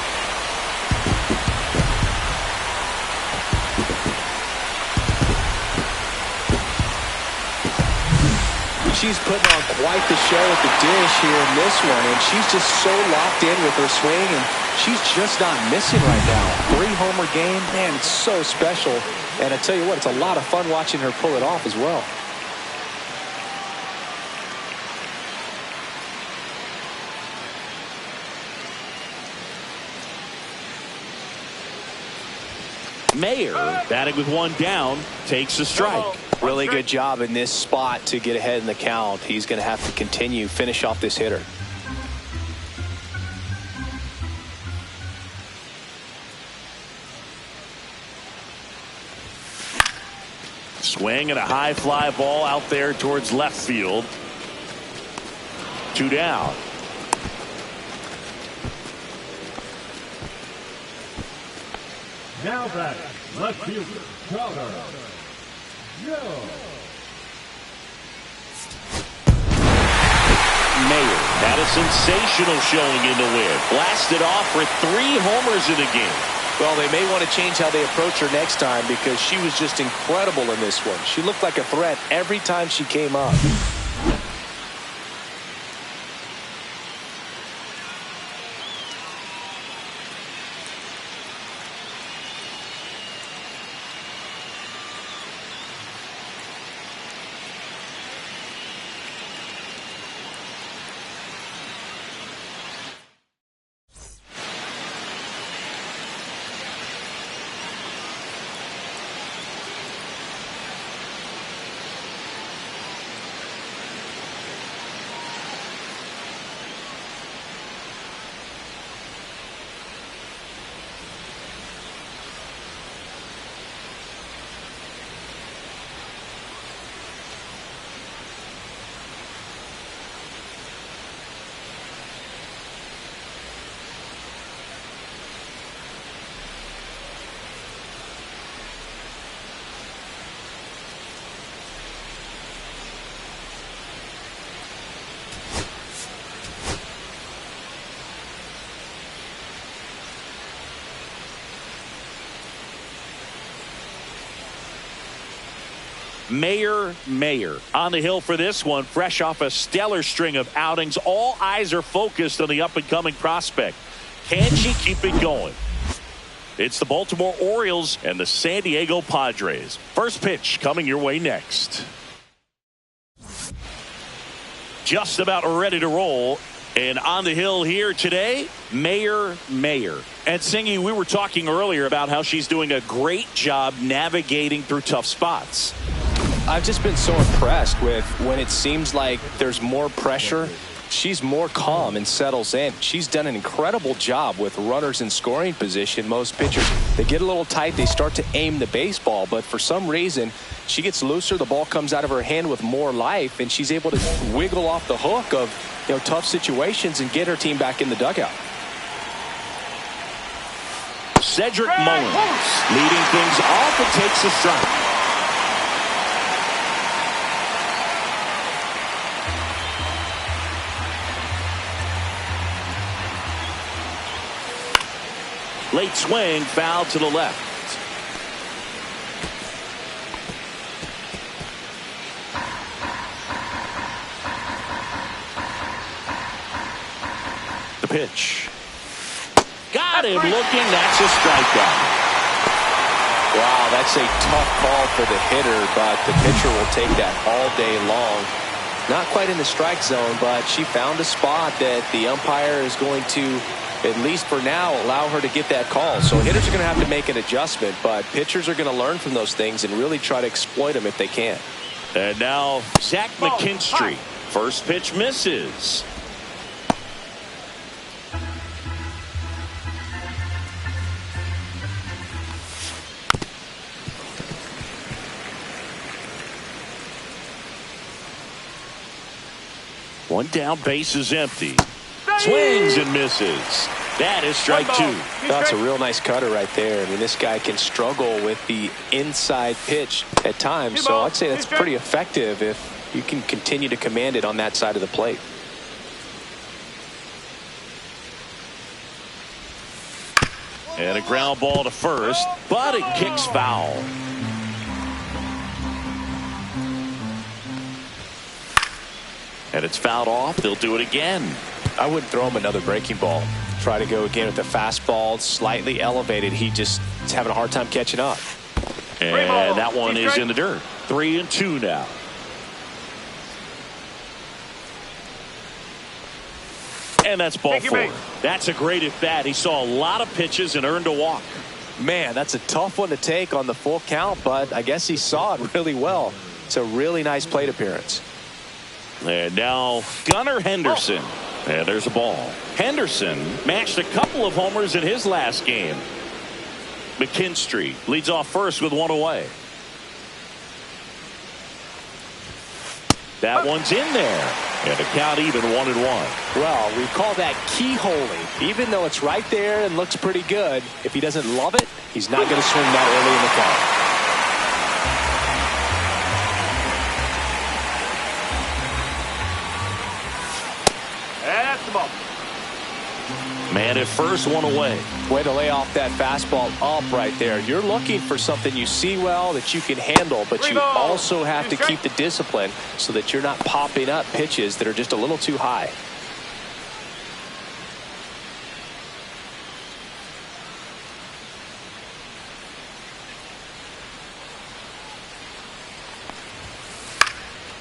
She's putting on quite the show at the dish here in this one, and she's just so locked in with her swing, and she's just not missing right now. 3-homer game, man, it's so special. And I tell you what, it's a lot of fun watching her pull it off as well. Mayer, batting with 1 down, takes a strike. Really good job in this spot to get ahead in the count. He's going to have to continue, finish off this hitter. Swing and a high fly ball out there towards left field. 2 down. Now back, left fielder, Connor Joe. Mayer had a sensational showing in the win. Blasted off for 3 homers in the game. Well, they may want to change how they approach her next time because she was just incredible in this one. She looked like a threat every time she came up. Mayor on the hill for this one, fresh off a stellar string of outings. All eyes are focused on the up-and-coming prospect. Can she keep it going? It's the Baltimore Orioles and the San Diego Padres. First pitch coming your way next. Just about ready to roll. And on the hill here today, Mayor. And Singy, we were talking earlier about how she's doing a great job navigating through tough spots. I've just been so impressed with when it seems like there's more pressure, she's more calm and settles in. She's done an incredible job with runners in scoring position. Most pitchers, they get a little tight, they start to aim the baseball, but for some reason, she gets looser, the ball comes out of her hand with more life, and she's able to wiggle off the hook of tough situations and get her team back in the dugout. Cedric Mullins leading things off and takes a strike. Late swing, foul to the left. The pitch. Got him looking. That's a strikeout. Wow, that's a tough call for the hitter, but the pitcher will take that all day long. Not quite in the strike zone, but she found a spot that the umpire is going to, at least for now, allow her to get that call. So hitters are going to have to make an adjustment, but pitchers are going to learn from those things and really try to exploit them if they can. And now Zach McKinstry. First pitch misses. One down, base is empty. Swings and misses. That is strike two. That's a real nice cutter right there. I mean, this guy can struggle with the inside pitch at times, so I'd say that's pretty effective if you can continue to command it on that side of the plate. And a ground ball to first, but it kicks foul. And it's fouled off. They'll do it again. I wouldn't throw him another breaking ball. Try to go again with the fastball, slightly elevated. He just is having a hard time catching up. And that one is in the dirt. 3-2 now. And that's ball four. That's a great at bat. He saw a lot of pitches and earned a walk. Man, that's a tough one to take on the full count, but I guess he saw it really well. It's a really nice plate appearance. And now Gunnar Henderson. And there's a ball. Henderson matched a couple of homers in his last game. McKinstry leads off first with one away. That one's in there. And the count even 1-1. Well, we call that keyholing. Even though it's right there and looks pretty good, if he doesn't love it, he's not going to swing that early in the count. Man at first, one away. Way to lay off that fastball up right there. You're looking for something you see well that you can handle, but you also have to keep the discipline so that you're not popping up pitches that are just a little too high.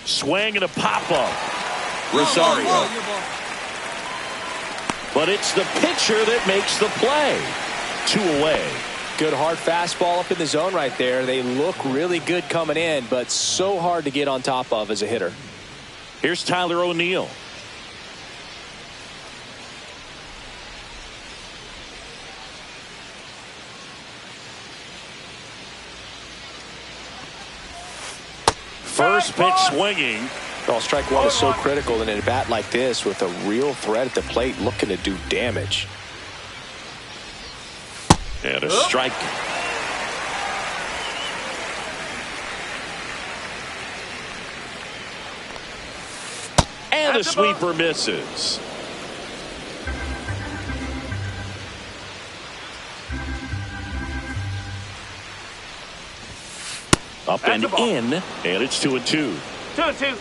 Swing and a pop-up. Rosario. But it's the pitcher that makes the play. 2 away. Good hard fastball up in the zone right there. They look really good coming in, but so hard to get on top of as a hitter. Here's Tyler O'Neill. First pitch swinging. Well, strike one is so critical in a bat like this with a real threat at the plate looking to do damage. And a strike. And the sweeper misses. Up and in, and it's 2-2. 2-2.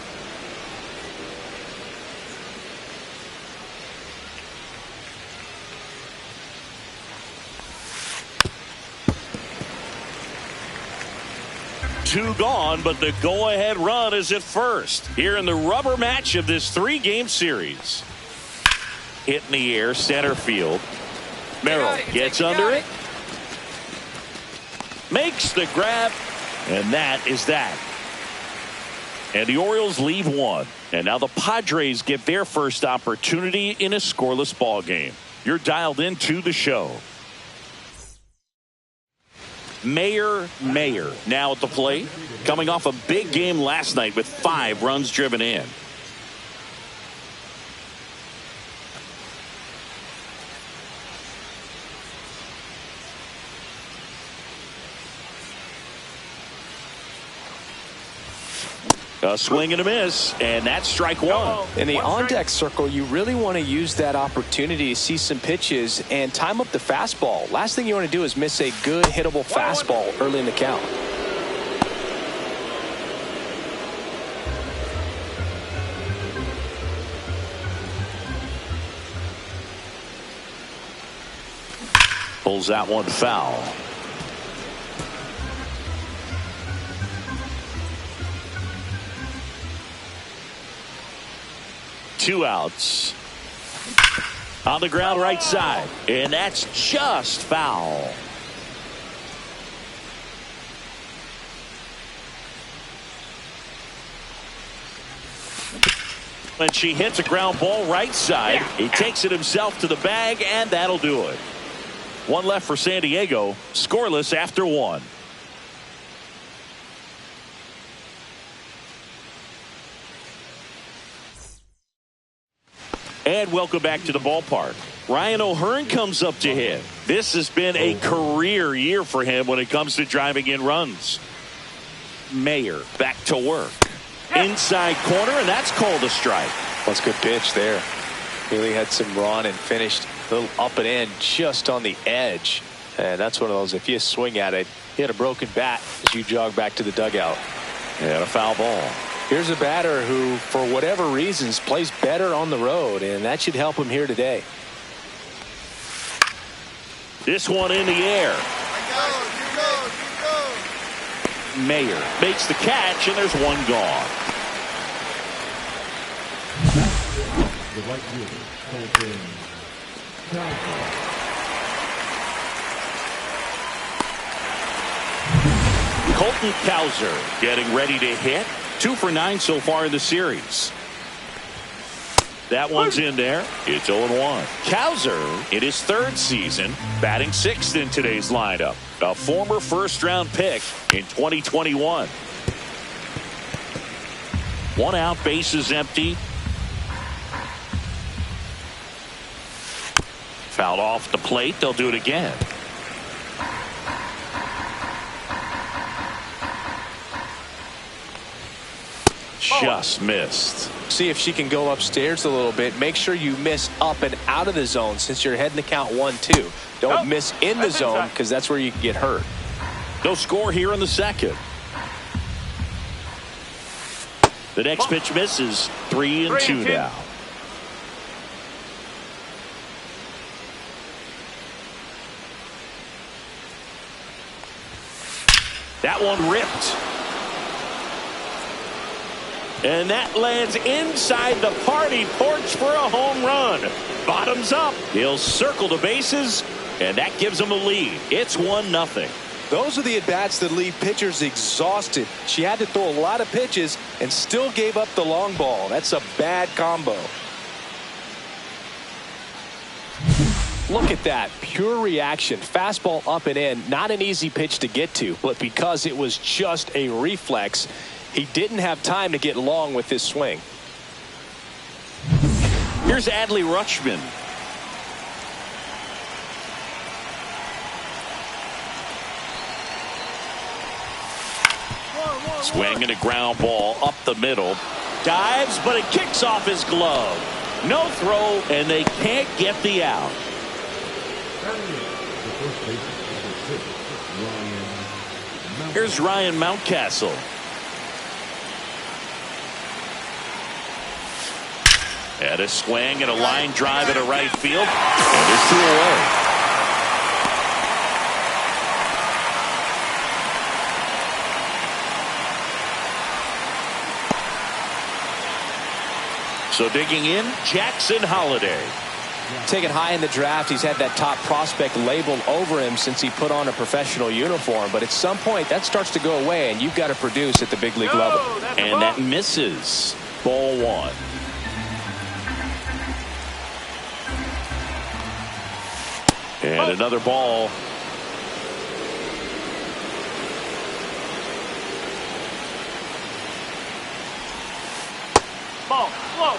Two gone, but the go-ahead run is at first. Here in the rubber match of this 3-game series. Hit in the air, center field. Merrill gets under it. Makes the grab, and that is that. And the Orioles leave one. And now the Padres get their first opportunity in a scoreless ball game. You're dialed into the show. Mayer now at the plate, coming off a big game last night with 5 runs driven in. A swing and a miss, and that's strike one. In the on-deck circle, you really want to use that opportunity to see some pitches and time up the fastball. Last thing you want to do is miss a good hittable fastball early in the count. Pulls that one foul. Two outs. On the ground right side. And that's just foul. And she hits a ground ball right side. He takes it himself to the bag, and that'll do it. One left for San Diego. Scoreless after one. And welcome back to the ballpark. Ryan O'Hearn comes up to hit. This has been a career year for him when it comes to driving in runs. Mayer back to work. Inside corner, and that's called a strike. That's a good pitch there. Really had some run and finished a little up and in just on the edge. And that's one of those, if you swing at it, you hit a broken bat as you jog back to the dugout. And a foul ball. Here's a batter who, for whatever reasons, plays better on the road, and that should help him here today. This one in the air. Mayer makes the catch, and there's one gone. The right fielder, Colton Cowser getting ready to hit. 2 for 9 so far in the series. That one's in there. It's 0-1. Cowser in his 3rd season, batting 6th in today's lineup. A former first-round pick in 2021. 1 out, bases empty. Fouled off the plate. They'll do it again. Just missed. See if she can go upstairs a little bit. Make sure you miss up and out of the zone since you're heading to count 1-2. Don't miss in the zone because that's where you can get hurt. No score here in the 2nd. The next pitch misses. 3-2 now. That one ripped. And that lands inside the party porch for a home run. Bottoms up. He'll circle the bases, and that gives him a lead. It's 1-0. Those are the at-bats that leave pitchers exhausted. She had to throw a lot of pitches and still gave up the long ball. That's a bad combo. Look at that. Pure reaction. Fastball up and in. Not an easy pitch to get to, but because it was just a reflex, he didn't have time to get long with this swing. Here's Adley Rutschman. Swinging a ground ball up the middle. Dives, but it kicks off his glove. No throw, and they can't get the out. The first baseman, number 6, Here's Ryan Mountcastle. And a swing and a line drive into right field. And there's 2 away. So digging in, Jackson Holliday. Taken high in the draft, he's had that top prospect labeled over him since he put on a professional uniform. But at some point, that starts to go away, and you've got to produce at the big league level. And that misses. Ball 1. And another ball. Ball, slow.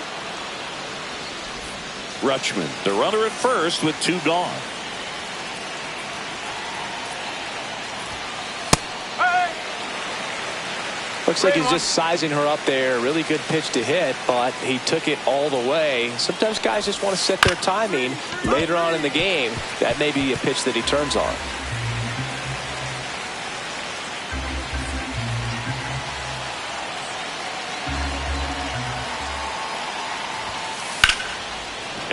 Rutschman, the runner at first with 2 gone. Hey! Looks like he's just sizing her up there. Really good pitch to hit, but he took it all the way. Sometimes guys just want to set their timing later on in the game. That may be a pitch that he turns on.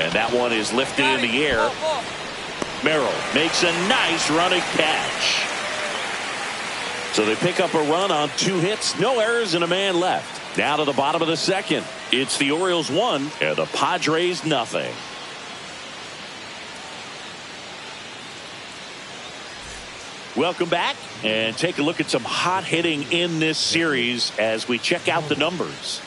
And that one is lifted in the air. Merrill makes a nice running catch. So they pick up a run on 2 hits, no errors, and a man left. Now to the bottom of the 2nd. It's the Orioles 1 and the Padres nothing. Welcome back, and take a look at some hot hitting in this series as we check out the numbers.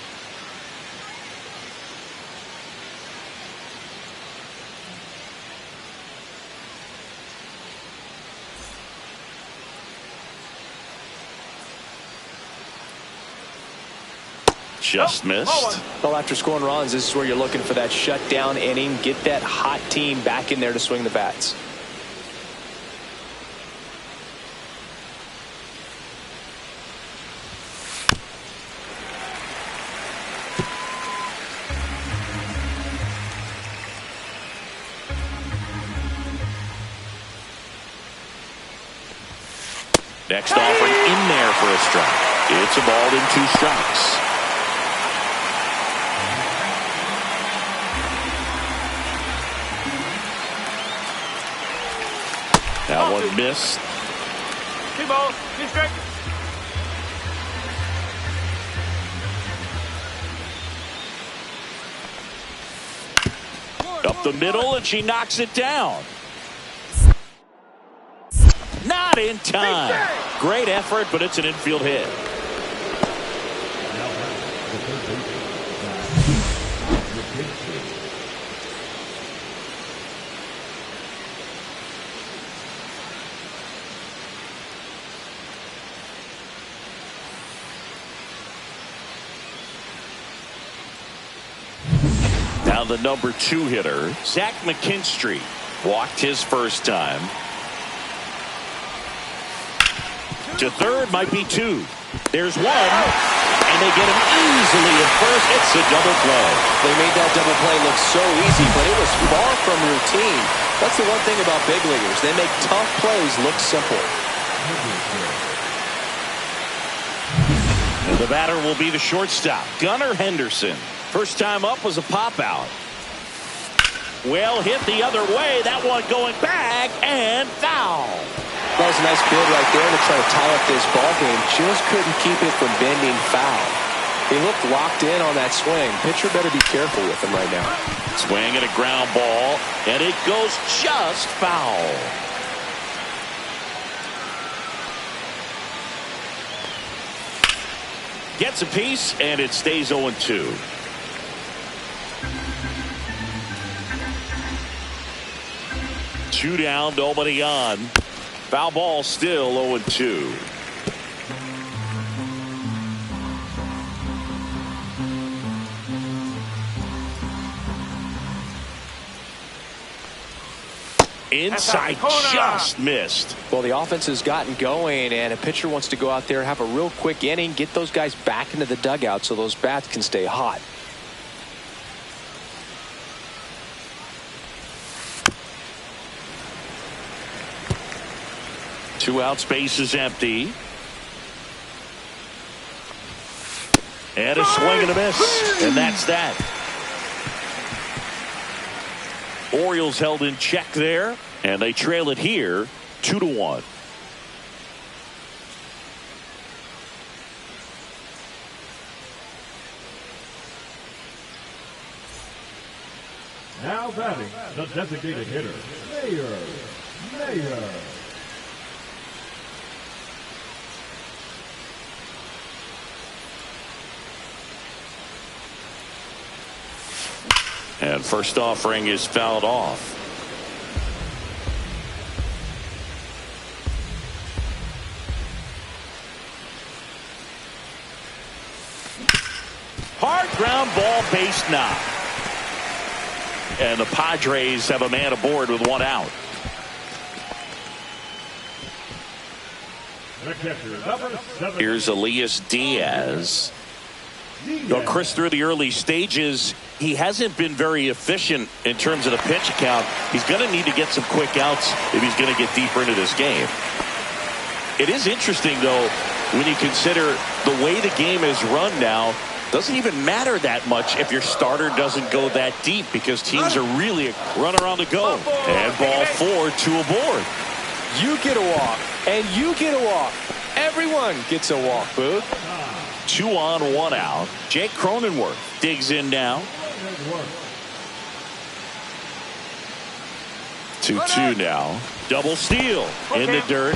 Just missed. Well, after scoring runs, this is where you're looking for that shutdown inning. Get that hot team back in there to swing the bats. Next offering in there for a strike. It's a ball in 2 strikes. That one missed. 2 balls, 2 strikes. Up the middle, and she knocks it down. Not in time. Great effort, but it's an infield hit. Now the number 2 hitter, Zach McKinstry, walked his first time. To third might be 2. There's 1, and they get him easily at first. It's a double play. They made that double play look so easy, but it was far from routine. That's the one thing about big leaguers. They make tough plays look simple. And the batter will be the shortstop, Gunnar Henderson. First time up was a pop out. Well hit the other way. That one going back and foul. That was a nice bid right there to try to tie up this ball game. Just couldn't keep it from bending foul. He looked locked in on that swing. Pitcher better be careful with him right now. Swing and a ground ball, and it goes just foul. Gets a piece, and it stays 0-2. Two down, nobody on. Foul ball still 0-2. Inside, just missed. Well, the offense has gotten going, and a pitcher wants to go out there, have a real quick inning, get those guys back into the dugout so those bats can stay hot. Two out, space is empty. And a swing and a miss. And that's that. Orioles held in check there. And they trail it here 2-1. Now batting, the designated hitter, Mayer. And first offering is fouled off. Hard ground ball, base knock. And the Padres have a man aboard with one out. Here's Elias Diaz. Now, Chris, through the early stages, he hasn't been very efficient in terms of the pitch count. He's going to need to get some quick outs if he's going to get deeper into this game. It is interesting, though, when you consider the way the game is run now. Doesn't even matter that much if your starter doesn't go that deep because teams are really a runner on the go. And ball 4, 2 aboard. You get a walk, and you get a walk. Everyone gets a walk, Boog. 2 on, 1 out. Jake Cronenworth digs in now. 2-2 now. Double steal in the dirt.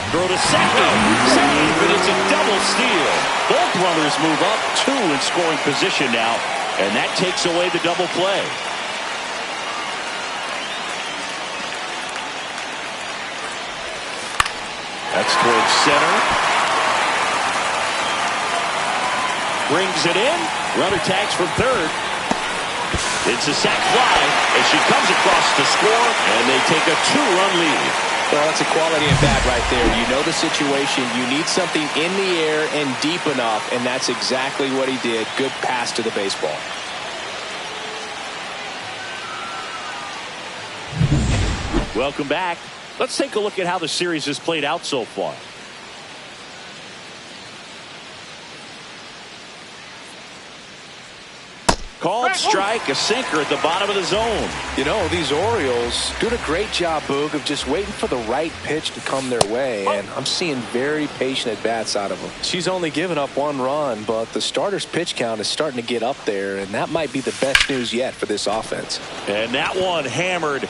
Throw to second. Save, but it's a double steal. Both runners move up 2 in scoring position now, and that takes away the double play. That's towards center. Brings it in. Runner tags from third. It's a sac fly as she comes across to score, and they take a 2-run lead. Well, that's a quality at bat right there. You know the situation. You need something in the air and deep enough, and that's exactly what he did. Good pass to the baseball. Welcome back. Let's take a look at how the series has played out so far. Called strike, a sinker at the bottom of the zone. You know, these Orioles doing a great job, Boog, of just waiting for the right pitch to come their way, and I'm seeing very patient at-bats out of them. She's only given up 1 run, but the starter's pitch count is starting to get up there, and that might be the best news yet for this offense. And that one hammered.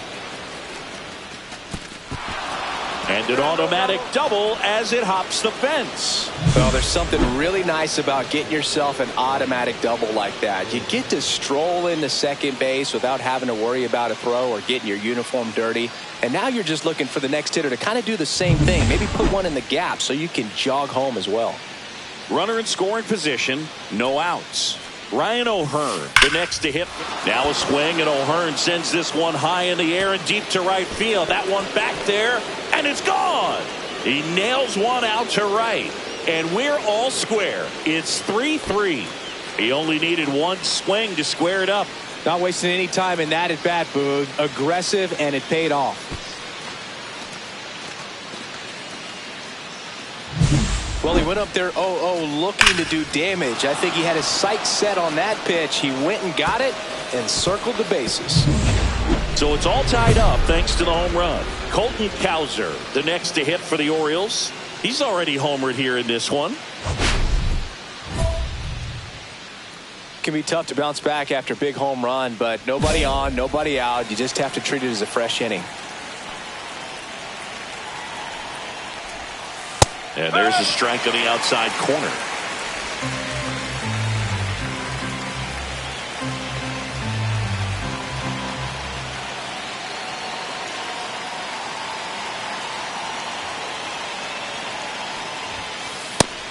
And an automatic double as it hops the fence. Well, there's something really nice about getting yourself an automatic double like that. You get to stroll into second base without having to worry about a throw or getting your uniform dirty. And now you're just looking for the next hitter to kind of do the same thing. Maybe put one in the gap so you can jog home as well. Runner in scoring position, no outs. Ryan O'Hearn, the next to hit. Now a swing, and O'Hearn sends this one high in the air and deep to right field. That one back there, and it's gone. He nails one out to right, and we're all square. It's 3-3. He only needed one swing to square it up. Not wasting any time in that at bat, Boog. Aggressive, and it paid off. Well, he went up there 0-0 looking to do damage. I think he had his sights set on that pitch. He went and got it and circled the bases. So it's all tied up thanks to the home run. Colton Cowser, the next to hit for the Orioles. He's already homered here in this one. Can be tough to bounce back after a big home run, but nobody on, nobody out. You just have to treat it as a fresh inning. And there's a strike on the outside corner.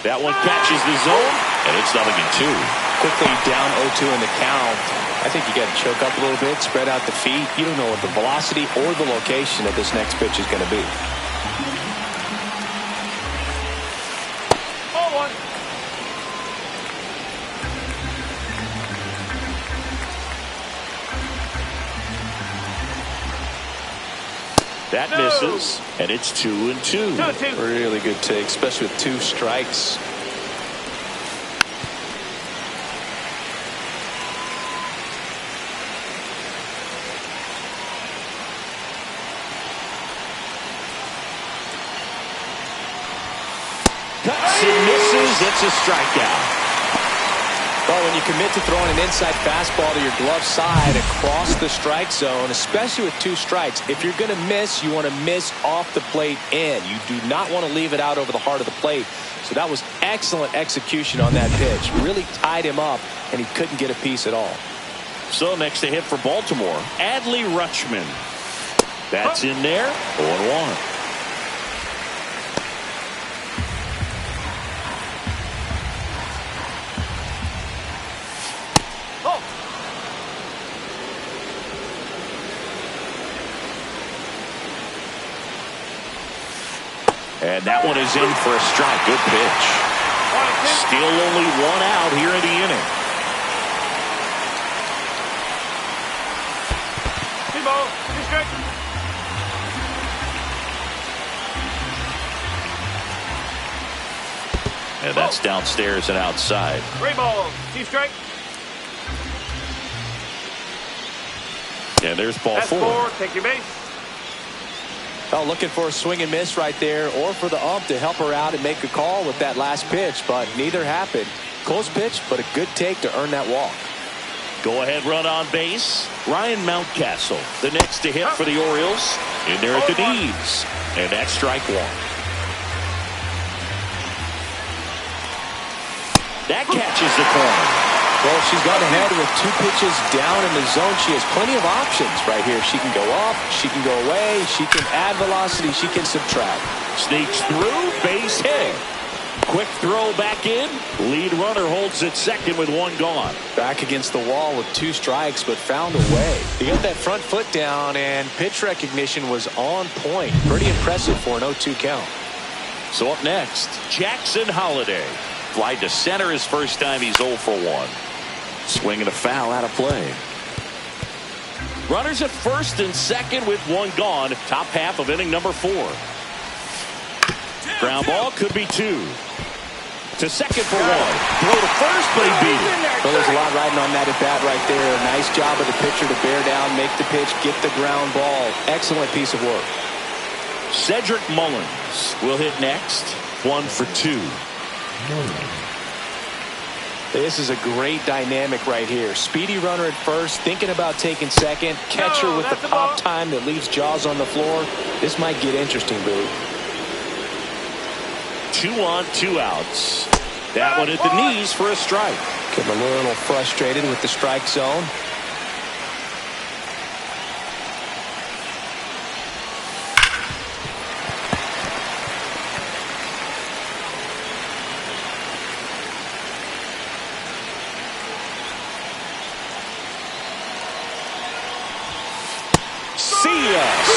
That one catches the zone, and it's 0-2. Quickly down 0-2 in the count. I think you got to choke up a little bit, spread out the feet. You don't know what the velocity or the location of this next pitch is going to be. That misses, and it's 2-2. Really good take, especially with 2 strikes. Cuts and misses. It's a strikeout. Well, when you commit to throwing an inside fastball to your glove side across the strike zone, especially with 2 strikes, if you're going to miss, you want to miss off the plate in. You do not want to leave it out over the heart of the plate. So that was excellent execution on that pitch. Really tied him up, and he couldn't get a piece at all. So next to hit for Baltimore, Adley Rutschman. That's in there, 0-1. And that one is in for a strike. Good pitch. Still only 1 out here in the inning. And that's downstairs and outside. 3 balls, 2 strikes. And there's ball 4. Take your base. Well, looking for a swing and miss right there, or for the ump to help her out and make a call with that last pitch, but neither happened. Close pitch, but a good take to earn that walk. Go ahead run on base. Ryan Mountcastle, the next to hit for the Orioles. In there at the knees. And that's strike 1. That catches the corner. Well, she's gone ahead with 2 pitches down in the zone. She has plenty of options right here. She can go up, she can go away, she can add velocity, she can subtract. Sneaks through, base hit. Quick throw back in. Lead runner holds at second with 1 gone. Back against the wall with 2 strikes, but found a way. He got that front foot down, and pitch recognition was on point. Pretty impressive for an 0-2 count. So up next, Jackson Holliday. Fly to center his first time. He's 0 for 1. Swing and a foul out of play. Runners at first and second with 1 gone. Top half of inning number 4. Ground ball could be 2. To second for 1. Throw to first, but he beat it. Well, there's a lot riding on that at bat right there. Nice job of the pitcher to bear down, make the pitch, get the ground ball. Excellent piece of work. Cedric Mullins will hit next. 1 for 2. This is a great dynamic right here. Speedy runner at first, thinking about taking second. Catcher with the pop time that leaves Jaws on the floor. This might get interesting, Boo. 2 on, 2 outs. That one at the knees for a strike. Getting a little frustrated with the strike zone.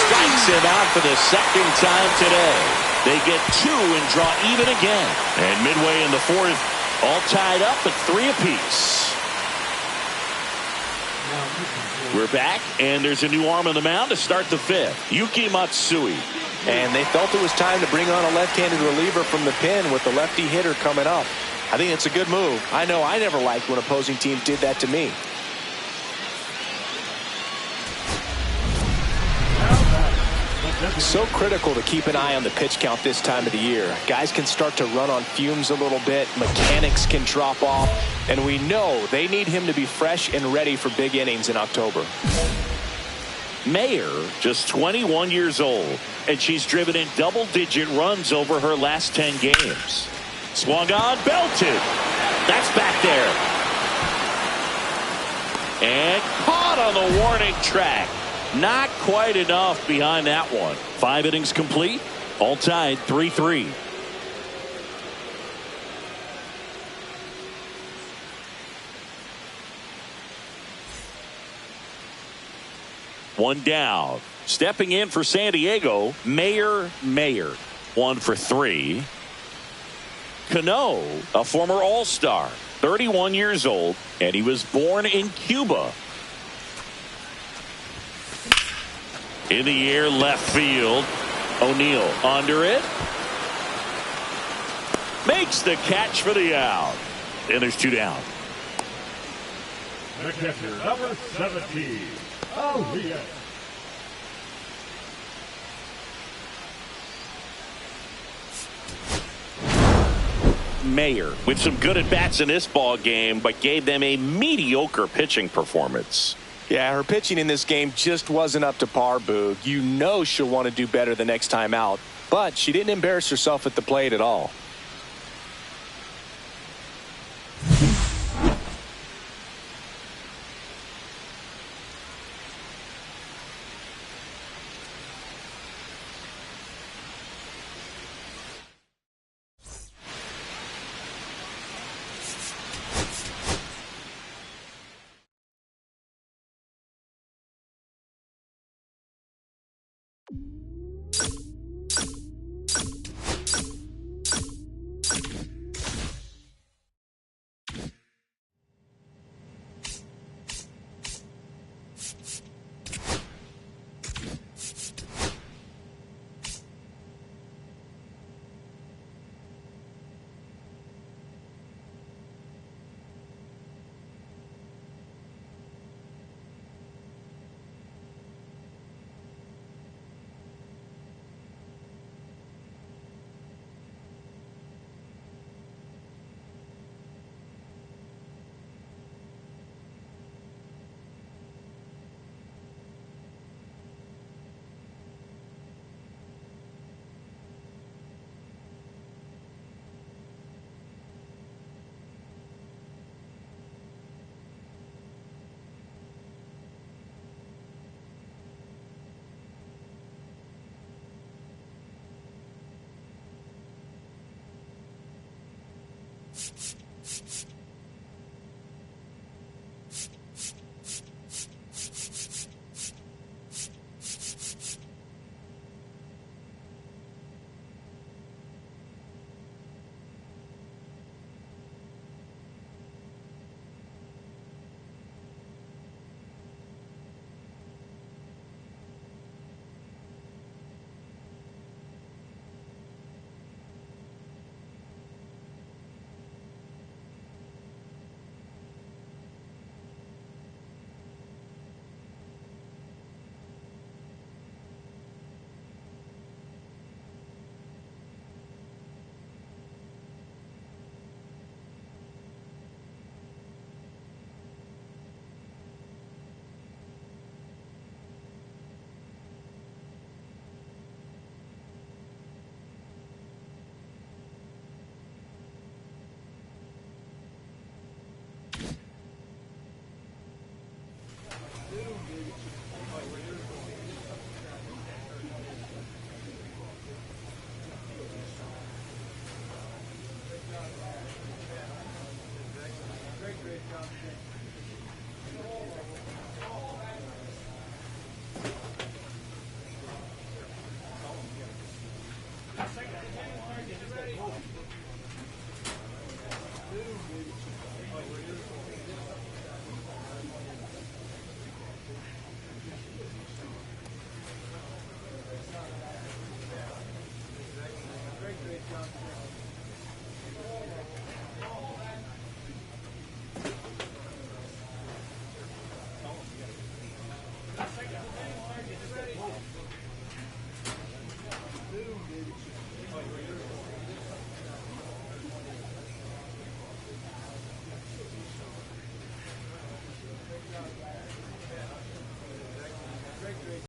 Strikes him out for the second time today. They get 2 and draw even again. And midway in the 4th, all tied up at 3 apiece. We're back, and there's a new arm on the mound to start the 5th. Yuki Matsui. And they felt it was time to bring on a left-handed reliever from the pen with the lefty hitter coming up. I think it's a good move. I know I never liked when opposing teams did that to me. So critical to keep an eye on the pitch count this time of the year. Guys can start to run on fumes a little bit. Mechanics can drop off. And we know they need him to be fresh and ready for big innings in October. Mayer, just 21 years old, and she's driven in double-digit runs over her last 10 games. Swung on, belted. That's back there. And caught on the warning track. Not quite enough behind that one. 5 innings complete. All tied 3-3. One down. Stepping in for San Diego, Mayer. 1 for 3. Cano, a former All-Star, 31 years old, and he was born in Cuba. In the air, left field. O'Neill under it. Makes the catch for the out. And there's 2 down. The catcher, number 17. Aaliyah. Mayer with some good at-bats in this ball game, but gave them a mediocre pitching performance. Yeah, her pitching in this game just wasn't up to par, Boog. You know she'll want to do better the next time out, but she didn't embarrass herself at the plate at all.